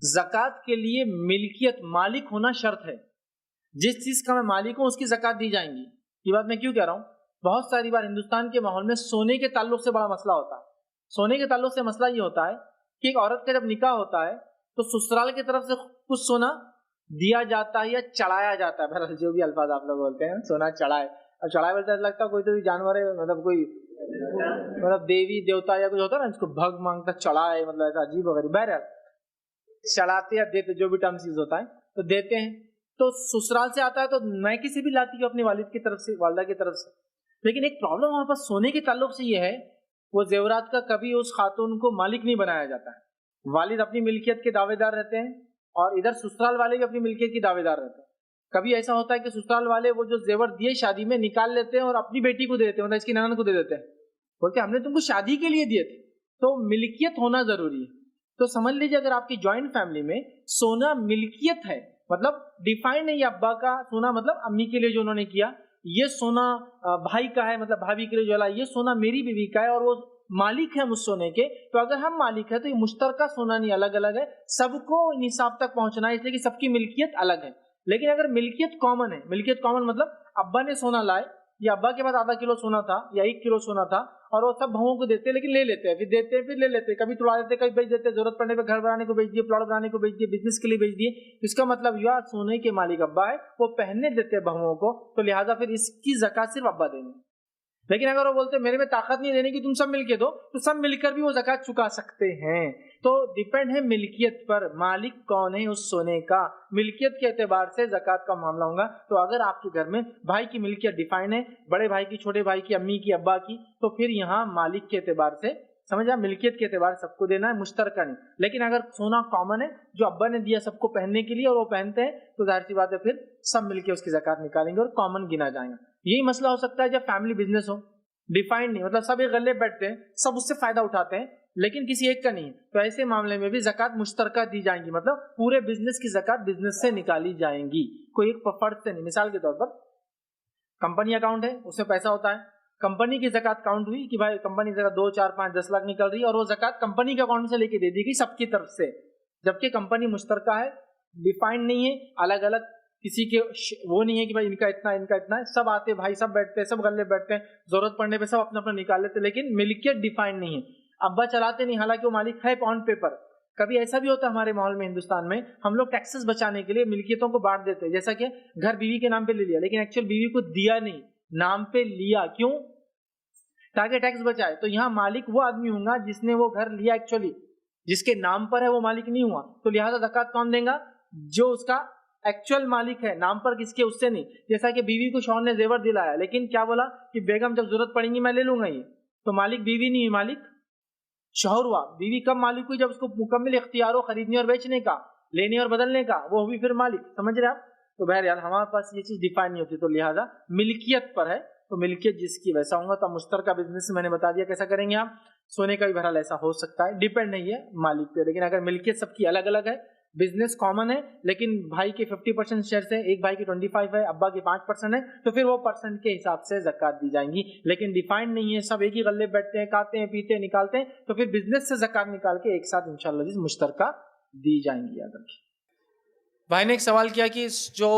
زکوٰۃ کے لیے ملکیت, مالک ہونا شرط ہے. جس چیز کا میں مالک ہوں اس کی زکوٰۃ دی جائیں گی. یہ بات میں کیوں کہہ رہا ہوں, بہت ساری بار ہندوستان کے ماحول میں سونے کے تعلق سے بڑا مسئلہ ہوتا ہے. سونے کے تعلق سے مسئلہ یہ ہوتا ہے کہ ایک عورت کا جب نکاح ہوتا ہے تو سسرال کی طرف سے کچھ سونا دیا جاتا ہے یا چڑھایا جاتا ہے, بہرحال جو بھی الفاظ آپ لوگ بولتے ہیں, سونا چڑھائے. اب چڑھائے بولتا ہے لگتا ہے کوئی تو بھی جانور ہے, مطلب کوئی مطلب دیوی دیوتا یا کچھ ہوتا ہے نا, اس کو بھگ مانگتا چڑھائے, مطلب ایسا عجیب وغیرہ. بہرحال چڑھاتے یا دیتے جو بھی ٹرم چیز ہوتا ہے تو دیتے ہیں. تو سسرال سے آتا ہے تو میں کسی بھی لاتی ہوں اپنی والد کی طرف سے, والدہ کی طرف سے. لیکن ایک پرابلم وہاں پر سونے کے تعلق سے یہ ہے وہ زیورات کا کبھی اس خاتون کو مالک نہیں بنایا جاتا ہے. والد اپنی ملکیت کے دعوے دار رہتے ہیں اور ادھر سسرال والے بھی اپنی ملکیت کی دعوے دار رہتے ہیں. کبھی ایسا ہوتا ہے کہ سسرال والے وہ جو زیور دیے شادی میں نکال لیتے ہیں اور اپنی بیٹی کو دے دیتے ہیں, مطلب اس کی ننند کو دے دیتے ہیں, بولتے ہم نے تم کو شادی کے لیے دیے تھے. تو ملکیت ہونا ضروری ہے. تو سمجھ لیجیے اگر آپ کی جوائنٹ فیملی میں سونا ملکیت ہے, مطلب ڈیفائن نہیں ابا کا سونا, مطلب امی کے لیے جو انہوں نے کیا, یہ سونا بھائی کا ہے, مطلب بھابھی کے لیے جو لا, یہ سونا میری بیوی کا ہے اور وہ مالک ہے اس سونے کے, تو اگر ہم مالک ہے تو یہ مشترکہ سونا نہیں, الگ الگ ہے, سب کو نصاب تک پہنچنا ہے, اس لیے کہ سب کی ملکیت الگ ہے. لیکن اگر ملکیت کامن ہے, ملکیت کامن مطلب ابا نے سونا لائے, یا ابا کے پاس آدھا کلو سونا تھا یا 1 کلو سونا تھا, اور وہ سب بہوؤں کو دیتے, لیکن لے لیتے ہیں, پھر دیتے ہیں, پھر لے لیتے ہیں, کبھی توڑا دیتے, کبھی بیچ دیتے, ضرورت پڑنے پہ گھر بنانے کو بیچ دیے, پلاٹ بنانے کو بیچ دیے, بزنس کے لیے بیچ دیے. اس کا مطلب یہ سونے کے مالک ابا ہے, وہ پہننے دیتے بہوؤں کو, تو لہٰذا پھر اس کی زکات صرف ابا دیں گے. لیکن اگر وہ بولتے میرے میں طاقت نہیں دینے کی, تم سب مل کے دو, تو سب مل کر بھی وہ زکات چکا سکتے ہیں. تو ڈیپینڈ ہے ملکیت پر, مالک کون ہے اس سونے کا, ملکیت کے اعتبار سے زکات کا معاملہ ہوگا. تو اگر آپ کے گھر میں بھائی کی ملکیت ڈیفائن ہے, بڑے بھائی کی, چھوٹے بھائی کی, امی کی, ابا کی, تو پھر یہاں مالک کے اعتبار سے سمجھا, ملکیت کے اعتبار سے سب کو دینا ہے, مشترکہ نہیں. لیکن اگر سونا کامن ہے جو ابا نے دیا سب کو پہننے کے لیے اور وہ پہنتے ہیں, تو ظاہر سی بات ہے پھر سب مل کے اس کی زکات نکالیں گے اور کامن گنا جائیں گا. یہی مسئلہ ہو سکتا ہے جب فیملی بزنس ہو, ڈیفائنڈ نہیں, مطلب سب ایک غلے بیٹھتے ہیں, سب اس سے فائدہ اٹھاتے ہیں, لیکن کسی ایک کا نہیں ہے, تو ایسے معاملے میں بھی زکات مشترکہ دی جائیں گی, مطلب پورے بزنس کی زکات بزنس سے نکالی جائیں گی, کوئی ایک فرد سے نہیں. مثال کے طور پر کمپنی اکاؤنٹ ہے, اس میں پیسہ ہوتا ہے, کمپنی کی زکات کاؤنٹ ہوئی کہ بھائی کمپنی سے 2, 4, 5, 10 لاکھ نکل رہی ہے, اور وہ زکات کمپنی کے اکاؤنٹ سے لے کے دے دی گئی سب کی طرف سے, جبکہ کمپنی مشترکہ ہے, ڈیفائنڈ نہیں ہے, الگ الگ کسی کے وہ نہیں ہے کہ بھائی ان کا اتنا, ان کا اتنا ہے, سب آتے بھائی, سب بیٹھتے ہیں, سب غلے بیٹھتے ہیں, ضرورت پڑنے پہ سب اپنا اپنا نکال لیتے, لیکن ملکیت ڈیفائنڈ نہیں ہے. ابا چلاتے نہیں, حالانکہ وہ مالک ہے آن پیپر. کبھی ایسا بھی ہوتا ہے ہمارے ماحول میں, ہندوستان میں ہم لوگ ٹیکسز بچانے کے لیے ملکیتوں کو بانٹ دیتے ہیں, جیسا کہ گھر بیوی کے نام پہ لے لیا, لیکن ایکچوئل بیوی کو دیا نہیں, نام پہ لیا. کیوں؟ تاکہ ٹیکس بچائے. تو یہاں مالک وہ آدمی ہوں گا جس نے وہ گھر لیا ایکچولی, جس کے نام پر ہے وہ مالک نہیں ہوا, تو لہٰذا زکات کون دیں گا؟ جو اس کا ایکچوئل مالک ہے, نام پر کس کے, اس سے نہیں. جیسا کہ بیوی کو شوہر نے زیور دلایا, لیکن کیا بولا کہ بیگم جب ضرورت پڑیں گی میں لے لوں گا, یہ تو مالک بیوی نہیں, مالک شوہر ہوا. بیوی کب مالک ہوئی؟ جب اس کو مکمل اختیار ہو خریدنے اور بیچنے کا, لینے اور بدلنے کا, وہ ہوئی پھر مالک. سمجھ رہے آپ؟ تو بہرحال ہمارے پاس یہ چیز ڈیفائن نہیں ہوتی, تو لہٰذا ملکیت پر ہے, تو ملکیت جس کی ویسا ہوگا. تو مشترکہ بزنس میں نے بتا دیا کیسا کریں گے آپ. سونے کا بھی بہرحال ایسا ہو سکتا ہے, ڈیپینڈ نہیں ہے مالک پہ. لیکن اگر ملکیت سب کی الگ الگ ہے, بزنس کامن ہے, لیکن بھائی کے 50% شیئر سے, ایک بھائی کے 25 ہے, ابا کے 5% ہے, تو پھر وہ پرسنٹ کے حساب سے زکات دی جائیں گی. لیکن ڈیفائنڈ نہیں ہے, سب ایک ہی غلے بیٹھتے ہیں, کھاتے ہیں, پیتے ہیں, نکالتے ہیں, تو پھر بزنس سے زکات نکال کے ایک ساتھ انشاءاللہ مشترکہ دی جائیں گی. یاد رکھیے. بھائی نے ایک سوال کیا کہ جو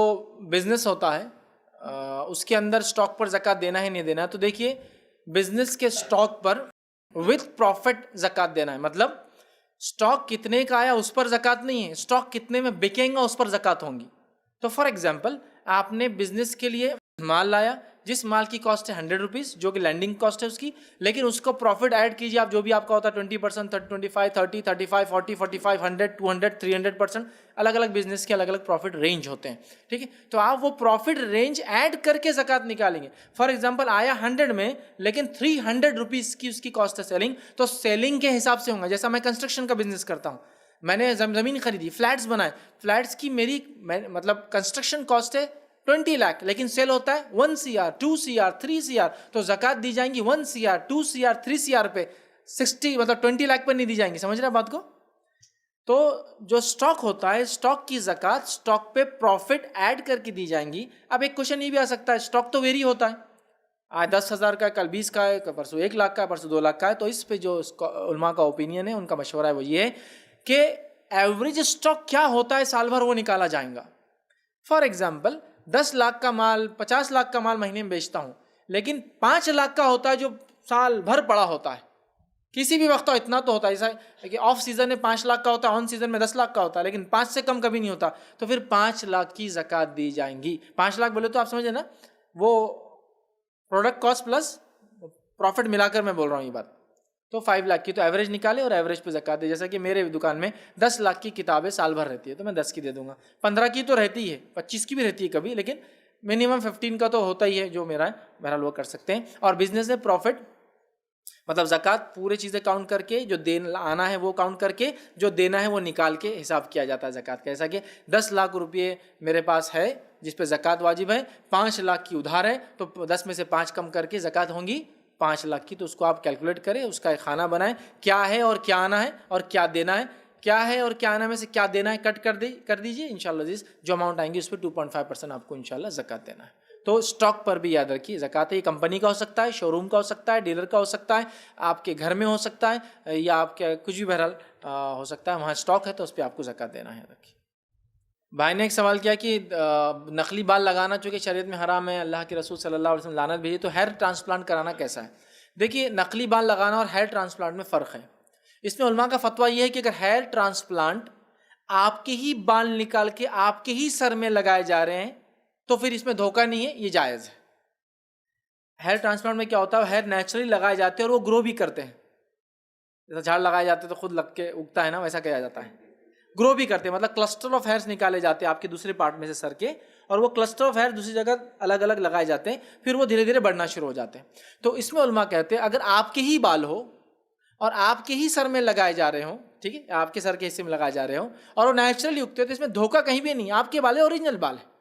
بزنس ہوتا ہے اس کے اندر اسٹاک پر زکات دینا ہے نہیں دینا ہے. تو دیکھیے, بزنس کے اسٹاک پر وتھ پروفٹ زکات دینا ہے. مطلب اسٹاک کتنے کا آیا اس پر زکات نہیں ہے, اسٹاک کتنے میں بکیں گا اس پر زکات ہوں گی. تو فار ایگزامپل آپ نے بزنس کے لیے مال لایا, جس مال کی کاسٹ ہے 100 روپیز, جو کہ لینڈنگ کاسٹ ہے اس کی, لیکن اس کو پروفٹ ایڈ کیجیے آپ, جو بھی آپ کا ہوتا ہے 20%, 25, 30, 35, 40, 45, 100, 200, 300%, الگ الگ بزنس کے الگ الگ پروفٹ رینج ہوتے ہیں. ٹھیک ہے, تو آپ وہ پروفٹ رینج ایڈ کر کے زکات نکالیں گے. فار ایگزامپل آیا 100 میں, لیکن 300 روپیز کی اس کی کاسٹ ہے سیلنگ, تو سیلنگ کے حساب سے ہوں گا. جیسا میں کنسٹرکشن کا بزنس کرتا ہوں, میں نے زمین خریدی, فلیٹس بنائے, فلیٹس کی میری مطلب کنسٹرکشن کاسٹ ہے 20 لاکھ, لیکن سیل ہوتا ہے 1 CR, 2 CR, 3 CR, تو زکات دی جائیں گی 1 CR, 2 CR, 3 CR پہ, 60 مطلب 20 لاکھ پر نہیں دی جائیں گی. سمجھ رہے ہیں بات کو؟ تو جو سٹاک ہوتا ہے, سٹاک کی زکات سٹاک پہ پروفٹ ایڈ کر کے دی جائیں گی. اب ایک کوشچن یہ بھی آ سکتا ہے, سٹاک تو ویری ہوتا ہے, آج 10,000 کا ہے, کل 20 کا ہے, پرسوں 1 لاکھ کا ہے, پرسوں 2 لاکھ کا ہے. تو اس پہ جو علماء کا اوپینین ہے, ان کا مشورہ ہے, وہ یہ ہے کہ ایوریج سٹاک کیا ہوتا ہے سال بھر وہ نکالا جائے گا. فار ایگزامپل 10 لاکھ کا مال, 50 لاکھ کا مال مہینے میں بیچتا ہوں, لیکن 5 لاکھ کا ہوتا ہے جو سال بھر پڑا ہوتا ہے. کسی بھی وقت اتنا تو ہوتا ہے, ایسا کہ آف سیزن میں 5 لاکھ کا ہوتا ہے, آن سیزن میں 10 لاکھ کا ہوتا ہے, لیکن 5 سے کم کبھی نہیں ہوتا. تو پھر 5 لاکھ کی زکات دی جائیں گی. 5 لاکھ بولے تو آپ سمجھے نا, وہ پروڈکٹ کاسٹ پلس پروفٹ ملا کر میں بول رہا ہوں یہ بات. تو 5 لاکھ کی تو ایوریج نکالے اور ایوریج پہ زکات دے. جیسا کہ میرے دکان میں 10 لاکھ کی کتابیں سال بھر رہتی ہے, تو میں 10 کی دے دوں گا. 15 کی تو رہتی ہے, 25 کی بھی رہتی ہے کبھی, لیکن منیمم 15 کا تو ہوتا ہی ہے جو میرا ہے. بہرحال وہ کر سکتے ہیں. اور بزنس میں پروفٹ مطلب زکوٰۃ پورے چیزیں کاؤنٹ کر کے، جو آنا ہے وہ کاؤنٹ کر کے، جو دینا ہے وہ نکال کے حساب کیا جاتا ہے زکوٰۃ کا. ایسا کہ 10 لاکھ روپئے میرے پاس ہے جس پہ زکوٰۃ واجب ہے، 5 لاکھ کی ادھار ہے، تو 10 میں سے 5 کم کر کے زکوٰۃ ہوں گی 5 لاکھ کی. تو اس کو آپ کیلکولیٹ کریں، اس کا ایک خانہ بنائیں، کیا ہے اور کیا آنا ہے اور کیا دینا ہے، کیا ہے اور کیا آنا میں سے کیا دینا ہے کٹ کر دیجیے. انشاءاللہ عزیز جو اماؤنٹ آئیں گی اس پہ 2.5% آپ کو انشاءاللہ زکوٰۃ دینا ہے. تو اسٹاک پر بھی یاد رکھیے زکوٰۃ یہ کمپنی کا ہو سکتا ہے، شو روم کا ہو سکتا ہے، ڈیلر کا ہو سکتا ہے، آپ کے گھر میں ہو سکتا ہے، یا آپ کے کچھ بھی بہرحال ہو سکتا ہے، وہاں اسٹاک ہے تو اس پہ آپ کو زکوٰۃ دینا ہے. رکھیے. بھائی نے ایک سوال کیا کہ نقلی بال لگانا چونکہ شریعت میں حرام ہے، اللہ کے رسول صلی اللہ علیہ وسلم لعنت بھیجی، تو ہیئر ٹرانسپلانٹ کرانا کیسا ہے؟ دیکھیے نقلی بال لگانا اور ہیئر ٹرانسپلانٹ میں فرق ہے. اس میں علماء کا فتویٰ یہ ہے کہ اگر ہیئر ٹرانسپلانٹ آپ کے ہی بال نکال کے آپ کے ہی سر میں لگائے جا رہے ہیں تو پھر اس میں دھوکہ نہیں ہے، یہ جائز ہے. ہیئر ٹرانسپلانٹ میں کیا ہوتا ہے، ہیئر نیچرلی لگائے جاتے ہیں اور وہ گرو بھی کرتے ہیں. جیسا جھاڑ لگائے جاتے ہیں تو خود لگ کے اگتا ہے نا، ویسا کیا جاتا ہے، گرو بھی کرتے ہیں. مطلب کلسٹر آف ہیئرس نکالے جاتے ہیں آپ کے دوسرے پارٹ میں سے سر کے، اور وہ کلسٹر آف ہیئر دوسری جگہ الگ الگ لگائے جاتے ہیں، پھر وہ دھیرے دھیرے بڑھنا شروع ہو جاتے ہیں. تو اس میں علماء کہتے ہیں اگر آپ کے ہی بال ہو اور آپ کے ہی سر میں لگائے جا رہے ہوں، ٹھیک ہے، آپ کے سر کے حصے میں لگائے جا رہے ہوں اور وہ نیچرلی اگتے ہیں، تو اس میں دھوکہ کہیں بھی نہیں، آپ کے بال ہے، اوریجنل بال ہے.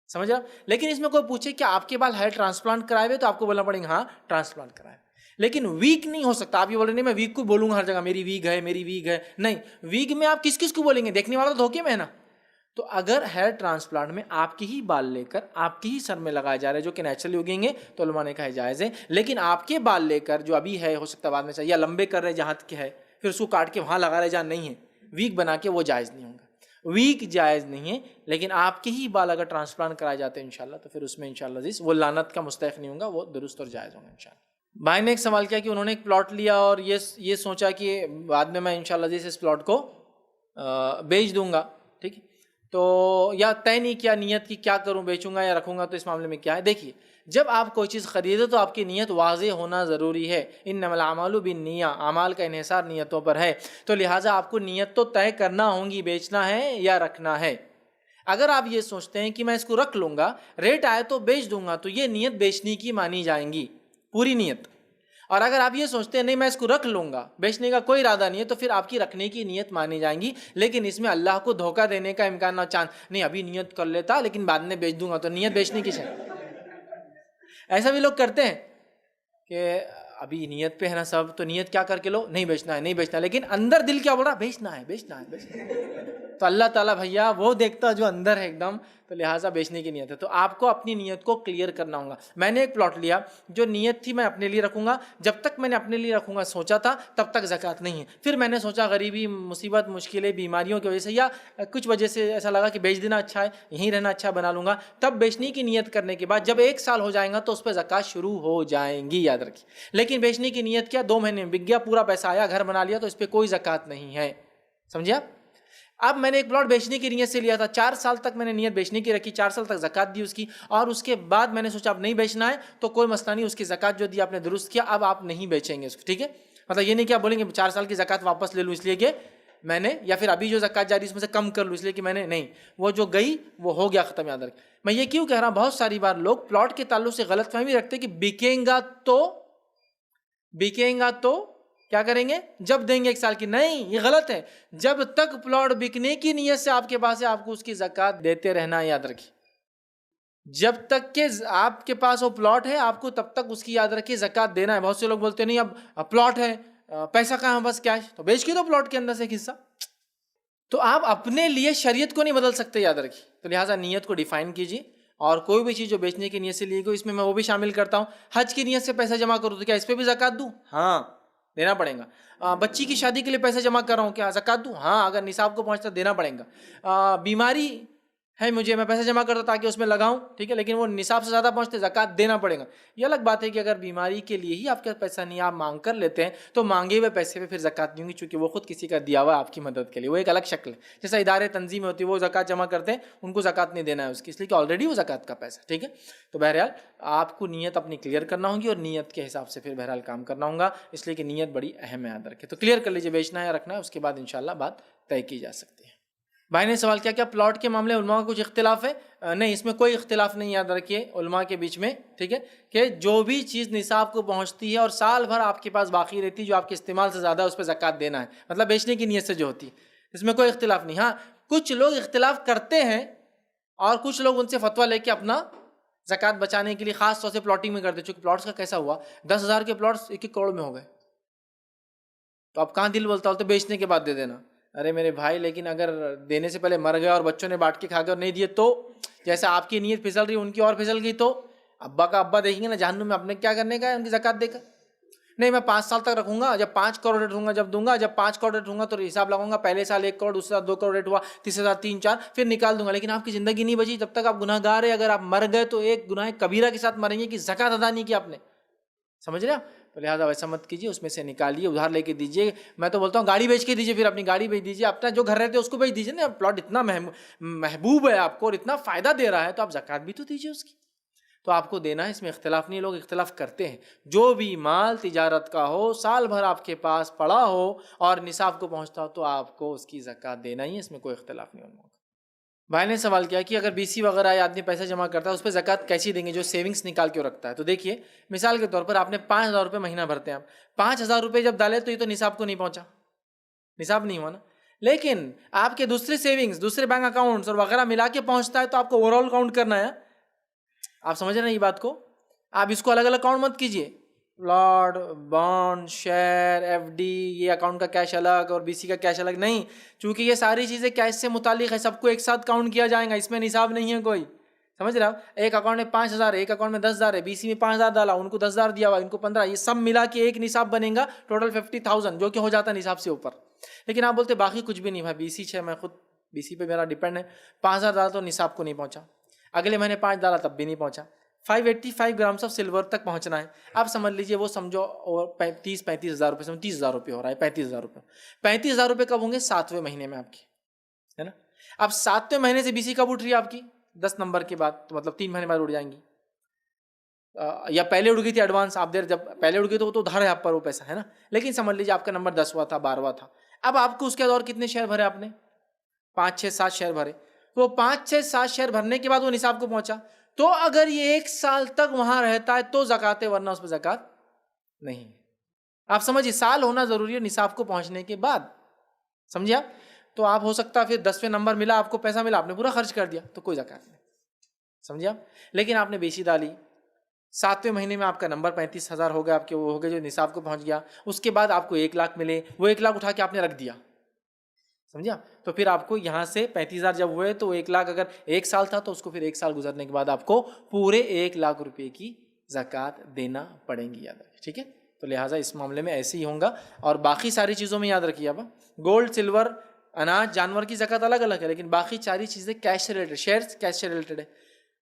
سمجھ رہا؟ لیکن اس میں کوئی پوچھے کہ آپ کے بال ہیئر ٹرانسپلانٹ کرائے ہوئے، تو آپ کو بولنا پڑے گا ہاں ٹرانسپلانٹ کرائے. لیکن ویگ نہیں ہو سکتا. آپ یہ بول رہے نہیں میں ویگ کو بولوں گا ہر جگہ میری ویگ ہے میری ویگ ہے، نہیں. ویگ میں آپ کس کس کو بولیں گے؟ دیکھنے والا تو دھوکے میں ہے نا. تو اگر ہیئر ٹرانسپلانٹ میں آپ کے ہی بال لے کر آپ کے ہی سر میں لگائے جا رہے ہیں جو کہ نیچرلی اگیں گے، تو علماء نے کہا جائز ہے. لیکن آپ کے بال لے کر جو ابھی ہے، ہو سکتا ہے بعد میں چاہیے، یا لمبے کر رہے جہاں تک ہے، پھر اس کو کاٹ کے وہاں لگا رہے جہاں نہیں ہے، ویگ بنا کے، وہ جائز نہیں ہوگا. ویگ جائز نہیں ہے. لیکن آپ کے ہی بال اگر ٹرانسپلانٹ کرائے جاتے ہیں انشاءاللہ، تو پھر اس میں انشاءاللہ عزیز وہ لعنت کا مستحق نہیں ہوگا، وہ درست اور جائز ہوگا انشاءاللہ. بھائی نے ایک سوال کیا کہ انہوں نے ایک پلاٹ لیا اور یہ سوچا کہ بعد میں انشاءاللہ عزیز اس پلاٹ کو بیچ دوں گا، ٹھیک ہے، تو یا طے نہیں کیا نیت کی کیا کروں، بیچوں گا یا رکھوں گا، تو اس معاملے میں کیا ہے؟ دیکھیے جب آپ کوئی چیز خریدے تو آپ کی نیت واضح ہونا ضروری ہے. انما الاعمال بالنیہ، اعمال کا انحصار نیتوں پر ہے. تو لہٰذا آپ کو نیت تو طے کرنا ہوگی بیچنا ہے یا رکھنا ہے. اگر آپ یہ سوچتے ہیں کہ میں اس کو رکھ لوں گا، ریٹ آئے تو بیچ دوں گا، تو یہ نیت بیچنے کی مانی جائیں گی، پوری نیت. اور اگر آپ یہ سوچتے ہیں نہیں میں اس کو رکھ لوں گا، بیچنے کا کوئی ارادہ نہیں ہے، تو پھر آپ کی رکھنے کی نیت مانی جائیں گی. لیکن اس میں اللہ کو دھوکہ دینے کا امکان نہ، چاند نہیں ابھی نیت کر لیتا لیکن بعد میں بیچ دوں گا، تو نیت بیچنے کی ہے. ایسا بھی لوگ کرتے ہیں کہ ابھی نیت پہ ہے نا سب، تو نیت کیا کر کے لو، نہیں بیچنا ہے نہیں بیچنا ہے، لیکن اندر دل کیا بول رہا، بیچنا ہے بیچنا ہے بیچنا ہے. تو اللہ تعالیٰ بھیا وہ دیکھتا جو اندر ہے ایک دم، تو لہٰذا بیچنے کی نیت ہے. تو آپ کو اپنی نیت کو کلیئر کرنا ہوگا. میں نے ایک پلاٹ لیا، جو نیت تھی میں اپنے لیے رکھوں گا، جب تک میں نے اپنے لیے رکھوں گا سوچا تھا تب تک زکوٰۃ نہیں ہے. پھر میں نے سوچا غریبی، مصیبت، مشکلیں، بیماریوں کی وجہ سے یا کچھ وجہ سے ایسا لگا کہ بیچ دینا اچھا ہے، یہیں رہنا اچھا بنا لوں گا. تب بیچنے کی نیت کرنے کے بعد جب 1 سال ہو جائے گا تو اس پہ زکوٰۃ شروع ہو جائیں گی، یاد رکھیے. لیکن بیچنے کی نیت کیا، 2 مہینے میں بک گیا، پورا پیسہ آیا، گھر بنا لیا، تو اس پہ کوئی زکوٰۃ نہیں ہے. سمجھے آپ؟ اب میں نے ایک پلاٹ بیچنے کی نیت سے لیا تھا، 4 سال تک میں نے نیت بیچنے کی رکھی، 4 سال تک زکوٰۃ دی اس کی، اور اس کے بعد میں نے سوچا اب نہیں بیچنا ہے تو کوئی مسئلہ نہیں، اس کی زکوٰۃ جو دی آپ نے درست کیا، اب آپ نہیں بیچیں گے اس کو، ٹھیک ہے. مطلب یہ نہیں کہ آپ بولیں گے 4 سال کی زکوٰۃ واپس لے لوں اس لیے کہ میں نے، یا پھر ابھی جو زکوٰۃ جاری اس میں سے کم کر لوں اس لیے کہ میں نے، نہیں، وہ جو گئی وہ ہو گیا، ختم. یاد رکھ. میں یہ کیوں کہہ رہا ہوں، بہت ساری بار لوگ پلاٹ کے تعلق سے غلط فہمی رکھتے کہ بکیں گا تو کیا کریں گے، جب دیں گے 1 سال کی. نہیں، یہ غلط ہے. جب تک پلاٹ بکنے کی نیت سے آپ کے پاس ہے آپ کو اس کی زکوٰۃ دیتے رہنا ہے، یاد رکھیے. جب تک کہ آپ کے پاس وہ پلاٹ ہے آپ کو تب تک اس کی یاد رکھیے زکوٰۃ دینا ہے. بہت سے لوگ بولتے ہیں نہیں اب پلاٹ ہے، پیسہ کہاں ہے، بس کیش، تو بیچ کے دو پلاٹ کے اندر سے ایک حصہ. تو آپ اپنے لیے شریعت کو نہیں بدل سکتے، یاد رکھیے. تو لہٰذا نیت کو ڈیفائن کیجیے. اور کوئی بھی چیز جو بیچنے کی نیت سے لی گئی، اس میں وہ بھی شامل کرتا ہوں. حج کی نیت سے پیسہ جمع کروں تو کیا اس پہ بھی زکوٰۃ دوں؟ ہاں دینا پڑے گا. بچی کی شادی کے لیے پیسے جمع کر رہا ہوں، کیا زکوٰۃ دوں؟ ہاں اگر نصاب کو پہنچتا دینا پڑے گا. بیماری ہے مجھے، میں پیسے جمع کرتا تاکہ اس میں لگاؤں، ٹھیک ہے، لیکن وہ نصاب سے زیادہ پہنچتے زکوٰۃ دینا پڑے گا. یہ الگ بات ہے کہ اگر بیماری کے لیے ہی آپ کا پیسہ نہیں، آپ مانگ کر لیتے ہیں، تو مانگے ہوئے پیسے پہ پھر زکوٰۃ نہیں ہوگی، چونکہ وہ خود کسی کا دیا ہوا آپ کی مدد کے لیے، وہ ایک الگ شکل ہے. جیسا ادارے تنظیم ہوتی ہے وہ زکوٰۃ جمع کرتے ہیں، ان کو زکوٰۃ نہیں دینا ہے اس کی، اس لیے کہ آلریڈی وہ زکوٰۃ کا پیسہ، ٹھیک ہے. تو بہرحال آپ کو نیت اپنی کلیئر کرنا ہوگی اور نیت کے حساب سے پھر بہرحال کام کرنا ہوگا، اس لیے کہ نیت بڑی اہم ہے، یاد رکھیں. تو کلیئر کر لیجیے بیچنا ہے یا رکھنا ہے، اس کے بعد انشاءاللہ بات طے کی جا سکتی ہے. بھائی نے سوال کیا پلاٹ کے معاملے علماء کا کچھ اختلاف ہے؟ نہیں، اس میں کوئی اختلاف نہیں، یاد رکھیے علماء کے بیچ میں، ٹھیک ہے، کہ جو بھی چیز نصاب کو پہنچتی ہے اور سال بھر آپ کے پاس باقی رہتی ہے، جو آپ کے استعمال سے زیادہ ہے، اس پہ زکوٰۃ دینا ہے، مطلب بیچنے کی نیت سے جو ہوتی ہے، اس میں کوئی اختلاف نہیں۔ ہاں کچھ لوگ اختلاف کرتے ہیں اور کچھ لوگ ان سے فتویٰ لے کے اپنا زکوٰۃ بچانے کے لیے خاص طور سے پلاٹنگ میں کرتے، چونکہ پلاٹس کا کیسا ہوا 10,000 کے پلاٹس 1 کروڑ میں ہو گئے، تو اب کہاں دل بولتا بیچنے کے بعد دے دینا۔ ارے میرے بھائی، لیکن اگر دینے سے پہلے مر گیا اور بچوں نے بانٹ کے کھا کے اور نہیں دیے تو جیسا آپ کی نیت پھسل رہی ان کی اور پھسل گئی، تو ابا کا ابا دیکھیں گے نا جہنم میں، اپنے کیا کرنے کا ہے ان کی زکوٰۃ دے کر؟ نہیں، میں 5 سال تک رکھوں گا، جب 5 کروڑ ریٹ ہوں گا جب دوں گا، جب 5 کروڑ ریٹ ہوں گا تو حساب لگاؤں گا، پہلے سال 1 کروڑ، دوسرے سال 2 کروڑ ریٹ ہوا، تیسرے سال 3 4 پھر نکال دوں گا، لیکن آپ کی زندگی نہیں بچی جب تک آپ گناہ گار ہے۔ اگر آپ مر گئے تو ایک گناہ کبیرہ کے ساتھ مریں گے کہ زکوٰۃ ادا نہیں کی آپ نے، سمجھ رہے آپ؟ تو لہٰذا ویسا مت کیجیے، اس میں سے نکالیے، ادھار لے کے دیجیے۔ میں تو بولتا ہوں گاڑی بیچ کے دیجیے، پھر اپنی گاڑی بیچ دیجیے، اپنا جو گھر رہتے ہیں اس کو بیچ دیجیے نا، پلاٹ اتنا محبوب ہے آپ کو اور اتنا فائدہ دے رہا ہے تو آپ زکوٰۃ بھی تو دیجیے اس کی، تو آپ کو دینا ہے، اس میں اختلاف نہیں۔ لوگ اختلاف کرتے ہیں، جو بھی مال تجارت کا ہو، سال بھر آپ کے پاس پڑا ہو اور نصاب کو پہنچتا ہو تو آپ کو اس کی زکوٰۃ دینا ہی ہے، اس میں کوئی اختلاف نہیں ہوگا۔ بھائی نے سوال کیا کہ اگر BC وغیرہ آدمی پیسہ جمع کرتا ہے اس پہ زکوٰۃ کیسی دیں گے جو سیونگس نکال کے رکھتا ہے؟ تو دیکھیے مثال کے طور پر آپ نے 5,000 روپے مہینہ بھرتے ہیں، آپ 5,000 روپے جب ڈالے تو یہ تو نصاب کو نہیں پہنچا، نصاب نہیں ہوا نا، لیکن آپ کے دوسرے سیونگس، دوسرے بینک اکاؤنٹس اور وغیرہ ملا کے پہنچتا ہے تو آپ کو اوور آل کاؤنٹ کرنا ہے۔ آپ سمجھ رہے ہیں یہ بات کو؟ آپ اس کو الگ الگ کاؤنٹ مت کیجیے، پلاٹ، بانڈ، شیئر، FD، یہ اکاؤنٹ کا کیش الگ اور BC کا کیش الگ نہیں، چونکہ یہ ساری چیزیں کیش سے متعلق ہے، سب کو ایک ساتھ کاؤنٹ کیا جائے گا، اس میں نصاب نہیں ہے کوئی، سمجھ رہے آپ؟ ایک اکاؤنٹ میں 5,000 ہے، ایک اکاؤنٹ میں 10,000 ہے، BC میں 5,000 ڈالا، ان کو 10,000 دیا ہوا، ان کو 15، یہ سب ملا کے ایک نصاب بنے گا، ٹوٹل 50,000، جو کہ ہو جاتا ہے نصاب سے اوپر۔ لیکن آپ بولتے باقی کچھ بھی نہیں بھائی، BC ہے، میں خود BC پہ میرا ڈیپینڈ ہے، 5,000 ڈالا تو نصاب کو نہیں پہنچا، اگلے مہینے 5 ڈالا تب بھی نہیں پہنچا، 585 گرامس آف سلور تک پہنچنا ہے۔ آپ سمجھ لیجئے وہ سمجھو 35,000 روپے، 30,000 روپے ہو رہا ہے، 35,000 روپے۔ 35,000 روپے کب ہوں گے؟ 7ویں مہینے میں آپ کی، ہے نا؟ اب 7ویں مہینے سے BC کب اٹھ رہی ہے آپ کی؟ 10 نمبر کے بعد، تو مطلب 3 مہینے بعد اڑ جائیں گی، یا پہلے اڑ گئی تھی ایڈوانس، آپ دیر جب پہلے اڑ گئی تو وہ تو ادھار ہے آپ پر وہ پیسہ، ہے نا؟ لیکن سمجھ لیجیے آپ کا نمبر 10واں تھا، 12واں تھا، اب آپ کو اس کے بعد اور کتنے شیئر بھرے آپ نے؟ 5 6 7 شیئر بھرے، تو 5 6 7 شیئر بھرنے کے بعد وہ نصاب کو پہنچا، تو اگر یہ 1 سال تک وہاں رہتا ہے تو زکوٰۃ ہے، ورنہ اس پہ زکوٰۃ نہیں ہے۔ آپ سمجھیے سال ہونا ضروری ہے نصاب کو پہنچنے کے بعد، سمجھے آپ؟ تو آپ ہو سکتا ہے پھر 10ویں نمبر ملا، آپ کو پیسہ ملا، آپ نے پورا خرچ کر دیا تو کوئی زکوٰۃ نہیں، سمجھے آپ؟ لیکن آپ نے BC ڈالی، 7ویں مہینے میں آپ کا نمبر 35,000 ہو گیا، آپ کے وہ ہو گئے جو نصاب کو پہنچ گیا، اس کے بعد آپ کو 1 لاکھ ملے، وہ 1 لاکھ اٹھا کے آپ نے رکھ دیا، سمجھا؟ تو پھر آپ کو یہاں سے 35,000 جب ہوئے تو 1 لاکھ اگر 1 سال تھا تو اس کو پھر 1 سال گزرنے کے بعد آپ کو پورے 1 لاکھ روپے کی زکوٰۃ دینا پڑیں گی، یاد رکھیں، ٹھیک ہے؟ تو لہٰذا اس معاملے میں ایسے ہی ہوں گا، اور باقی ساری چیزوں میں یاد رکھیے، اب گولڈ، سلور، اناج، جانور کی زکوٰۃ الگ الگ ہے، لیکن باقی ساری چیزیں کیش سے ریلیٹڈ، شیئرس کیش سے ریلیٹڈ ہے،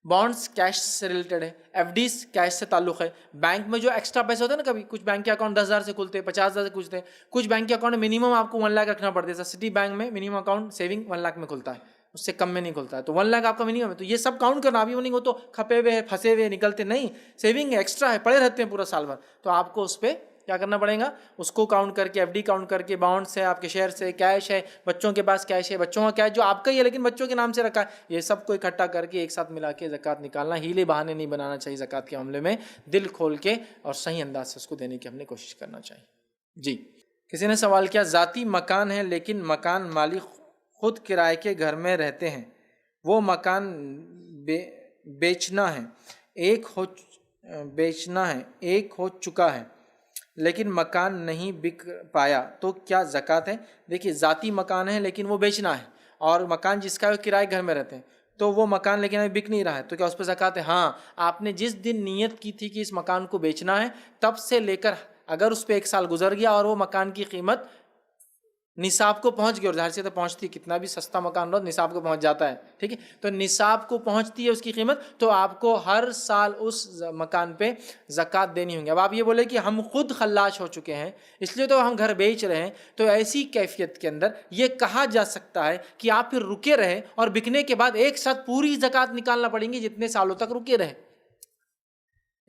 بانڈس کیش سے ریلیٹڈ ہے، FDs کیش سے تعلق ہے، بینک میں جو ایکسٹرا پیسے ہوتے ہیں نا، کبھی کچھ بینک کے اکاؤنٹ 10,000 سے کھلتے ہیں، 50,000 سے کھلتے ہیں، کچھ بینک کے اکاؤنٹ میں منیمم آپ کو 1 لاکھ رکھنا پڑتا ہے، سٹی بینک میں منیمم اکاؤنٹ سیونگ 1 لاکھ میں کھلتا ہے، اس سے کم میں نہیں کھلتا ہے، تو 1 لاکھ آپ کا منیمم ہے، تو یہ سب کاؤنٹ کرنا، ابھی وہ نہیں ہو تو کھپے ہوئے پھنسے ہوئے نکلتے نہیں، سیونگ ہے، ایکسٹرا ہے، پڑے رہتے ہیں پورا سال بھر، تو آپ کو اس پہ کیا کرنا پڑے گا، اس کو کاؤنٹ کر کے، FD کاؤنٹ کر کے، بانڈس ہے، آپ کے شیئر سے، کیش ہے، بچوں کے پاس کیش ہے، بچوں کا کیش جو آپ کا ہی ہے لیکن بچوں کے نام سے رکھا ہے، یہ سب کو اکٹھا کر کے ایک ساتھ ملا کے زکوٰۃ نکالنا، ہیلے بہانے نہیں بنانا چاہیے زکوٰۃ کے معاملے میں، دل کھول کے اور صحیح انداز سے اس کو دینے کی ہم نے کوشش کرنا چاہیے۔ جی، کسی نے سوال کیا، ذاتی مکان ہے لیکن مکان مالک خود کرائے کے گھر میں رہتے ہیں، وہ مکان بیچنا ہے، ایک ہو چکا ہے لیکن مکان نہیں بک پایا تو کیا زکوٰۃ ہے؟ دیکھیے ذاتی مکان ہے لیکن وہ بیچنا ہے، اور مکان جس کا کرائے گھر میں رہتے ہیں تو وہ مکان لیکن ابھی بک نہیں رہا ہے، تو کیا اس پہ زکوٰۃ ہے؟ ہاں، آپ نے جس دن نیت کی تھی کہ اس مکان کو بیچنا ہے تب سے لے کر اگر اس پہ 1 سال گزر گیا اور وہ مکان کی قیمت نصاب کو پہنچ گئی، اور ظاہر سے تو پہنچتی، کتنا بھی سستا مکان رہو نصاب کو پہنچ جاتا ہے، ٹھیک ہے؟ تو نصاب کو پہنچتی ہے اس کی قیمت، تو آپ کو ہر سال اس مکان پہ زکوٰۃ دینی ہوں گی۔ اب آپ یہ بولے کہ ہم خود خلاص ہو چکے ہیں اس لیے تو ہم گھر بیچ رہے ہیں، تو ایسی کیفیت کے اندر یہ کہا جا سکتا ہے کہ آپ پھر رکے رہے اور بکنے کے بعد ایک ساتھ پوری زکوٰۃ نکالنا پڑیں گی جتنے سالوں تک رکے رہے۔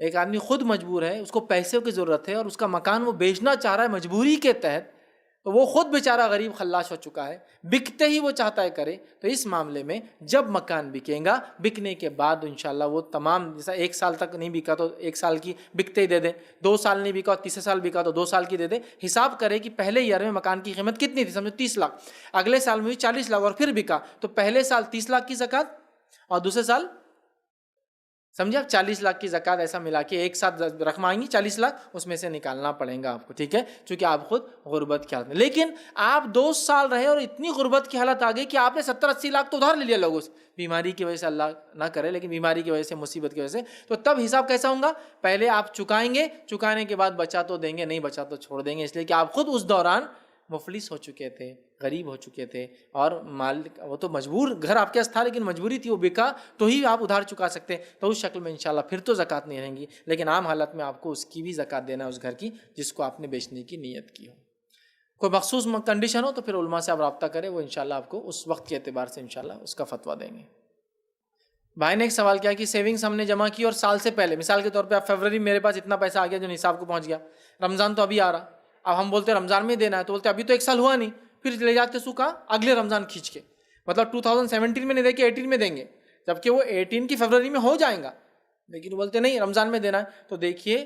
ایک آدمی خود مجبور ہے، اس کو پیسے کی ضرورت ہے اور اس کا مکان وہ بیچنا چاہ رہا ہے مجبوری کے تحت، تو وہ خود بیچارہ غریب خلاش ہو چکا ہے، بکتے ہی وہ چاہتا ہے کرے. تو اس معاملے میں جب مکان بکے گا، بکنے کے بعد انشاءاللہ وہ تمام، جیسا 1 سال تک نہیں بکا تو 1 سال کی بکتے ہی دے دیں، 2 سال نہیں بکا، تیسرے سال بکا تو 2 سال کی دے دیں. حساب کرے کہ پہلے ایئر میں مکان کی قیمت کتنی تھی، سمجھو 30 لاکھ، اگلے سال میں بھی 40 لاکھ اور پھر بکا، تو پہلے سال 30 لاکھ کی زکوٰۃ اور دوسرے سال سمجھے آپ 40 لاکھ کی زکوٰۃ، ایسا ملا کے ایک ساتھ رقم آئیں گی 40 لاکھ، اس میں سے نکالنا پڑے گا آپ کو. ٹھیک ہے، چونکہ آپ خود غربت کی حالت میں. لیکن آپ 2 سال رہے اور اتنی غربت کی حالت آ گئی کہ آپ نے 70-80 لاکھ تو ادھار لے لیا لوگوں سے، بیماری کی وجہ سے، اللہ نہ کرے لیکن بیماری کی وجہ سے، مصیبت کی وجہ سے. تو تب حساب کیسا ہوگا؟ پہلے آپ چکائیں گے، چکانے کے بعد بچا تو دیں گے، نہیں بچا تو چھوڑ دیں گے، اس لیے کہ آپ خود اس دوران مفلس ہو چکے تھے، غریب ہو چکے تھے، اور مال وہ تو مجبور، گھر آپ کے پاس تھا لیکن مجبوری تھی، وہ بکا تو ہی آپ ادھار چکا سکتے. تو اس شکل میں انشاءاللہ پھر تو زکوٰۃ نہیں رہیں گی، لیکن عام حالت میں آپ کو اس کی بھی زکوٰۃ دینا ہے، اس گھر کی جس کو آپ نے بیچنے کی نیت کی ہو. کوئی مخصوص کنڈیشن ہو تو پھر علماء سے آپ رابطہ کریں، وہ انشاءاللہ آپ کو اس وقت کے اعتبار سے انشاءاللہ اس کا فتویٰ دیں گے. بھائی نے ایک سوال کیا کہ سیونگز ہم نے جمع کی اور سال سے پہلے، مثال کے طور پہ آپ فروری میں میرے پاس اتنا پیسہ آ گیا جو نصاب کو پہنچ گیا، رمضان تو ابھی آ رہا، اب ہم بولتے رمضان میں دینا ہے، تو بولتے ابھی تو 1 سال ہوا نہیں، پھر لے جاتے سو کہاں اگلے رمضان کھینچ کے، مطلب 2017 میں نہیں دے کے 18 میں دیں گے، جبکہ وہ 18 کی فروری میں ہو جائیں گا، لیکن بولتے نہیں رمضان میں دینا ہے. تو دیکھیے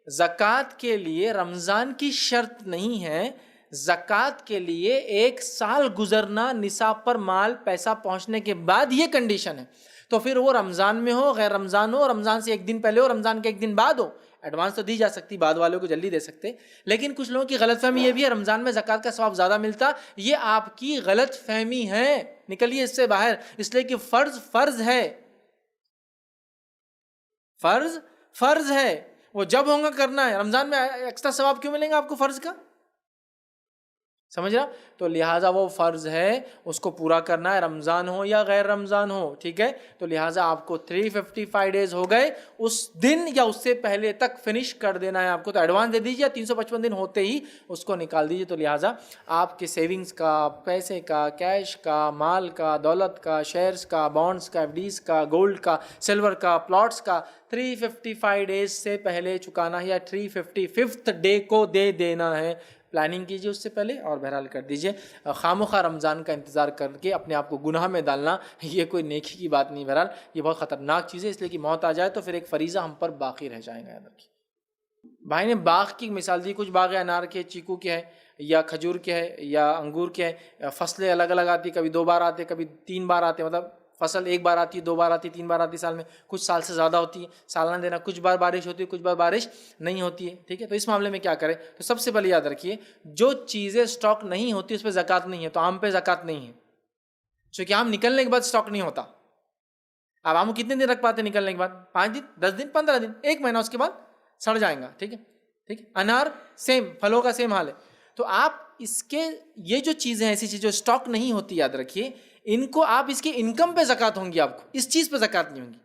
زکوٰۃ کے لیے رمضان کی شرط نہیں ہے، زکوٰۃ کے لیے 1 سال گزرنا، نصاب پر مال پیسہ پہنچنے کے بعد یہ کنڈیشن ہے. تو پھر وہ رمضان میں ہو، غیر رمضان ہو، رمضان سے 1 دن پہلے ہو، رمضان کے 1 دن بعد ہو، ایڈوانس تو دی جا سکتی، بعد والوں کو جلدی دے سکتے. لیکن کچھ لوگوں کی غلط فہمی یہ بھی ہے رمضان میں زکوٰۃ کا ثواب زیادہ ملتا، یہ آپ کی غلط فہمی ہے، نکلیے اس سے باہر. اس لیے کہ فرض ہے، فرض ہے، وہ جب ہوگا کرنا ہے. رمضان میں ایکسٹرا ثواب کیوں ملیں گا آپ کو فرض کا؟ سمجھ رہا؟ تو لہٰذا وہ فرض ہے، اس کو پورا کرنا ہے، رمضان ہو یا غیر رمضان ہو. ٹھیک ہے، تو لہٰذا آپ کو 355 ڈیز ہو گئے، اس دن یا اس سے پہلے تک فنش کر دینا ہے آپ کو. تو ایڈوانس دے دیجیے، 355 دن ہوتے ہی اس کو نکال دیجیے. تو لہٰذا آپ کے سیونگز کا، پیسے کا، کیش کا، مال کا، دولت کا، شیئرز کا، بانڈز کا، ایف ڈیز کا، گولڈ کا، سلور کا، پلاٹس کا 355 ڈیز سے پہلے چکانا ہے، یا 355 ڈے کو دے دینا ہے. پلاننگ کیجیے اس سے پہلے اور بہرحال کر دیجیے. خواہ رمضان کا انتظار کر کے اپنے آپ کو گناہ میں ڈالنا یہ کوئی نیکی کی بات نہیں. بہرحال یہ بہت خطرناک چیز ہے، اس لیے کہ موت آ جائے تو پھر ایک فریضہ ہم پر باقی رہ جائے گا. یاد رکھیے. بھائی نے باغ کی مثال دی، کچھ باغ انار کے، چیکو کے ہے، یا کھجور کے ہے، یا انگور کے ہے. فصلیں الگ الگ آتی، کبھی 2 بار آتے، کبھی 3 بار آتے، مطلب فصل 1 بار آتی، 2 بار آتی، 3 بار آتی سال میں. کچھ سال سے زیادہ ہوتی ہے، سالانہ دینا. کچھ بار بارش ہوتی ہے، کچھ بار بارش نہیں ہوتی ہے. ٹھیک ہے، تو اس معاملے میں کیا کریں؟ تو سب سے پہلے یاد رکھیے، جو چیزیں اسٹاک نہیں ہوتی اس پہ زکوٰۃ نہیں ہے. تو آم پہ زکوٰۃ نہیں ہے، چونکہ آم نکلنے کے بعد اسٹاک نہیں ہوتا. اب آم کتنے دن رکھ پاتے نکلنے کے بعد؟ 5 دن، 10 دن، 15 دن، 1 مہینہ، اس کے بعد سڑ جائیں گا. ٹھیک ہے، ٹھیک ہے. انار سیم، پھلوں کا سیم حال ہے. تو آپ اس کے یہ جو چیزیں ایسی چیز جو اسٹاک نہیں ہوتی، یاد رکھیے ان کو آپ اس کی انکم پہ زکوٰۃ ہوں گی، آپ کو اس چیز پہ زکوٰۃ نہیں ہوں گی.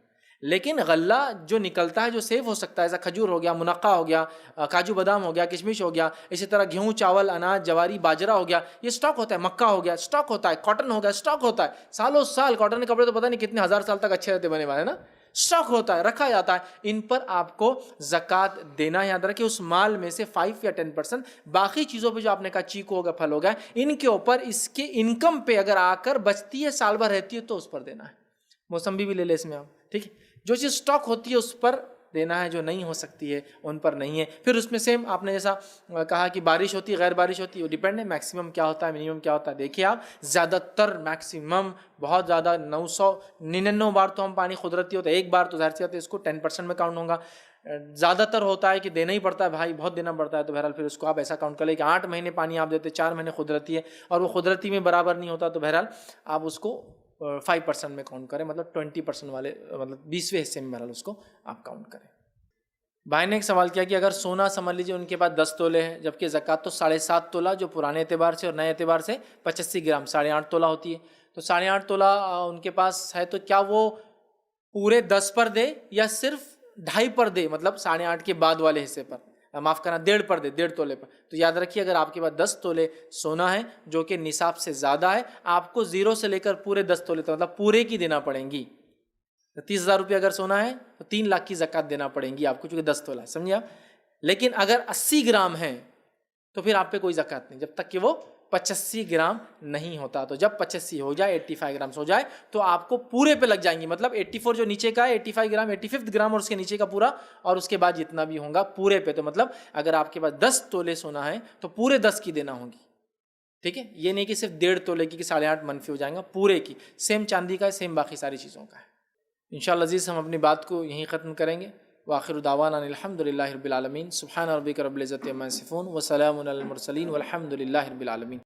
لیکن غلہ جو نکلتا ہے، جو سیو ہو سکتا ہے، ایسا کھجور ہو گیا، منقع ہو گیا، کاجو بادام ہو گیا، کشمش ہو گیا، اسی طرح گیہوں، چاول، اناج، جواری، باجرہ ہو گیا، یہ اسٹاک ہوتا ہے. مکہ ہو گیا، اسٹاک ہوتا ہے. کاٹن ہو گیا، اسٹاک ہوتا ہے. سالوں سال کاٹن کے کپڑے تو پتہ نہیں کتنے ہزار سال تک اچھے رہتے بنے والے نا، اسٹاک ہوتا ہے، رکھا جاتا ہے. ان پر آپ کو زکوٰۃ دینا. یاد رکھیں اس مال میں سے 5 یا 10%. باقی چیزوں پہ جو آپ نے کہا چیکو ہوگا، پھل ہوگا، ان کے اوپر اس کے انکم پہ اگر آ کر بچتی ہے، سال بھر رہتی ہے، تو اس پر دینا ہے. موسمبی بھی لے لے اس میں آپ. ٹھیک ہے، جو چیز اسٹاک ہوتی ہے اس پر دینا ہے، جو نہیں ہو سکتی ہے ان پر نہیں ہے. پھر اس میں سیم آپ نے جیسا کہا کہ بارش ہوتی ہے، غیر بارش ہوتی ہے، وہ ڈیپینڈ ہے. میکسیمم کیا ہوتا ہے، منیمم کیا ہوتا ہے. دیکھیے آپ زیادہ تر میکسیمم بہت زیادہ 999 بار تو ہم پانی قدرتی ہوتا ہے، 1 بار تو ظاہر سی بات ہے اس کو 10% میں کاؤنٹ ہوگا. زیادہ تر ہوتا ہے کہ دینا ہی پڑتا ہے بھائی، بہت دینا پڑتا ہے. تو بہرحال پھر اس کو آپ ایسا کاؤنٹ کر لیں کہ 8 مہینے پانی آپ دیتے، 4 مہینے قدرتی ہے، اور وہ قدرتی میں برابر نہیں ہوتا. تو بہرحال آپ اس کو 5% میں کاؤنٹ کریں، مطلب 20% والے، مطلب 20ویں حصے میں بہرحال اس کو آپ کاؤنٹ کریں. بھائی نے ایک سوال کیا کہ اگر سونا سمجھ لیجیے ان کے پاس 10 تولے ہے، جبکہ زکوٰۃ تو 7.5 تولہ جو پرانے اعتبار سے اور نئے اعتبار سے 85 گرام 8.5 تولہ ہوتی ہے. تو 8.5 تولہ ان کے پاس ہے، تو کیا وہ پورے 10 پر دے یا صرف 2.5 پر دے، مطلب 8.5 کے بعد والے حصے پر، معاف کرنا 1.5 پر دے، 1.5 تولے پر. تو یاد رکھیے اگر آپ کے پاس 10 تولے سونا ہے جو کہ نصاب سے زیادہ ہے، آپ کو 0 سے لے کر پورے 10 تولے تک، مطلب پورے کی دینا پڑیں گی. 30,000 روپے اگر سونا ہے تو 3 لاکھ کی زکوٰۃ دینا پڑیں گی آپ کو، چونکہ 10 تولہ ہے. سمجھے آپ؟ لیکن اگر 80 گرام ہے تو پھر آپ پہ کوئی زکوٰۃ نہیں، جب تک کہ وہ 85 گرام نہیں ہوتا. تو جب 85 ہو جائے، 85 گرام ہو جائے تو آپ کو پورے پہ لگ جائیں گی. مطلب 84 جو نیچے کا ہے 85 گرام، 85 گرام اور اس کے نیچے کا پورا، اور اس کے بعد جتنا بھی ہوگا پورے پہ. تو مطلب اگر آپ کے پاس 10 تولے سونا ہے تو پورے 10 کی دینا ہوگی. ٹھیک ہے، یہ نہیں کہ صرف 1.5 تولے کی کہ 8.5 منفی ہو جائیں گا، پورے کی. سیم چاندی کا ہے، سیم باقی ساری چیزوں کا ہے. انشاءاللہ عزیز ہم اپنی بات کو یہیں ختم کریں گے. وآخر دعوانا الحمدللہ رب العالمین. سبحان ربک رب العزت عما یصفون وسلام علی المرسلین والحمد للہ رب العالمین.